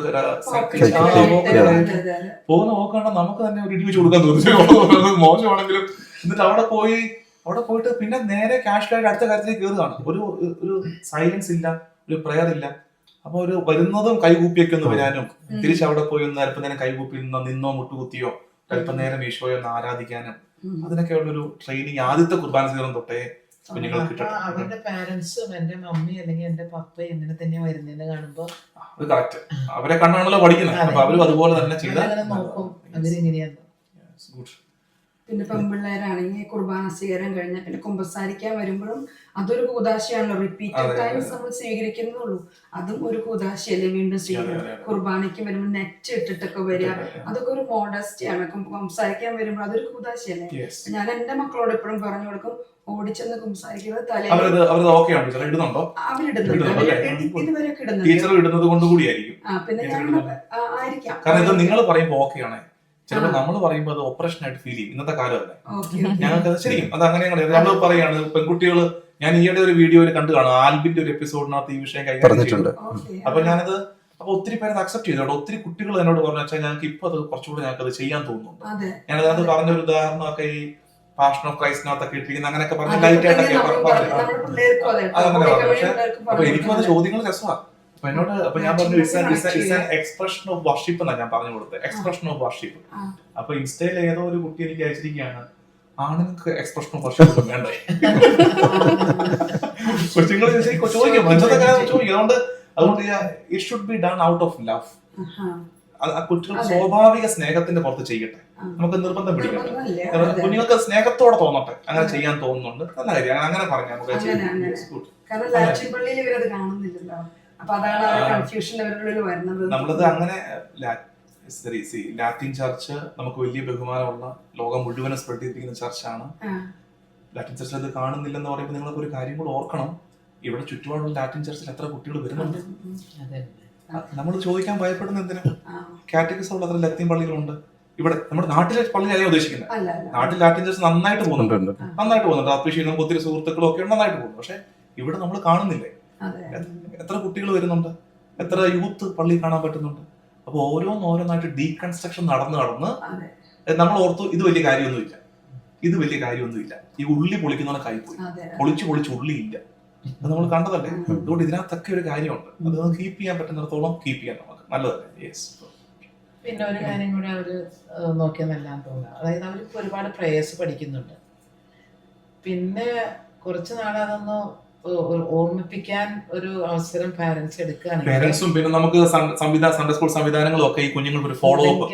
പോകുന്ന പോക്കാണ്ട് നമുക്ക് തന്നെ ഒരു ഇടി വെച്ച് കൊടുക്കാൻ തോന്നുന്നു, മോശമാണെങ്കിലും. എന്നിട്ട് അവിടെ പോയിട്ട് പിന്നെ നേരെ കാഷ്വലായിട്ട് അടുത്ത കാര്യത്തിലേക്ക് കയറുകയാണ്. ഒരു സൈലൻസ് ഇല്ല, ഒരു പ്രയർ ഇല്ല. അപ്പൊ ഒരു വരുന്നതും കൈകൂപ്പിയൊക്കെ ഒന്ന് വരാനും, തിരിച്ചവിടെ പോയി ഒന്ന് അല്പം നേരം കൈകൂപ്പി നിന്നോ മുട്ടുകുത്തിയോ അല്പം നേരം ഈശോയെ ഒന്ന് ആരാധിക്കാനും, അതിനൊക്കെയുള്ളൊരു ട്രെയിനിങ് ആദ്യത്തെ കുർബാന സ്വീകരണം തൊട്ടേ കുഞ്ഞുങ്ങൾക്ക് കിട്ടട്ടെ. അവരുടെ പാരന്റ്സും എന്റെ മമ്മി അല്ലെങ്കിൽ എന്റെ പപ്പ എങ്ങനെ തന്നെ വരുന്നതെന്ന് കാണുമ്പോ അത് കറക്റ്റ്, അവരെ കണ്ടാണല്ലോ പഠിക്കുന്നത്. അപ്പൊ അവരും അതുപോലെ തന്നെ ചെയ്താൽ നോക്കും അവരെങ്ങനെയാന്ന്. പിന്നെ പെൺപിള്ളേരാണെങ്കിൽ കുർബാന സ്വീകരണം കഴിഞ്ഞാൽ പിന്നെ കുമ്പസാരിക്കാൻ വരുമ്പോഴും അതൊരു കൂതാശയാണല്ലോ, റിപ്പീറ്റഡ് ടൈംസ് നമ്മൾ സ്വീകരിക്കുന്നുള്ളൂ. അതും ഒരു കൂതാശയല്ലേ വീണ്ടും സ്വീകരിക്കും. കുർബാനയ്ക്ക് വരുമ്പോൾ നെറ്റ് ഇട്ടിട്ടൊക്കെ വരിക, അതൊക്കെ ഒരു മോഡസ്റ്റിയാണ്. കുമ്പസാരിക്കാൻ വരുമ്പോൾ അതൊരു കൂതാശയല്ലേ. ഞാൻ എന്റെ മക്കളോട് എപ്പോഴും പറഞ്ഞു കൊടുക്കും, ഓടിച്ചെന്ന് കുമ്പസാരിക്കുന്നത് തലേ അവരിടുന്നുണ്ട്, ഇതുവരെയൊക്കെ ഇടുന്നുണ്ട്. പിന്നെ ഞാൻ ആയിരിക്കാം, കാരണം ഇത് നിങ്ങൾ പറയുമ്പോൾ ഓക്കെയാണ്. ചിലപ്പോൾ നമ്മൾ പറയുമ്പോൾ അത് ഓപ്പറേഷൻ ആയിട്ട് ഫീൽ ചെയ്യും. ഇന്നത്തെ കാലമല്ലേ, ഞങ്ങൾക്ക് അത് ശരിക്കും അത് അങ്ങനെയാണ്. നമ്മൾ പറയാണ് പെൺകുട്ടികൾ, ഞാൻ ഈയിടെ ഒരു വീഡിയോയിൽ കണ്ടു കാണും, ആൽബിന്റെ ഒരു എപ്പിസോഡിനകത്ത് ഈ വിഷയം കൈകാര്യം ചെയ്തിട്ടുണ്ട്. അപ്പൊ ഞാനത് ഒത്തിരി പേര് അക്സെപ്റ്റ് ചെയ്തോട്ടെ. ഒത്തിരി കുട്ടികൾ എന്നോട് പറഞ്ഞു, വെച്ചാൽ ഞങ്ങൾക്ക് ഇപ്പൊ അത് കുറച്ചുകൂടെ ഞങ്ങൾക്ക് അത് ചെയ്യാൻ തോന്നുന്നുണ്ട്. ഞാനത് പറഞ്ഞൊരു ഉദാഹരണമൊക്കെ ഈ പാഷൻ ഓഫ് ക്രൈസ്റ്റിനകത്തൊക്കെ ഇട്ടിരിക്കുന്ന അങ്ങനെയൊക്കെ പറഞ്ഞ് ലൈറ്റ് ആയിട്ടൊക്കെ അതങ്ങനെ പറഞ്ഞു. പക്ഷെ അപ്പൊ എനിക്കും അത് ചോദ്യങ്ങൾ രസമാണ്. അപ്പൊ എന്നോട് അപ്പൊ ഞാൻ പറഞ്ഞു എക്സ്പ്രഷൻ ഓഫ് വർഷിപ്പ് എന്നാ ഞാൻ പറഞ്ഞു കൊടുത്തത്, എക്സ്പ്രഷൻ ഓഫ് വർഷിപ്പ്. അപ്പൊ ഇൻസ്റ്റയിൽ ഏതോ ഒരു കുട്ടി എനിക്ക് അയച്ചിരിക്കുകയാണ്, ആണുങ്ങൾക്ക് എക്സ്പ്രഷൻ ഓഫ് വർഷിപ്പ് വേണ്ടേ? കൊച്ചുങ്ങൾ ചോദിക്കും, അതുകൊണ്ട് it should be done out of love. ആ കുട്ടികൾ സ്വാഭാവിക സ്നേഹത്തിന്റെ പുറത്ത് ചെയ്യട്ടെ, നമുക്ക് നിർബന്ധം പിടിക്കട്ടെ. കുഞ്ഞുങ്ങൾക്ക് സ്നേഹത്തോടെ തോന്നട്ടെ, അങ്ങനെ ചെയ്യാൻ തോന്നുന്നുണ്ട്. നല്ല കാര്യം, അങ്ങനെ പറഞ്ഞാൽ നമുക്ക് കാരണം ലാറ്റിൻ പള്ളിയിൽ ഇവരത് കാണുന്നില്ലല്ലോ, അപ്പൊ അതാണ് കൺഫ്യൂഷൻ അവരുടെ വരുന്നത്. നമ്മളത് അങ്ങനെ ലാറ്റിൻ ചർച്ച് നമുക്ക് വലിയ ബഹുമാനമുള്ള, ലോകം മുഴുവനും സ്പ്രെഡ് ചെയ്തിരിക്കുന്ന ചർച്ചാണ്. ലാറ്റിൻ ചർച്ച് അത് കാണുന്നില്ലെന്ന് പറയുമ്പോൾ നിങ്ങൾക്ക് ഒരു കാര്യം കൂടെ ഓർക്കണം, ഇവിടെ ചുറ്റുപാടുള്ള ലാറ്റിൻ ചർച്ചിൽ എത്ര കുട്ടികൾ വരുന്നുണ്ട്. നമ്മൾ ചോദിക്കാൻ ഭയപ്പെടുന്ന എന്തിനാ? കാറ്റഗറീസ് ഉള്ള അത്ര ലത്തീൻ പള്ളികളുണ്ട് ഇവിടെ. നമ്മുടെ നാട്ടിലെ പള്ളിയാണ് ഉദ്ദേശിക്കുന്നത്. നാട്ടിൽ ലാറ്റിൻ ചർച്ച് നന്നായിട്ട് പോകുന്നുണ്ട്, അപ്രീഷിയേറ്റ് നമുക്ക് ഒത്തിരി സുഹൃത്തുക്കളും ഒക്കെ നന്നായിട്ട് പോകുന്നു. പക്ഷെ ഇവിടെ നമ്മൾ കാണുന്നില്ലേ? എത്ര കുട്ടികൾ വരുന്നുണ്ട്, എത്ര യൂത്ത് പള്ളി കാണാൻ പറ്റുന്നുണ്ട്. അപ്പൊ ഓരോന്നായിട്ട് ഡീകൺസ്ട്രക്ഷൻ നടന്ന് നമ്മൾ ഓർത്തു ഇത് വലിയ കാര്യമൊന്നുമില്ല, ഇത് വലിയ കാര്യമൊന്നുമില്ല. ഈ ഉള്ളി പൊളിക്കുന്നവനെ കൈപ്പോയി, പൊളിച്ച് ഉള്ളി ഇല്ല, അത് നമ്മൾ കണ്ടതല്ലേ. അതുകൊണ്ട് ഇതിനകത്തൊക്കെ ഒരു കാര്യമുണ്ട്, അത് കീപ്പ് ചെയ്യാൻ പറ്റുന്നിടത്തോളം കീപ്പ് ചെയ്യാൻ നമുക്ക് നല്ലതല്ലേ. യെസ്. പിന്നെ ഒരു കാര്യം കൂടി അവര് നോക്കിയെന്നെല്ലാം തോന്നുക, അതായത് അവർക്ക് ഒരുപാട് പ്രേയേഴ്സ് പഠിക്കുന്നുണ്ട്. പിന്നെ കുറച്ച് നാളതൊന്ന് ഓർമ്മിപ്പിക്കാൻ ഒരു അവസരം പാരന്റ്സ് എടുക്കുകയാണെങ്കിൽ, പേരൻസും പിന്നെ നമുക്ക് സൺഡേ സ്കൂൾ സംവിധാനങ്ങളും ഒക്കെ ഈ കുഞ്ഞുങ്ങൾക്ക് ഒരു ഫോളോ അപ്പ്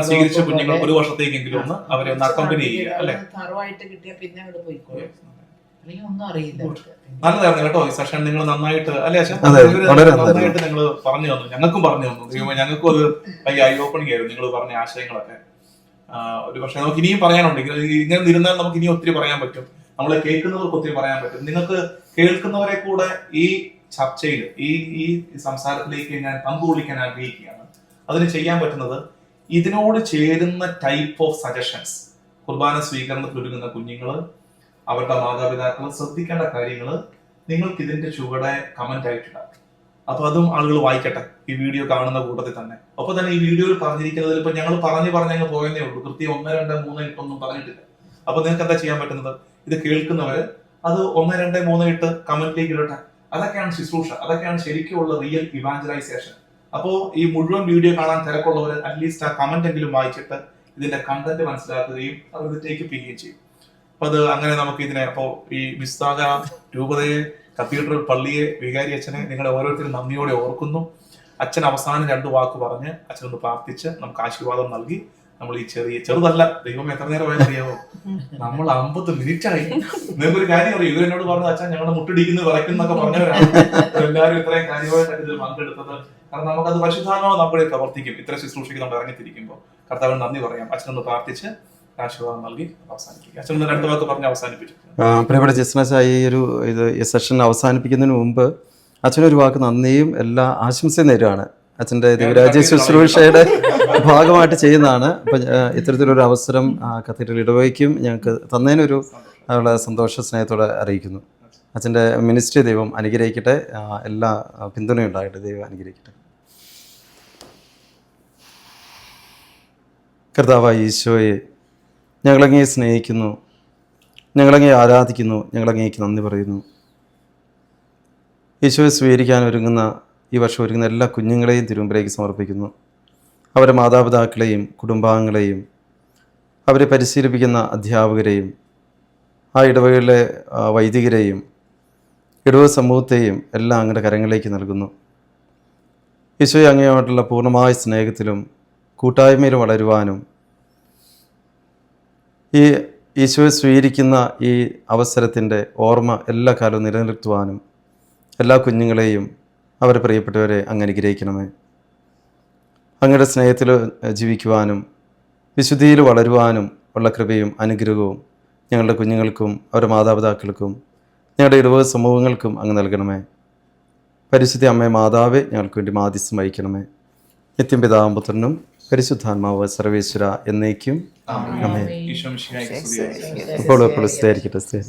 സ്വീകരിച്ച കുഞ്ഞുങ്ങൾ ഒരു വർഷത്തേക്കെങ്കിലും ഒന്ന് അവരെ ഒന്ന് അക്കമ്പനി ചെയ്യുക അല്ലെ. തറവായിട്ട് കിട്ടിയാൽ പിന്നെ അങ്ങോട്ട് പോയിക്കോളും, അല്ലെങ്കിൽ ഒന്നും അറിയില്ല. നല്ലതായിരുന്നു കേട്ടോ ഈ സെഷൻ. നിങ്ങൾ നന്നായിട്ട് അല്ലേ നന്നായിട്ട് നിങ്ങൾ പറഞ്ഞു തന്നു, ഞങ്ങൾക്കും പറഞ്ഞു തന്നു. ഞങ്ങൾക്കും അത് വലിയ ഐ ഓപ്പണിംഗ് ആയിരുന്നു നിങ്ങൾ പറഞ്ഞ ആശയങ്ങളൊക്കെ. ഒരു പക്ഷെ നമുക്ക് ഇനിയും പറയാനുണ്ട്, ഇങ്ങനെ ഇരുന്നാൽ നമുക്ക് ഇനിയും ഒത്തിരി പറയാൻ പറ്റും, നമ്മളെ കേൾക്കുന്നവർക്ക് ഒത്തിരി പറയാൻ പറ്റും. നിങ്ങൾക്ക് കേൾക്കുന്നവരെ കൂടെ ഈ ചർച്ചയിൽ ഈ സംസാരത്തിലേക്ക് ഞാൻ പങ്കുകൊള്ളിക്കാൻ ആഗ്രഹിക്കുകയാണ്. അതിന് ചെയ്യാൻ പറ്റുന്നത് ഇതിനോട് ചേരുന്ന ടൈപ്പ് ഓഫ് സജഷൻസ്. കുർബാന സ്വീകരണത്തിൽ ഒരുങ്ങുന്ന കുഞ്ഞുങ്ങള്, അവരുടെ മാതാപിതാക്കൾ ശ്രദ്ധിക്കേണ്ട കാര്യങ്ങൾ നിങ്ങൾക്ക് ഇതിന്റെ ചുവടെ കമന്റ് ആയിട്ടിടാം. അപ്പൊ അതും ആളുകൾ വായിക്കട്ടെ ഈ വീഡിയോ കാണുന്ന കൂട്ടത്തിൽ തന്നെ. അപ്പൊ തന്നെ ഈ വീഡിയോയിൽ പറഞ്ഞിരിക്കുന്നതിൽ ഇപ്പൊ ഞങ്ങൾ പറഞ്ഞ് പോയെന്നേ ഉള്ളൂ, കൃത്യം 1, 2, 3 ഇട്ടൊന്നും പറഞ്ഞിട്ടില്ല. അപ്പൊ നിങ്ങൾക്ക് എന്താ ചെയ്യാൻ പറ്റുന്നത്, ഇത് കേൾക്കുന്നവര് അത് 1, 2, 3 ഇട്ട് കമന്റിലേക്ക് ഇടട്ടെ. അതൊക്കെയാണ് ശുശ്രൂഷ, അതൊക്കെയാണ് ശരിക്കുള്ള റിയൽ ഇവാഞ്ചലൈസേഷൻ. അപ്പോ ഈ മുഴുവൻ വീഡിയോ കാണാൻ തിരക്കുള്ളവർ അറ്റ്ലീസ്റ്റ് ആ കമന്റ് എങ്കിലും വായിച്ചിട്ട് ഇതിന്റെ കണ്ടന്റ് മനസ്സിലാക്കുകയും അത് ടേക്ക് ചെയ്യുകയും ചെയ്യും. അപ്പൊ അത് അങ്ങനെ നമുക്ക് ഇതിനെ, അപ്പോ ഈ മിസ്താഗ രൂപതയെ, കത്തീഡ്രൽ പള്ളിയെ, വികാരി അച്ഛനെ നിങ്ങളെ ഓരോരുത്തരും നന്ദിയോടെ ഓർക്കുന്നു. അച്ഛൻ അവസാനം 2 വാക്ക് പറഞ്ഞ് അച്ഛനൊന്ന് പ്രാർത്ഥിച്ച് നമുക്ക് ആശീർവാദം നൽകി നമ്മൾ ഈ ചെറുതല്ല, ദൈവം എത്ര നേരമായി അറിയാമോ, നമ്മൾ 50 മിനിറ്റ് ആയി. നിങ്ങൾക്കൊരു കാര്യം അറിയാം, ഇവരെന്നോട് പറഞ്ഞത് അച്ഛൻ ഞങ്ങളുടെ മുട്ടിടിക്കുന്നത് വരയ്ക്കുന്നൊക്കെ പറഞ്ഞവരാണ്. എല്ലാവരും ഇത്രയും കാര്യമായിട്ടാണ് ഇതിൽ പങ്കെടുത്തത്. കാരണം നമുക്കത് പരിശുദ്ധാത്മാവ് നമ്മളെ പ്രവർത്തിക്കും. ഇത്ര ശുശ്രൂഷയ്ക്ക് നമ്മൾ ഇറങ്ങിത്തിരിക്കുമ്പോൾ കർത്താവിന് നന്ദി പറയാം. അച്ഛനൊന്ന് പ്രാർത്ഥിച്ച് ആശീർവാദം നൽകി അവസാനിപ്പിക്കും. അച്ഛനൊന്ന് 2 വാക്ക് പറഞ്ഞ് അവസാനിപ്പിച്ചു. പ്രിയപ്പെട്ട ജസ്നസ്, ഈ സെഷൻ അവസാനിപ്പിക്കുന്നതിന് മുമ്പ് അച്ഛനൊരു വാക്ക് നന്ദിയും എല്ലാ ആശംസയും നേരുകയാണ്. അച്ഛൻ്റെ ദിവരാജ്യ ശുശ്രൂഷയുടെ ഭാഗമായിട്ട് ചെയ്യുന്നതാണ്. അപ്പം ഇത്തരത്തിലൊരു അവസരം കത്തീഡ്രൽ ഇടവകയ്ക്കും ഞങ്ങൾക്ക് തന്നതിനൊരു അവളെ സന്തോഷ സ്നേഹത്തോടെ അറിയിക്കുന്നു. അച്ഛൻ്റെ മിനിസ്ട്രി ദൈവം അനുഗ്രഹിക്കട്ടെ, എല്ലാ പിന്തുണയും ഉണ്ടാകട്ടെ, ദൈവം അനുഗ്രഹിക്കട്ടെ. കർത്താവായ ഈശോയെ, ഞങ്ങളങ്ങയെ സ്നേഹിക്കുന്നു, ഞങ്ങളങ്ങയെ ആരാധിക്കുന്നു, ഞങ്ങളങ്ങേക്ക് നന്ദി പറയുന്നു. ഈശോയെ സ്വീകരിക്കാൻ ഒരുങ്ങുന്ന ഈ വർഷം ഒരുങ്ങുന്ന എല്ലാ കുഞ്ഞുങ്ങളെയും തിരുമുമ്പിലേക്ക് സമർപ്പിക്കുന്നു. അവരുടെ മാതാപിതാക്കളെയും കുടുംബാംഗങ്ങളെയും അവരെ പരിശീലിപ്പിക്കുന്ന അധ്യാപകരെയും ആ ഇടവകളിലെ വൈദികരെയും ഇടവ സമൂഹത്തെയും എല്ലാം അങ്ങയുടെ കരങ്ങളിലേക്ക് നൽകുന്നു. ഈശോയെ അങ്ങയുമായിട്ടുള്ള പൂർണ്ണമായ സ്നേഹത്തിലും കൂട്ടായ്മയിലും വളരുവാനും ഈ ഈശോയെ സ്വീകരിക്കുന്ന ഈ അവസരത്തിൻ്റെ ഓർമ്മ എല്ലാ കാലവും നിലനിർത്തുവാനും എല്ലാ കുഞ്ഞുങ്ങളെയും അവരെ പ്രിയപ്പെട്ടവരെ അങ്ങ് അനുഗ്രഹിക്കണമേ. അങ്ങയുടെ സ്നേഹത്തിൽ ജീവിക്കുവാനും വിശുദ്ധിയിൽ വളരുവാനും ഉള്ള കൃപയും അനുഗ്രഹവും ഞങ്ങളുടെ കുഞ്ഞുങ്ങൾക്കും അവരുടെ മാതാപിതാക്കൾക്കും ഞങ്ങളുടെ ഇടവക സമൂഹങ്ങൾക്കും അങ്ങ് നൽകണമേ. പരിശുദ്ധ അമ്മേ മാതാവേ, ഞങ്ങൾക്ക് വേണ്ടി മാധ്യസ്ഥം വഹിക്കണമേ. നിത്യം പിതാവും പുത്രനും പരിശുദ്ധാത്മാവ് സർവേശ്വര എന്നേക്കും ആമേൻ. ഈശോ മിശിഹായ്ക്ക് സ്തുതി. ഇപ്പോൾ സ്തുതിയായിരിക്കട്ടെ.